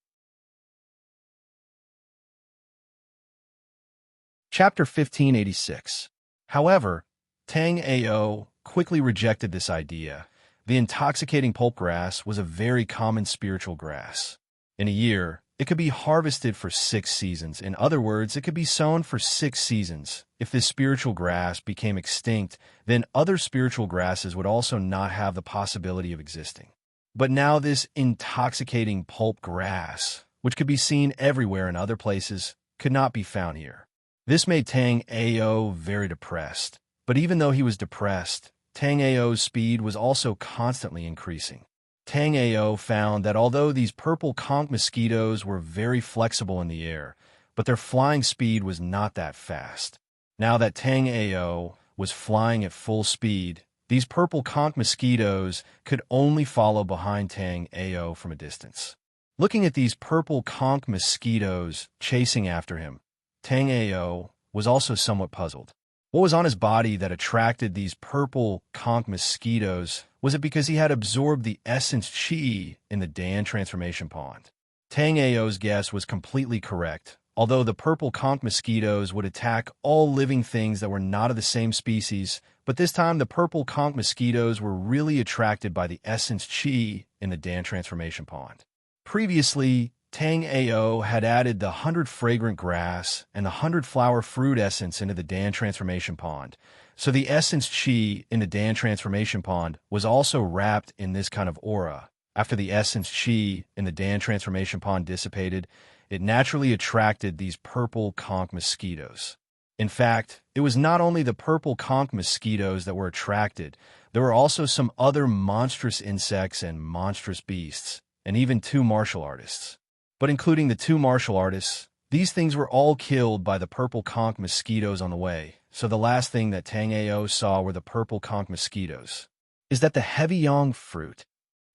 Chapter 1586. However, Tang Ao quickly rejected this idea. The intoxicating pulp grass was a very common spiritual grass. In a year, it could be harvested for 6 seasons. In other words, it could be sown for 6 seasons. If this spiritual grass became extinct, then other spiritual grasses would also not have the possibility of existing. But now this intoxicating pulp grass, which could be seen everywhere in other places, could not be found here. This made Tang Ao very depressed. But even though he was depressed, Tang Ao's speed was also constantly increasing. Tang Ao found that although these purple conch mosquitoes were very flexible in the air, but their flying speed was not that fast. Now that Tang Ao was flying at full speed, these purple conch mosquitoes could only follow behind Tang Ao from a distance. Looking at these purple conch mosquitoes chasing after him, Tang Ao was also somewhat puzzled. What was on his body that attracted these purple conch mosquitoes? Was it because he had absorbed the essence chi in the Dan transformation pond? Tang Ao's guess was completely correct. Although the purple conch mosquitoes would attack all living things that were not of the same species, but this time the purple conch mosquitoes were really attracted by the essence chi in the Dan transformation pond. Previously, Tang Ao had added the 100 fragrant grass and the 100 flower fruit essence into the Dan transformation pond, so the essence chi in the Dan transformation pond was also wrapped in this kind of aura. After the essence chi in the Dan transformation pond dissipated, it naturally attracted these purple conch mosquitoes. In fact, it was not only the purple conch mosquitoes that were attracted, there were also some other monstrous insects and monstrous beasts, and even two martial artists. But including the two martial artists, these things were all killed by the purple conch mosquitoes on the way, so the last thing that Tang Ao saw were the purple conch mosquitoes. Is that the heavy yang fruit?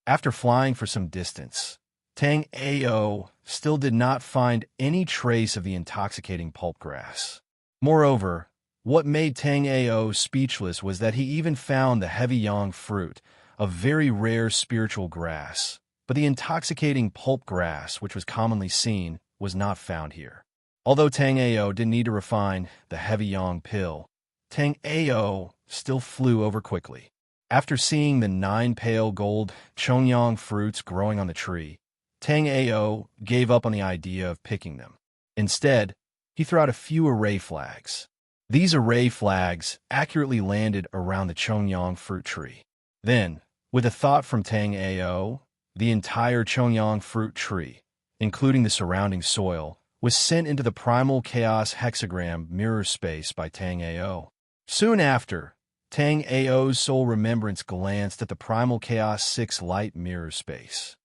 After flying for some distance, Tang Ao still did not find any trace of the intoxicating pulp grass. Moreover, what made Tang Ao speechless was that he even found the heavy yang fruit, a very rare spiritual grass, but the intoxicating pulp grass, which was commonly seen, was not found here. Although Tang Ao didn't need to refine the heavy yang pill, Tang Ao still flew over quickly. After seeing the 9 pale gold chongyang fruits growing on the tree, Tang Ao gave up on the idea of picking them. Instead, he threw out a few array flags. These array flags accurately landed around the chongyang fruit tree. Then, with a thought from Tang Ao, the entire chongyang fruit tree, including the surrounding soil, was sent into the primal chaos hexagram mirror space by Tang Ao. Soon after, Tang Ao's soul remembrance glanced at the primal chaos 6 light mirror space.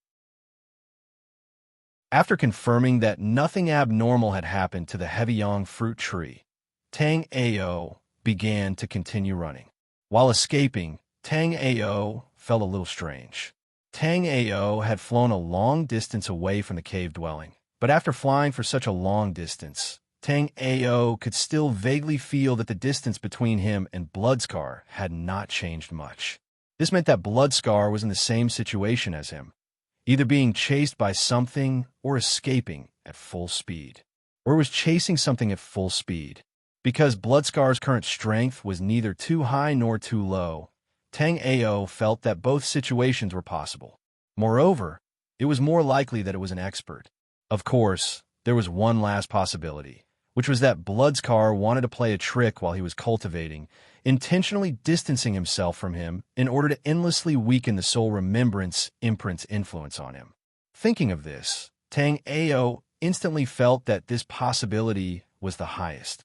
After confirming that nothing abnormal had happened to the heavy yang fruit tree, Tang Ao began to continue running. While escaping, Tang Ao felt a little strange. Tang Ao had flown a long distance away from the cave dwelling, but after flying for such a long distance, Tang Ao could still vaguely feel that the distance between him and Bloodscar had not changed much. This meant that Bloodscar was in the same situation as him, either being chased by something or escaping at full speed, or was chasing something at full speed. Because Bloodscar's current strength was neither too high nor too low, Tang Ao felt that both situations were possible. Moreover, it was more likely that it was an expert. Of course, there was one last possibility, which was that Bloodscar wanted to play a trick while he was cultivating, intentionally distancing himself from him in order to endlessly weaken the soul remembrance imprint's influence on him. Thinking of this, Tang Ao instantly felt that this possibility was the highest.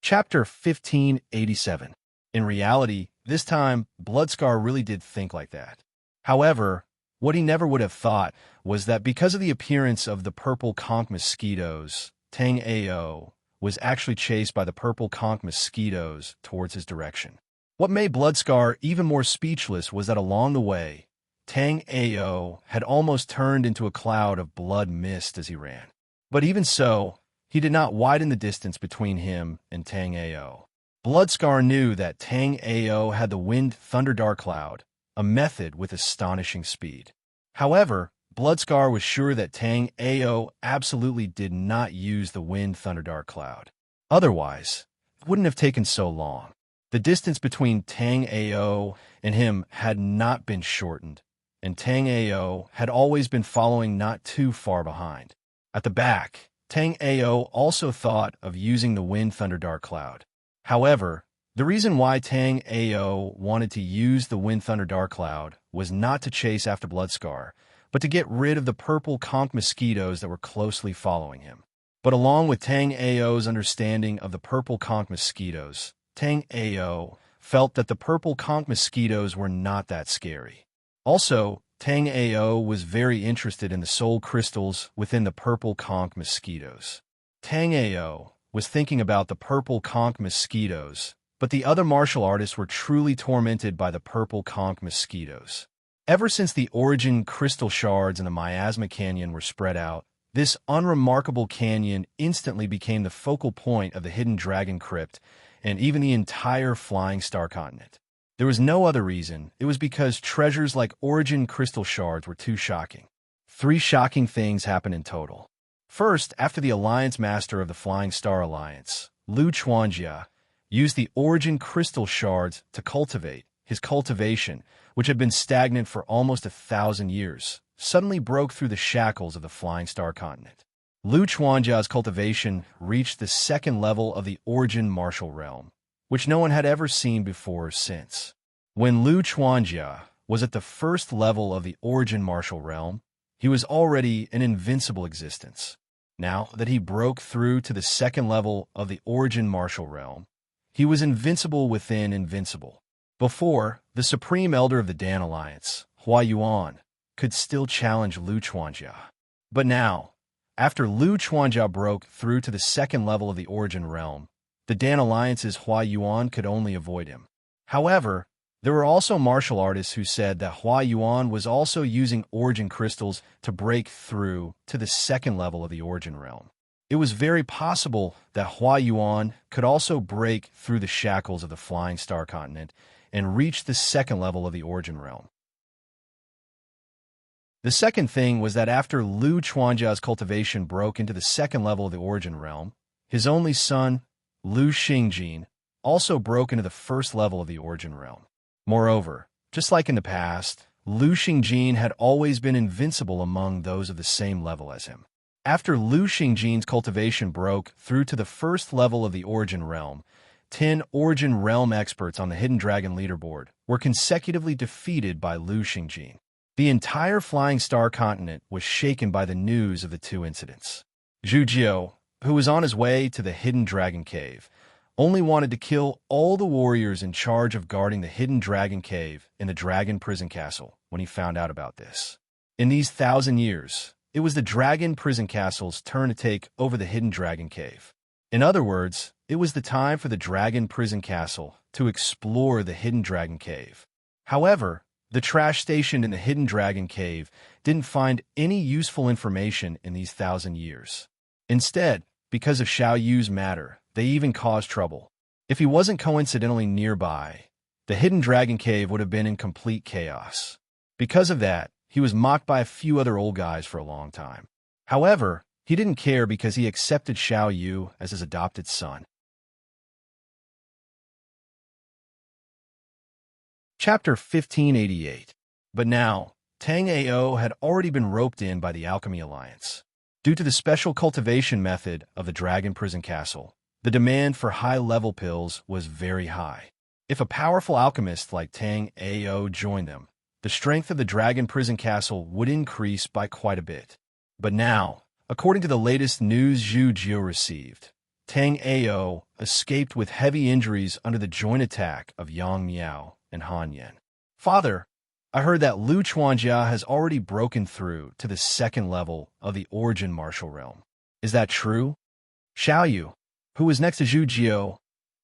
Chapter 1587. In reality, this time, Bloodscar really did think like that. However, what he never would have thought was that because of the appearance of the purple conch mosquitoes, Tang Ao was actually chased by the purple conch mosquitoes towards his direction. What made Bloodscar even more speechless was that along the way, Tang Ao had almost turned into a cloud of blood mist as he ran. But even so, he did not widen the distance between him and Tang Ao. Bloodscar knew that Tang Ao had the Wind Thunder Dark Cloud, a method with astonishing speed. However, Bloodscar was sure that Tang Ao absolutely did not use the Wind Thunder Dark Cloud. Otherwise, it wouldn't have taken so long. The distance between Tang Ao and him had not been shortened, and Tang Ao had always been following not too far behind. At the back, Tang Ao also thought of using the Wind Thunder Dark Cloud. However, the reason why Tang Ao wanted to use the Wind Thunder Dark Cloud was not to chase after Bloodscar, but to get rid of the purple conch mosquitoes that were closely following him. But along with Tang Ao's understanding of the purple conch mosquitoes, Tang Ao felt that the purple conch mosquitoes were not that scary. Also, Tang Ao was very interested in the soul crystals within the purple conch mosquitoes. Tang Ao was thinking about the purple conch mosquitoes, but the other martial artists were truly tormented by the purple conch mosquitoes. Ever since the origin crystal shards in the Miasma Canyon were spread out, this unremarkable canyon instantly became the focal point of the Hidden Dragon Crypt and even the entire Flying Star Continent. There was no other reason. It was because treasures like origin crystal shards were too shocking. 3 shocking things happened in total. First, after the Alliance Master of the Flying Star Alliance, Lu Chuanjia, used the origin crystal shards to cultivate, his cultivation, which had been stagnant for almost 1,000 years, suddenly broke through the shackles of the Flying Star Continent. Lu Chuanjia's cultivation reached the 2nd level of the origin martial realm, which no one had ever seen before or since. When Lu Chuanjia was at the 1st level of the origin martial realm, he was already an invincible existence. Now that he broke through to the second level of the origin martial realm, he was invincible within invincible. Before, the Supreme Elder of the Dan Alliance, Hua Yuan, could still challenge Lu Chuanjia. But now, after Lu Chuanjia broke through to the second level of the origin realm, the Dan Alliance's Hua Yuan could only avoid him. However, there were also martial artists who said that Hua Yuan was also using origin crystals to break through to the second level of the origin realm. It was very possible that Hua Yuan could also break through the shackles of the Flying Star Continent and reach the second level of the origin realm. The second thing was that after Lu Chuanjia's cultivation broke into the second level of the origin realm, his only son, Lu Xingjin, also broke into the first level of the origin realm. Moreover, just like in the past, Lu Xingjin had always been invincible among those of the same level as him. After Lu Xingjin's cultivation broke through to the first level of the origin realm, 10 origin realm experts on the Hidden Dragon leaderboard were consecutively defeated by Lu Xingjin. The entire Flying Star Continent was shaken by the news of the two incidents. Zhu Jiu, who was on his way to the Hidden Dragon Cave, only wanted to kill all the warriors in charge of guarding the Hidden Dragon Cave in the Dragon Prison Castle when he found out about this. In these 1,000 years, it was the Dragon Prison Castle's turn to take over the Hidden Dragon Cave. In other words, it was the time for the Dragon Prison Castle to explore the Hidden Dragon Cave. However, the trash stationed in the Hidden Dragon Cave didn't find any useful information in these 1,000 years. Instead, because of Xiao Yu's matter, they even caused trouble. If he wasn't coincidentally nearby, the Hidden Dragon Cave would have been in complete chaos. Because of that, he was mocked by a few other old guys for a long time. However, he didn't care because he accepted Xiao Yu as his adopted son. Chapter 1588. But now, Tang Ao had already been roped in by the Alchemy Alliance. Due to the special cultivation method of the Dragon Prison Castle, the demand for high-level pills was very high. If a powerful alchemist like Tang Ao joined them, the strength of the Dragon Prison Castle would increase by quite a bit. But now, according to the latest news Zhu Jiu received, Tang Ao escaped with heavy injuries under the joint attack of Yang Miao and Han Yan. Father, I heard that Lu Chuanjia has already broken through to the second level of the origin martial realm. Is that true? Xiao Yu, who was next to Zhu Jiu,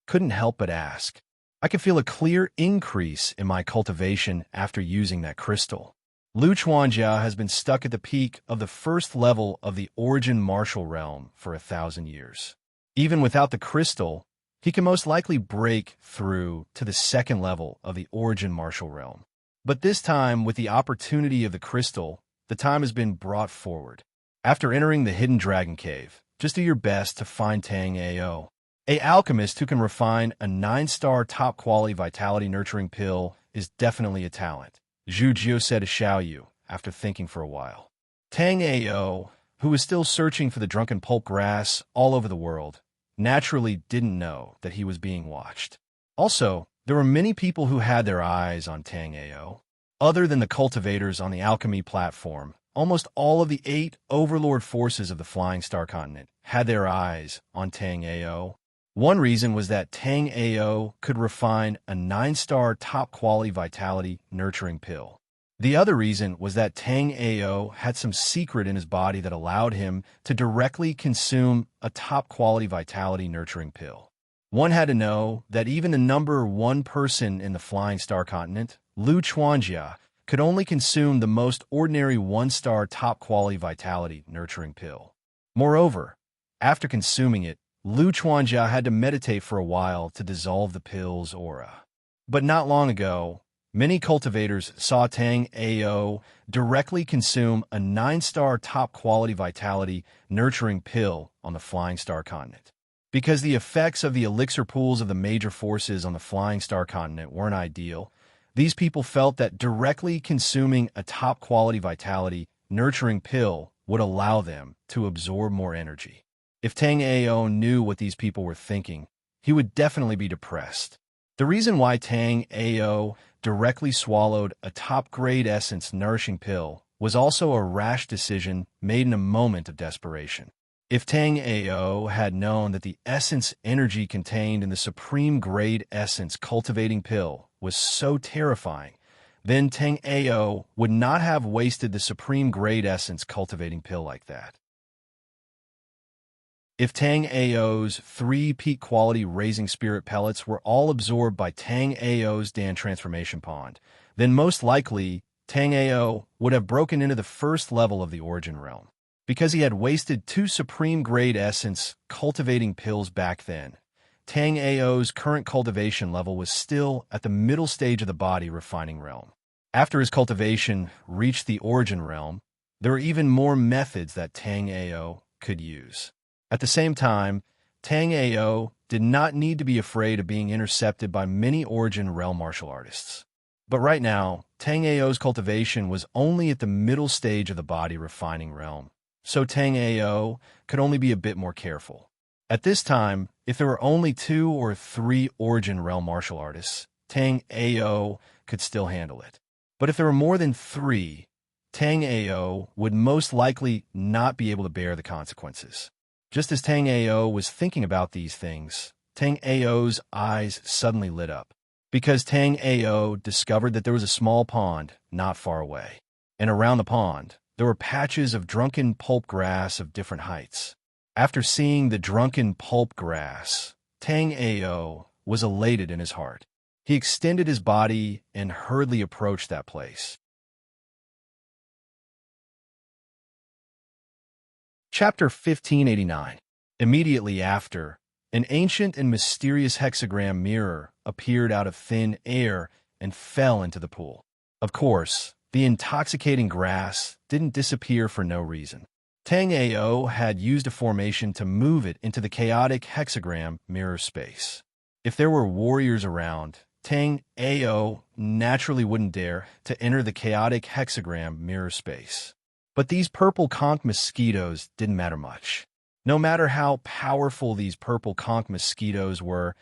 couldn't help but ask. I could feel a clear increase in my cultivation after using that crystal. Lu Chuanjia has been stuck at the peak of the first level of the origin martial realm for 1,000 years. Even without the crystal, he can most likely break through to the second level of the origin martial realm. But this time, with the opportunity of the crystal, the time has been brought forward. After entering the Hidden Dragon Cave, just do your best to find Tang Ao, an alchemist who can refine a 9-star top-quality vitality nurturing pill is definitely a talent, Zhu Jiu said to Xiao Yu after thinking for a while. Tang Ao, who was still searching for the drunken pulp grass all over the world, naturally didn't know that he was being watched. Also, there were many people who had their eyes on Tang Ao. Other than the cultivators on the alchemy platform, almost all of the 8 overlord forces of the Flying Star Continent had their eyes on Tang Ao. One reason was that Tang Ao could refine a 9-star top-quality vitality nurturing pill. The other reason was that Tang Ao had some secret in his body that allowed him to directly consume a top-quality vitality nurturing pill. One had to know that even the number 1 person in the Flying Star Continent, Lu Chuanjia, could only consume the most ordinary 1-star top-quality vitality nurturing pill. Moreover, after consuming it, Lu Chuanjia had to meditate for a while to dissolve the pill's aura. But not long ago, many cultivators saw Tang Ao directly consume a 9-star top-quality vitality nurturing pill on the Flying Star Continent. Because the effects of the elixir pools of the major forces on the Flying Star Continent weren't ideal, these people felt that directly consuming a top-quality vitality nurturing pill would allow them to absorb more energy. If Tang Ao knew what these people were thinking, he would definitely be depressed. The reason why Tang Ao directly swallowed a top-grade essence nourishing pill was also a rash decision made in a moment of desperation. If Tang Ao had known that the essence energy contained in the supreme grade essence cultivating pill was so terrifying, then Tang Ao would not have wasted the supreme grade essence cultivating pill like that. If Tang Ao's 3 peak quality raising spirit pellets were all absorbed by Tang Ao's Dan transformation pond, then most likely Tang Ao would have broken into the first level of the origin realm. Because he had wasted 2 supreme grade essence cultivating pills back then, Tang Ao's current cultivation level was still at the middle stage of the body refining realm. After his cultivation reached the origin realm, there were even more methods that Tang Ao could use. At the same time, Tang Ao did not need to be afraid of being intercepted by many origin realm martial artists. But right now, Tang Ao's cultivation was only at the middle stage of the body refining realm, so Tang Ao could only be a bit more careful. At this time, if there were only 2 or 3 origin realm martial artists, Tang Ao could still handle it. But if there were more than 3, Tang Ao would most likely not be able to bear the consequences. Just as Tang Ao was thinking about these things, Tang Ao's eyes suddenly lit up, because Tang Ao discovered that there was a small pond not far away, and around the pond, there were patches of drunken pulp grass of different heights. After seeing the drunken pulp grass, Tang Ao was elated in his heart. He extended his body and hurriedly approached that place. Chapter 1589. Immediately after, an ancient and mysterious hexagram mirror appeared out of thin air and fell into the pool. Of course, the intoxicating grass didn't disappear for no reason. Tang Ao had used a formation to move it into the chaotic hexagram mirror space. If there were warriors around, Tang Ao naturally wouldn't dare to enter the chaotic hexagram mirror space. But these purple conch mosquitoes didn't matter much. No matter how powerful these purple conch mosquitoes were,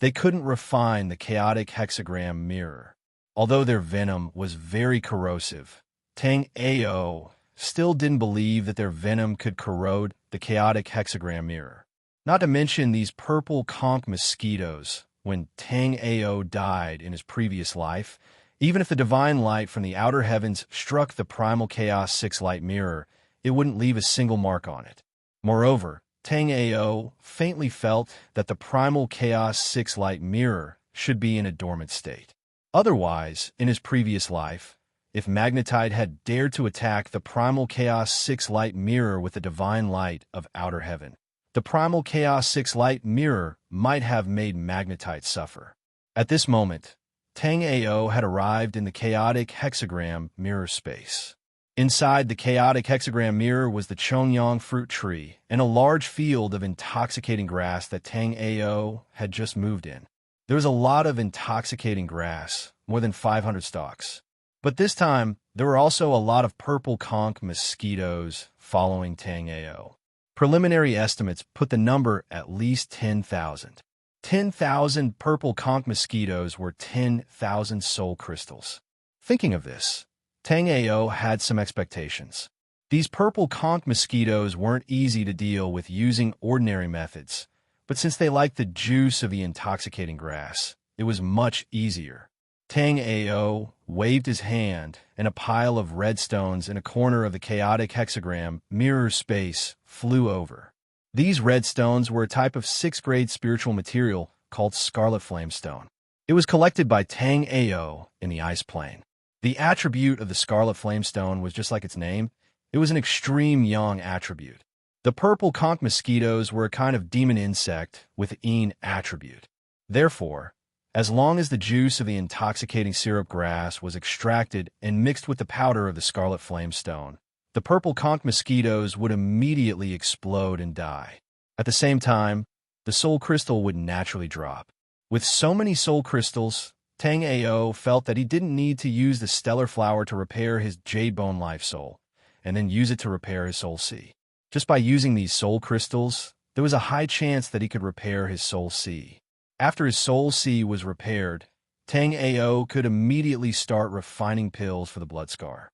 they couldn't refine the chaotic hexagram mirror. Although their venom was very corrosive, Tang Ao still didn't believe that their venom could corrode the chaotic hexagram mirror. Not to mention these purple conch mosquitoes, when Tang Ao died in his previous life, even if the divine light from the outer heavens struck the primal chaos 6 light mirror, it wouldn't leave a single mark on it. Moreover, Tang Ao faintly felt that the primal chaos 6 light mirror should be in a dormant state. Otherwise, in his previous life, if Magnetite had dared to attack the primal chaos 6 light mirror with the divine light of outer heaven, the primal chaos 6 light mirror might have made Magnetite suffer. At this moment, Tang Ao had arrived in the chaotic hexagram mirror space. Inside the chaotic hexagram mirror was the Chongyang fruit tree and a large field of intoxicating grass that Tang Ao had just moved in. There was a lot of intoxicating grass, more than 500 stalks. But this time, there were also a lot of purple conch mosquitoes following Tang Ao. Preliminary estimates put the number at least 10,000. 10,000 purple conch mosquitoes were 10,000 soul crystals. Thinking of this, Tang Ao had some expectations. These purple conch mosquitoes weren't easy to deal with using ordinary methods, but since they liked the juice of the intoxicating grass, it was much easier. Tang Ao waved his hand, and a pile of red stones in a corner of the chaotic hexagram mirror space flew over. These red stones were a type of 6th grade spiritual material called scarlet flamestone. It was collected by Tang Ao in the ice plane. The attribute of the scarlet flamestone was just like its name. It was an extreme yang attribute. The purple conch mosquitoes were a kind of demon insect with yin attribute. Therefore, as long as the juice of the intoxicating syrup grass was extracted and mixed with the powder of the scarlet flamestone, the purple conch mosquitoes would immediately explode and die. At the same time, the soul crystal would naturally drop. With so many soul crystals, Tang Ao felt that he didn't need to use the stellar flower to repair his jade bone life soul, and then use it to repair his soul sea. Just by using these soul crystals, there was a high chance that he could repair his soul sea. After his soul sea was repaired, Tang Ao could immediately start refining pills for the blood scar.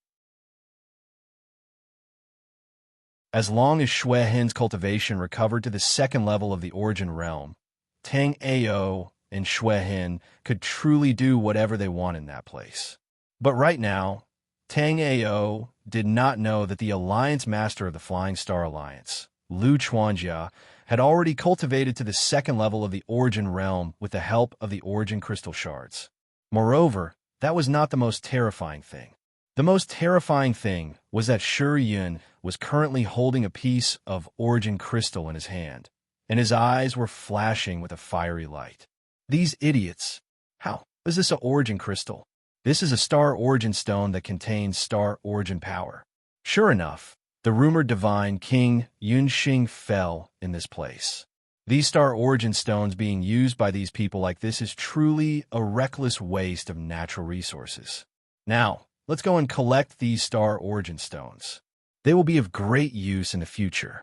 As long as Shui Hen's cultivation recovered to the second level of the origin realm, Tang Ao and Shui Hen could truly do whatever they want in that place. But right now, Tang Ao did not know that the Alliance Master of the Flying Star Alliance, Lu Chuanjia, had already cultivated to the second level of the origin realm with the help of the origin crystal shards. Moreover, that was not the most terrifying thing. The most terrifying thing was that Shi Yun was currently holding a piece of origin crystal in his hand, and his eyes were flashing with a fiery light. These idiots! How is this an origin crystal? This is a star origin stone that contains star origin power. Sure enough, the rumored divine King Yunxing fell in this place. These star origin stones being used by these people like this is truly a reckless waste of natural resources. Now, let's go and collect these star origin stones. They will be of great use in the future.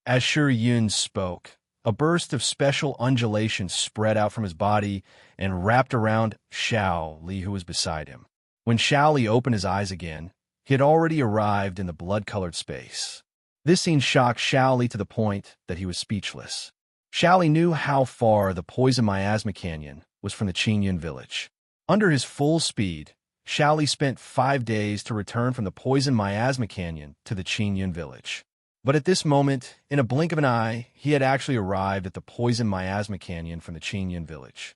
As Shi Yun spoke, a burst of special undulations spread out from his body and wrapped around Xiao Li, who was beside him. When Xiao Li opened his eyes again, he had already arrived in the blood-colored space. This scene shocked Xiao Li to the point that he was speechless. Xiao Li knew how far the poison miasma canyon was from the Qingyun village. Under his full speed, Xiao Li spent 5 days to return from the poison miasma canyon to the Qingyun village. But at this moment, in a blink of an eye, he had actually arrived at the poison miasma canyon from the Qingyun village.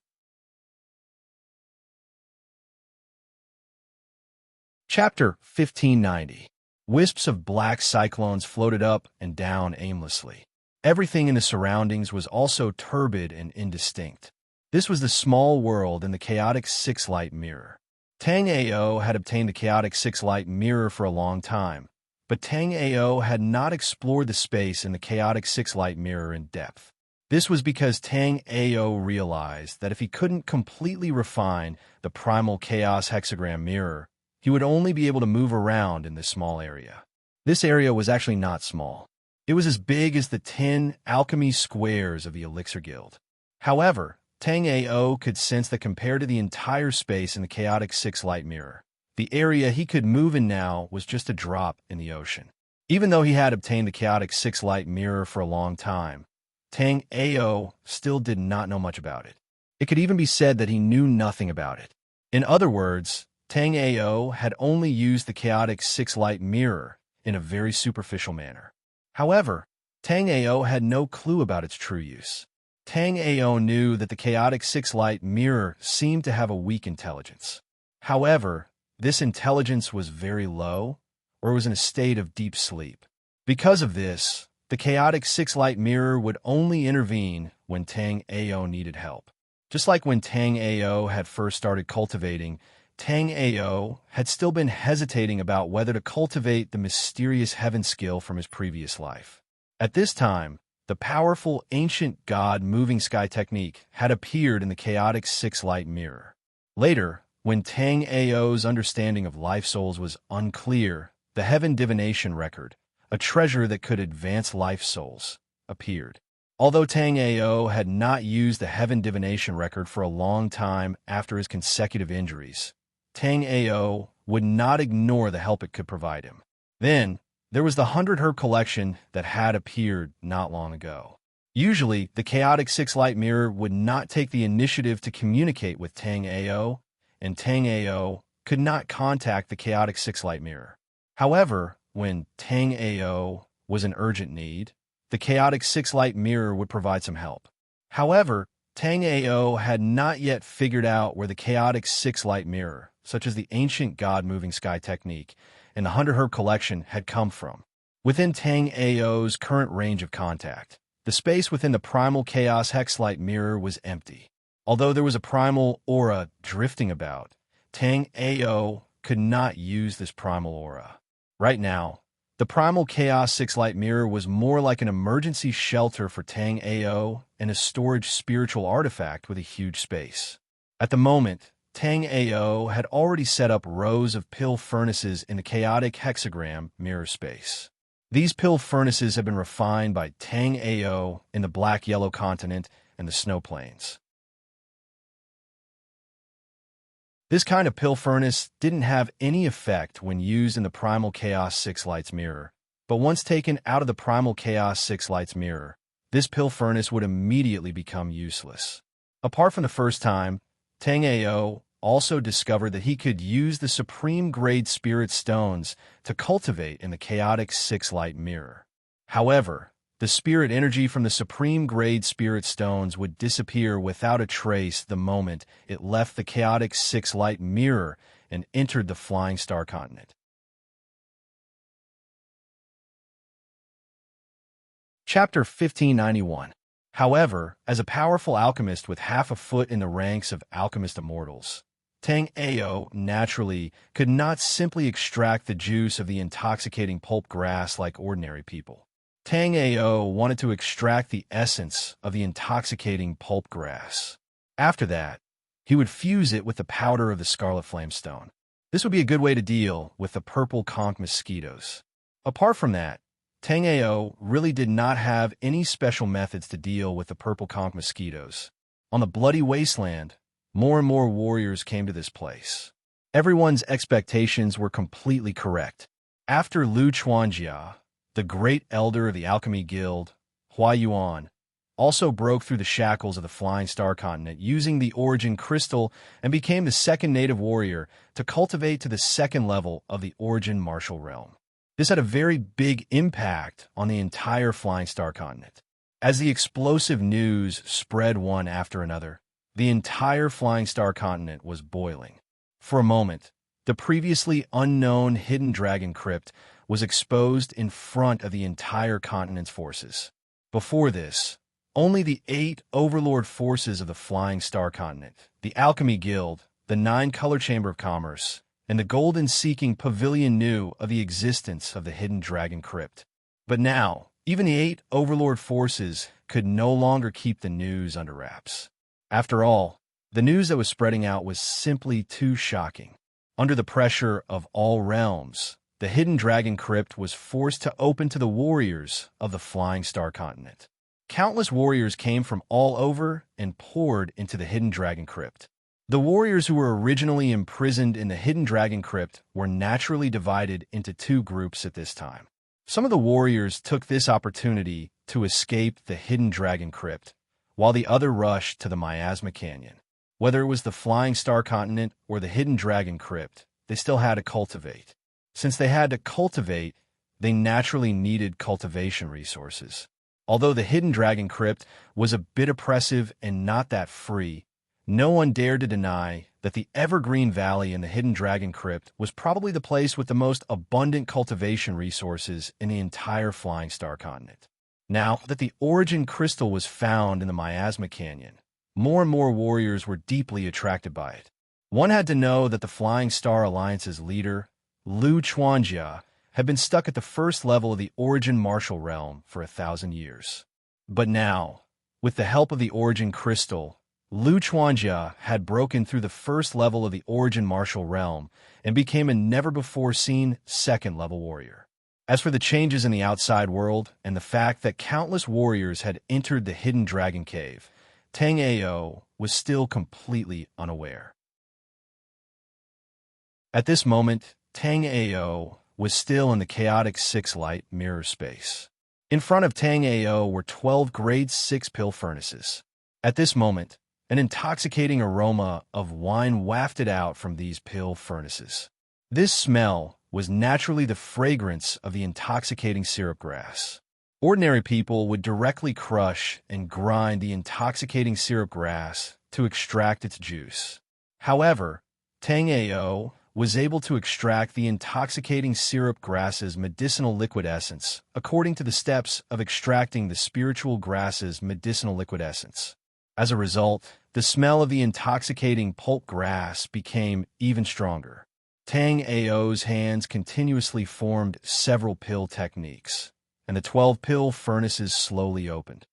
Chapter 1590. Wisps of black cyclones floated up and down aimlessly. Everything in the surroundings was also turbid and indistinct. This was the small world in the chaotic six-light mirror. Tang Ao had obtained the chaotic six-light mirror for a long time, but Tang Ao had not explored the space in the chaotic six-light mirror in depth. This was because Tang Ao realized that if he couldn't completely refine the primal chaos hexagram mirror, he would only be able to move around in this small area. This area was actually not small. It was as big as the 10 alchemy squares of the Elixir Guild. However, Tang Ao could sense that compared to the entire space in the chaotic six-light mirror, the area he could move in now was just a drop in the ocean. Even though he had obtained the chaotic six-light mirror for a long time, Tang Ao still did not know much about it. It could even be said that he knew nothing about it. In other words, Tang Ao had only used the chaotic six-light mirror in a very superficial manner. However, Tang Ao had no clue about its true use. Tang Ao knew that the chaotic six-light mirror seemed to have a weak intelligence. However, this intelligence was very low, or was in a state of deep sleep. Because of this, the chaotic six-light mirror would only intervene when Tang Ao needed help. Just like when Tang Ao had first started cultivating, Tang Ao had still been hesitating about whether to cultivate the mysterious heaven skill from his previous life. At this time, the powerful ancient god moving sky technique had appeared in the chaotic six-light mirror. Later, when Tang Ao's understanding of life souls was unclear, the heaven divination record, a treasure that could advance life souls, appeared. Although Tang Ao had not used the heaven divination record for a long time after his consecutive injuries, Tang Ao would not ignore the help it could provide him. Then, there was the 100 herb collection that had appeared not long ago. Usually, the chaotic six-light mirror would not take the initiative to communicate with Tang Ao, and Tang Ao could not contact the chaotic six-light mirror. However, when Tang Ao was in urgent need, the chaotic six-light mirror would provide some help. However, Tang Ao had not yet figured out where the chaotic six-light mirror, such as the ancient god-moving sky technique, and the 100 herb collection had come from. Within Tang Ao's current range of contact, the space within the primal chaos hexlight mirror was empty. Although there was a primal aura drifting about, Tang Ao could not use this primal aura. Right now, the primal chaos six-light mirror was more like an emergency shelter for Tang Ao and a storage spiritual artifact with a huge space. At the moment, Tang Ao had already set up rows of pill furnaces in the chaotic hexagram mirror space. These pill furnaces have been refined by Tang Ao in the black-yellow continent and the snow plains. This kind of pill furnace didn't have any effect when used in the primal chaos six lights mirror, But once taken out of the primal chaos 6 lights mirror, this pill furnace would immediately become useless. Apart from the first time, Tang Ao also discovered that he could use the supreme grade spirit stones to cultivate in the chaotic 6 light mirror. However, the spirit energy from the supreme grade spirit stones would disappear without a trace the moment it left the chaotic 6 light mirror and entered the flying star continent. Chapter 1591. However, as a powerful alchemist with half a foot in the ranks of alchemist immortals, Tang Ao naturally could not simply extract the juice of the intoxicating pulp grass like ordinary people. Tang Ao wanted to extract the essence of the intoxicating pulp grass. After that, he would fuse it with the powder of the scarlet flamestone. This would be a good way to deal with the purple conch mosquitoes. Apart from that, Tang Ao really did not have any special methods to deal with the purple conch mosquitoes. On the bloody wasteland, more and more warriors came to this place. Everyone's expectations were completely correct. After Lu Chuanjia, the great elder of the Alchemy Guild, Hua Yuan, also broke through the shackles of the Flying Star Continent using the Origin Crystal and became the second native warrior to cultivate to the second level of the Origin Martial Realm. This had a very big impact on the entire Flying Star Continent. As the explosive news spread one after another, the entire Flying Star Continent was boiling. For a moment, the previously unknown hidden dragon crypt was exposed in front of the entire continent's forces. Before this, only the 8 overlord forces of the Flying Star Continent, the Alchemy Guild, the 9 Color Chamber of Commerce, and the Golden-Seeking Pavilion knew of the existence of the hidden dragon crypt. But now, even the 8 overlord forces could no longer keep the news under wraps. After all, the news that was spreading out was simply too shocking. Under the pressure of all realms, the hidden dragon crypt was forced to open to the warriors of the Flying Star Continent. Countless warriors came from all over and poured into the hidden dragon crypt. The warriors who were originally imprisoned in the hidden dragon crypt were naturally divided into 2 groups at this time. Some of the warriors took this opportunity to escape the hidden dragon crypt, while the other rushed to the Miasma Canyon. Whether it was the Flying Star Continent or the hidden dragon crypt, they still had to cultivate. Since they had to cultivate, they naturally needed cultivation resources. Although the hidden dragon crypt was a bit oppressive and not that free, no one dared to deny that the Evergreen Valley in the hidden dragon crypt was probably the place with the most abundant cultivation resources in the entire Flying Star Continent. Now that the Origin Crystal was found in the Miasma Canyon, more and more warriors were deeply attracted by it. One had to know that the Flying Star Alliance's leader, Lu Chuanjia, had been stuck at the first level of the Origin Martial Realm for 1,000 years. But now, with the help of the Origin Crystal, Lu Chuanjia had broken through the first level of the Origin Martial Realm and became a never-before-seen second-level warrior. As for the changes in the outside world and the fact that countless warriors had entered the hidden dragon cave, Tang Ao was still completely unaware. At this moment, Tang Ao was still in the chaotic 6 light mirror space. In front of Tang Ao were 12 grade 6 pill furnaces. At this moment, an intoxicating aroma of wine wafted out from these pill furnaces. This smell was naturally the fragrance of the intoxicating syrup grass. Ordinary people would directly crush and grind the intoxicating syrup grass to extract its juice. However, Tang Ao was able to extract the intoxicating syrup grass's medicinal liquid essence according to the steps of extracting the spiritual grass's medicinal liquid essence. As a result, the smell of the intoxicating pulp grass became even stronger. Tang Ao's hands continuously formed several pill techniques, and the 12 pill furnaces slowly opened.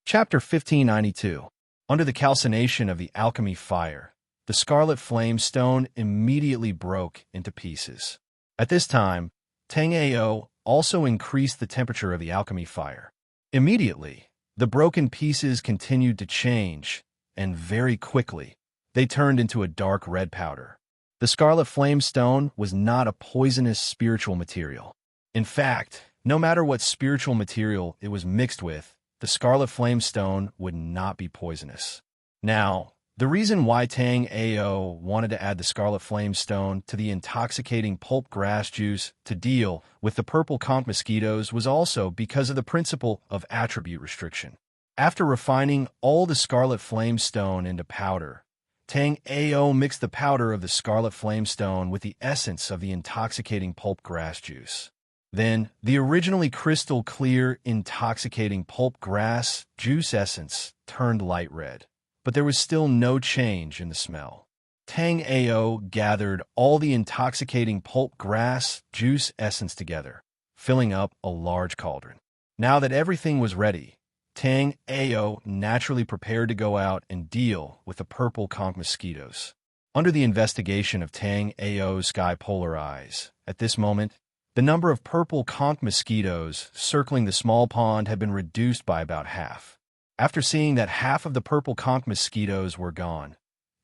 Chapter 1592. Under the calcination of the alchemy fire, the scarlet flame stone immediately broke into pieces. At this time, Tang Ao also increased the temperature of the alchemy fire. Immediately, the broken pieces continued to change, and very quickly, they turned into a dark red powder. The scarlet flame stone was not a poisonous spiritual material. In fact, no matter what spiritual material it was mixed with, the scarlet flame stone would not be poisonous. Now, the reason why Tang Ao wanted to add the scarlet flame stone to the intoxicating pulp grass juice to deal with the purple conch mosquitoes was also because of the principle of attribute restriction. After refining all the scarlet flame stone into powder, Tang Ao mixed the powder of the scarlet flame stone with the essence of the intoxicating pulp grass juice. Then, the originally crystal clear, intoxicating pulp grass juice essence turned light red. But there was still no change in the smell. Tang Ao gathered all the intoxicating pulp grass juice essence together, filling up a large cauldron. Now that everything was ready, Tang Ao naturally prepared to go out and deal with the purple conch mosquitoes. Under the investigation of Tang Ao's sky polar eyes, at this moment, the number of purple conch mosquitoes circling the small pond had been reduced by about half. After seeing that half of the purple conch mosquitoes were gone,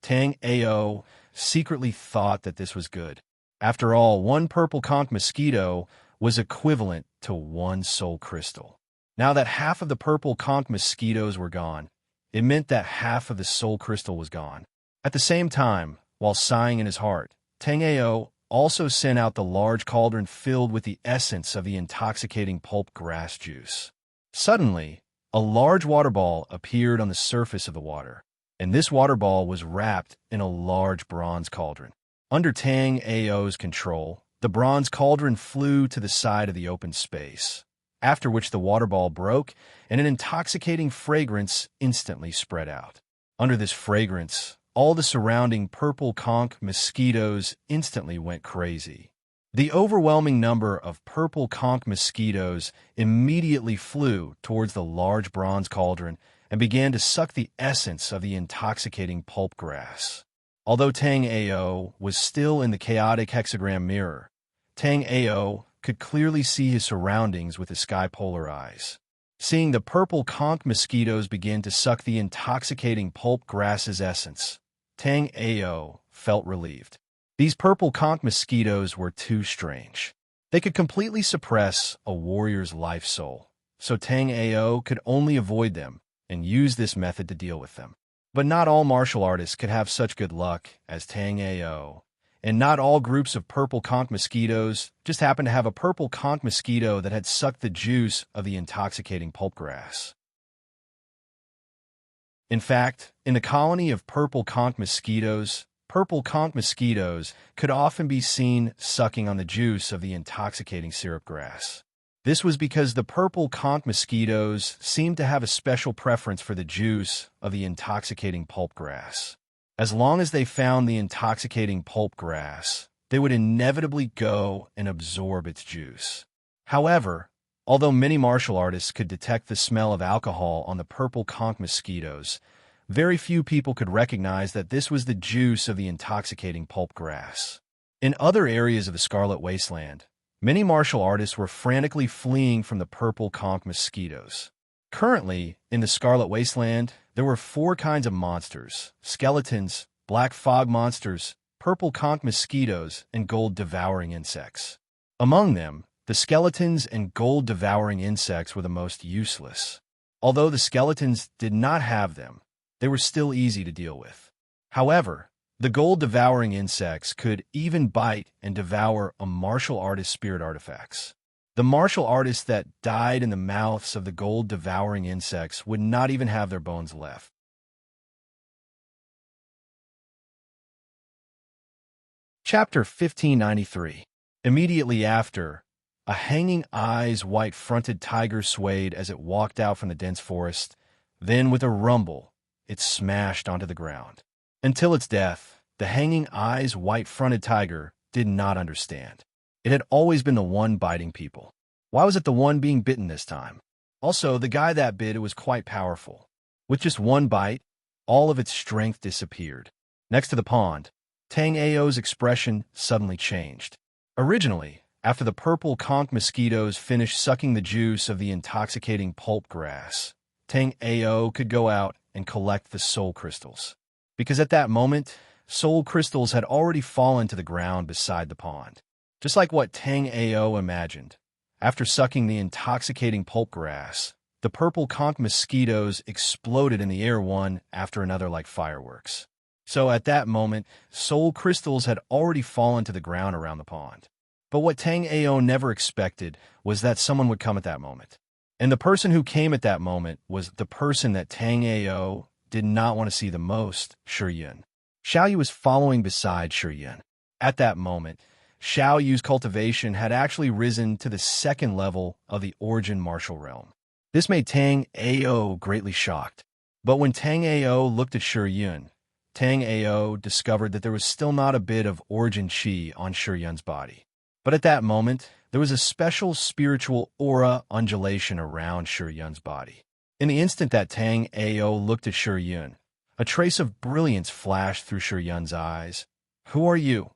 Tang Ao secretly thought that this was good. After all, one purple conch mosquito was equivalent to one soul crystal. Now that half of the purple conch mosquitoes were gone, it meant that half of the soul crystal was gone. At the same time, while sighing in his heart, Tang Ao also sent out the large cauldron filled with the essence of the intoxicating pulp grass juice. Suddenly, a large water ball appeared on the surface of the water, and this water ball was wrapped in a large bronze cauldron. Under Tang Ao's control, the bronze cauldron flew to the side of the open space, after which the water ball broke and an intoxicating fragrance instantly spread out. Under this fragrance, all the surrounding purple conch mosquitoes instantly went crazy. The overwhelming number of purple conch mosquitoes immediately flew towards the large bronze cauldron and began to suck the essence of the intoxicating pulp grass. Although Tang Ao was still in the chaotic hexagram mirror, Tang Ao could clearly see his surroundings with his sky polar eyes. Seeing the purple conch mosquitoes begin to suck the intoxicating pulp grass's essence, Tang Ao felt relieved. These purple conch mosquitoes were too strange. They could completely suppress a warrior's life soul, so Tang Ao could only avoid them and use this method to deal with them. But not all martial artists could have such good luck as Tang Ao, and not all groups of purple conch mosquitoes just happened to have a purple conch mosquito that had sucked the juice of the intoxicating pulp grass. In fact, in a colony of purple conch mosquitoes could often be seen sucking on the juice of the intoxicating syrup grass. This was because the purple conch mosquitoes seemed to have a special preference for the juice of the intoxicating pulp grass. As long as they found the intoxicating pulp grass, they would inevitably go and absorb its juice. However, although many martial artists could detect the smell of alcohol on the purple conch mosquitoes, very few people could recognize that this was the juice of the intoxicating pulp grass. In other areas of the Scarlet Wasteland, many martial artists were frantically fleeing from the purple conch mosquitoes. Currently, in the Scarlet Wasteland, there were 4 kinds of monsters: skeletons, black fog monsters, purple conch mosquitoes, and gold-devouring insects. Among them, the skeletons and gold-devouring insects were the most useless. Although the skeletons did not have them, they were still easy to deal with. However, the gold-devouring insects could even bite and devour a martial artist's spirit artifacts. The martial artists that died in the mouths of the gold-devouring insects would not even have their bones left. Chapter 1593. Immediately after, a hanging eyes white-fronted tiger swayed as it walked out from the dense forest. Then, with a rumble, it smashed onto the ground. Until its death, the hanging eyes white-fronted tiger did not understand. It had always been the one biting people. Why was it the one being bitten this time? Also, the guy that bit it was quite powerful. With just one bite, all of its strength disappeared. Next to the pond, Tang Ao's expression suddenly changed. Originally, after the purple conch mosquitoes finished sucking the juice of the intoxicating pulp grass, Tang Ao could go out and collect the soul crystals. Because at that moment, soul crystals had already fallen to the ground beside the pond. Just like what Tang Ao imagined. After sucking the intoxicating pulp grass, the purple conch mosquitoes exploded in the air one after another like fireworks. So at that moment, soul crystals had already fallen to the ground around the pond. But what Tang Ao never expected was that someone would come at that moment. And the person who came at that moment was the person that Tang Ao did not want to see the most, Shi Yun. Xiao Yu was following beside Shi Yun. At that moment, Xiao Yu's cultivation had actually risen to the second level of the origin martial realm. This made Tang Ao greatly shocked. But when Tang Ao looked at Shi Yun, Tang Ao discovered that there was still not a bit of origin chi on Shi Yun's body. But at that moment, there was a special spiritual aura undulation around Shi Yun's body. In the instant that Tang Ao looked at Shi Yun, a trace of brilliance flashed through Shi Yun's eyes. "Who are you,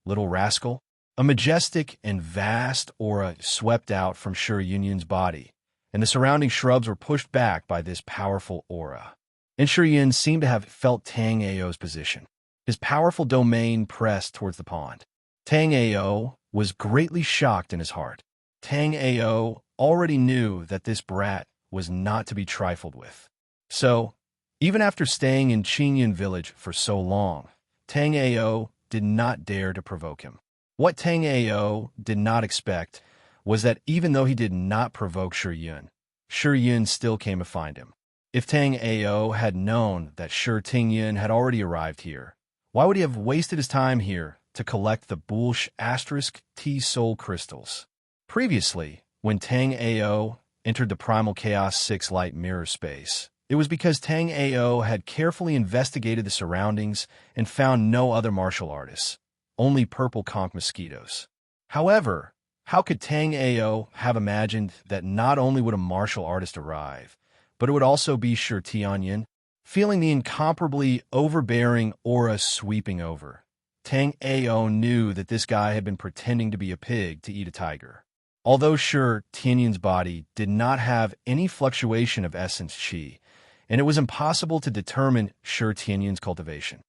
little rascal?" A majestic and vast aura swept out from Shi Yun's body, and the surrounding shrubs were pushed back by this powerful aura. And Shi Yun seemed to have felt Tang Ao's position. His powerful domain pressed towards the pond. Tang Ao was greatly shocked in his heart. Tang Ao already knew that this brat was not to be trifled with. So, even after staying in Qingyun village for so long, Tang Ao did not dare to provoke him. What Tang Ao did not expect was that even though he did not provoke Shi Yun still came to find him. If Tang Ao had known that Shi Tingyun had already arrived here, why would he have wasted his time here to collect the Bulsh *T soul crystals? Previously, when Tang Ao entered the Primal Chaos 6 light mirror space, it was because Tang Ao had carefully investigated the surroundings and found no other martial artists, only purple conch mosquitoes. However, how could Tang Ao have imagined that not only would a martial artist arrive, but it would also be Shi Tianyin? Feeling the incomparably overbearing aura sweeping over, Tang Ao knew that this guy had been pretending to be a pig to eat a tiger. Although Shi Tianyin's body did not have any fluctuation of essence qi, and it was impossible to determine Shi Tianyin's cultivation.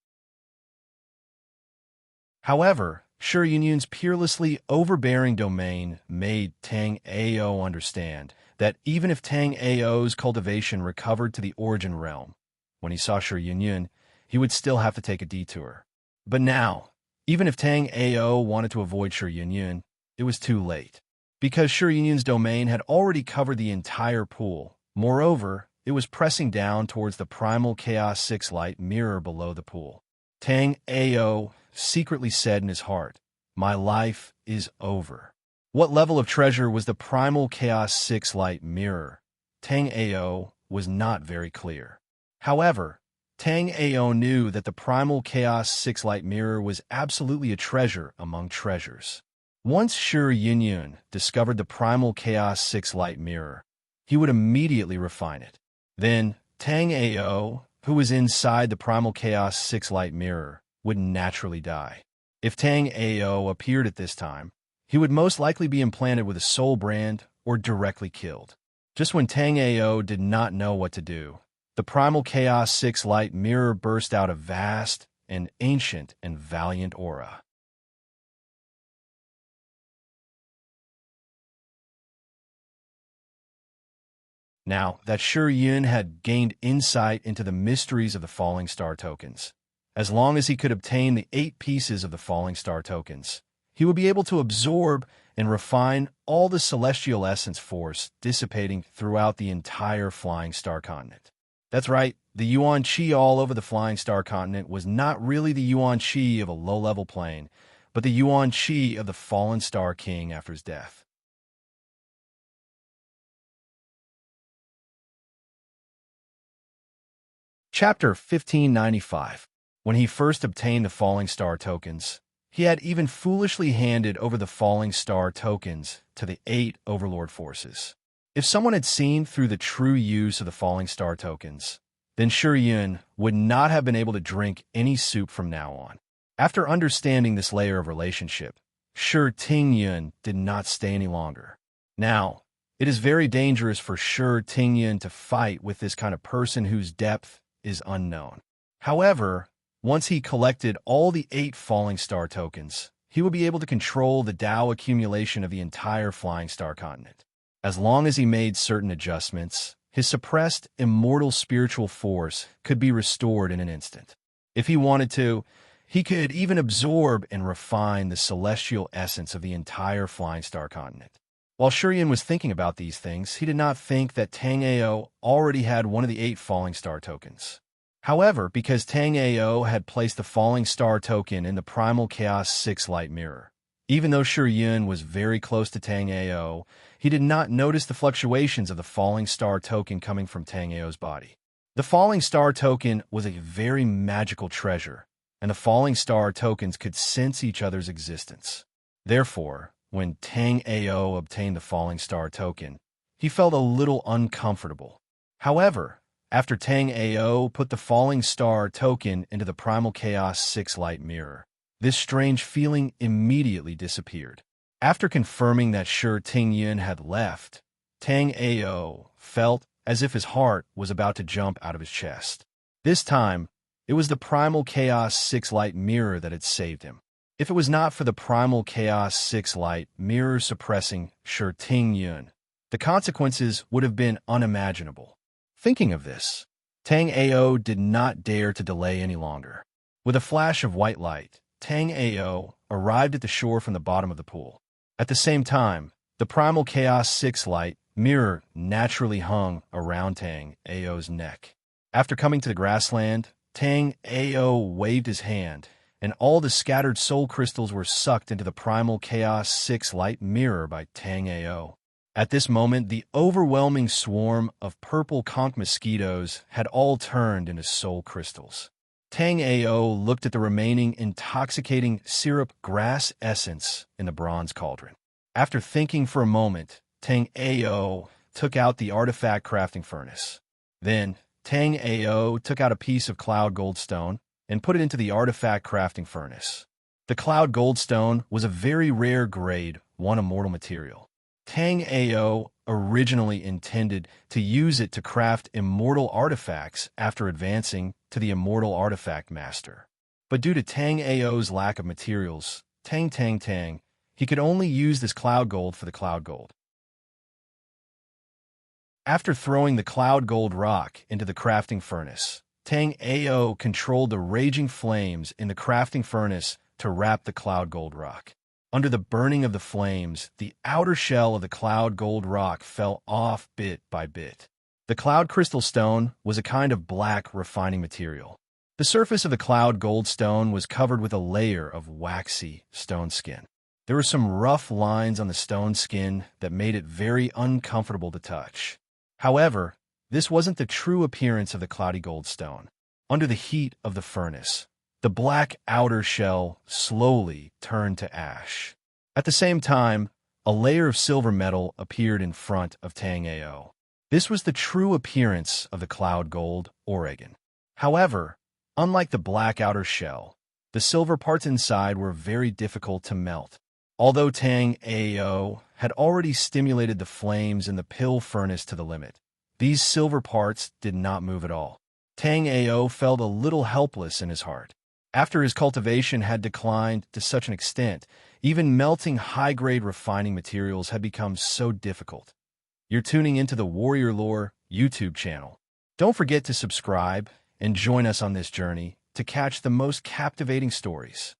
However, Shi Yun's peerlessly overbearing domain made Tang Ao understand that even if Tang Ao's cultivation recovered to the origin realm, when he saw Shi Yun, he would still have to take a detour. But now, even if Tang Ao wanted to avoid Shi Yun, it was too late. Because Shi Yun's domain had already covered the entire pool. Moreover, it was pressing down towards the Primal Chaos 6 light mirror below the pool. Tang Ao secretly said in his heart, "My life is over." What level of treasure was the Primal Chaos 6 light mirror? Tang Ao was not very clear. However, Tang Ao knew that the Primal Chaos 6 light mirror was absolutely a treasure among treasures. Once Shi Yun discovered the Primal Chaos 6 light mirror, he would immediately refine it. Then, Tang Ao, who was inside the Primal Chaos 6 light mirror, would naturally die. If Tang Ao appeared at this time, he would most likely be implanted with a soul brand or directly killed. Just when Tang Ao did not know what to do, the Primal Chaos 6 light mirror burst out a vast and ancient and valiant aura. Now that Shi Yun had gained insight into the mysteries of the Falling Star tokens, as long as he could obtain the 8 pieces of the Falling Star tokens, he would be able to absorb and refine all the celestial essence force dissipating throughout the entire Flying Star continent. That's right, the Yuan Qi all over the Flying Star continent was not really the Yuan Qi of a low-level plane, but the Yuan Qi of the Fallen Star King after his death. Chapter 1595. When he first obtained the Falling Star tokens, he had even foolishly handed over the Falling Star tokens to the 8 Overlord forces. If someone had seen through the true use of the Falling Star tokens, then Shi Yun would not have been able to drink any soup from now on. After understanding this layer of relationship, Shi Tingyun did not stay any longer. Now, it is very dangerous for Shi Tingyun to fight with this kind of person whose depth is unknown. However, Once he collected all the 8 falling star tokens, he would be able to control the Tao accumulation of the entire flying star continent. As long as he made certain adjustments, his suppressed immortal spiritual force could be restored in an instant. If he wanted to, he could even absorb and refine the celestial essence of the entire flying star continent. While Shurian was thinking about these things, he did not think that Tang Ao already had one of the 8 falling star tokens. However, because Tang Ao had placed the falling star token in the primal chaos 6 light mirror, even though Shurian was very close to Tang Ao, he did not notice the fluctuations of the falling star token coming from Tang Ao's body. The falling star token was a very magical treasure, and the falling star tokens could sense each other's existence. Therefore, when Tang Ao obtained the falling star token, he felt a little uncomfortable. However, after Tang Ao put the falling star token into the primal chaos 6 light mirror, this strange feeling immediately disappeared. After confirming that Shi Tingyun had left, Tang Ao felt as if his heart was about to jump out of his chest. This time, it was the primal chaos 6 light mirror that had saved him. If it was not for the primal chaos 6 light mirror suppressing Shi Tingyun, the consequences would have been unimaginable. Thinking of this, Tang Ao did not dare to delay any longer. With a flash of white light, Tang Ao arrived at the shore from the bottom of the pool. At the same time, the primal chaos 6 light mirror naturally hung around Tang Ao's neck. After coming to the grassland, Tang Ao waved his hand, and all the scattered soul crystals were sucked into the primal chaos 6 light mirror by Tang Ao. At this moment, the overwhelming swarm of purple conch mosquitoes had all turned into soul crystals. Tang Ao looked at the remaining intoxicating syrup grass essence in the bronze cauldron. After thinking for a moment, Tang Ao took out the artifact crafting furnace. Then, Tang Ao took out a piece of cloud goldstone and put it into the artifact crafting furnace. The cloud goldstone was a very rare grade 1 immortal material. Tang Ao originally intended to use it to craft immortal artifacts after advancing to the immortal artifact master. But due to Tang Ao's lack of materials, he could only use this cloud gold for the cloud gold. After throwing the cloud gold rock into the crafting furnace, Tang Ao controlled the raging flames in the crafting furnace to wrap the cloud gold rock. Under the burning of the flames, the outer shell of the cloud gold rock fell off bit by bit. The cloud crystal stone was a kind of black refining material. The surface of the cloud gold stone was covered with a layer of waxy stone skin. There were some rough lines on the stone skin that made it very uncomfortable to touch. However, this wasn't the true appearance of the cloudy gold stone. Under the heat of the furnace, the black outer shell slowly turned to ash. At the same time, a layer of silver metal appeared in front of Tang Ao. This was the true appearance of the cloud gold Oregon. However, unlike the black outer shell, the silver parts inside were very difficult to melt. Although Tang Ao had already stimulated the flames in the pill furnace to the limit, these silver parts did not move at all. Tang Ao felt a little helpless in his heart. After his cultivation had declined to such an extent, even melting high-grade refining materials had become so difficult. You're tuning into the Warrior Lore YouTube channel. Don't forget to subscribe and join us on this journey to catch the most captivating stories.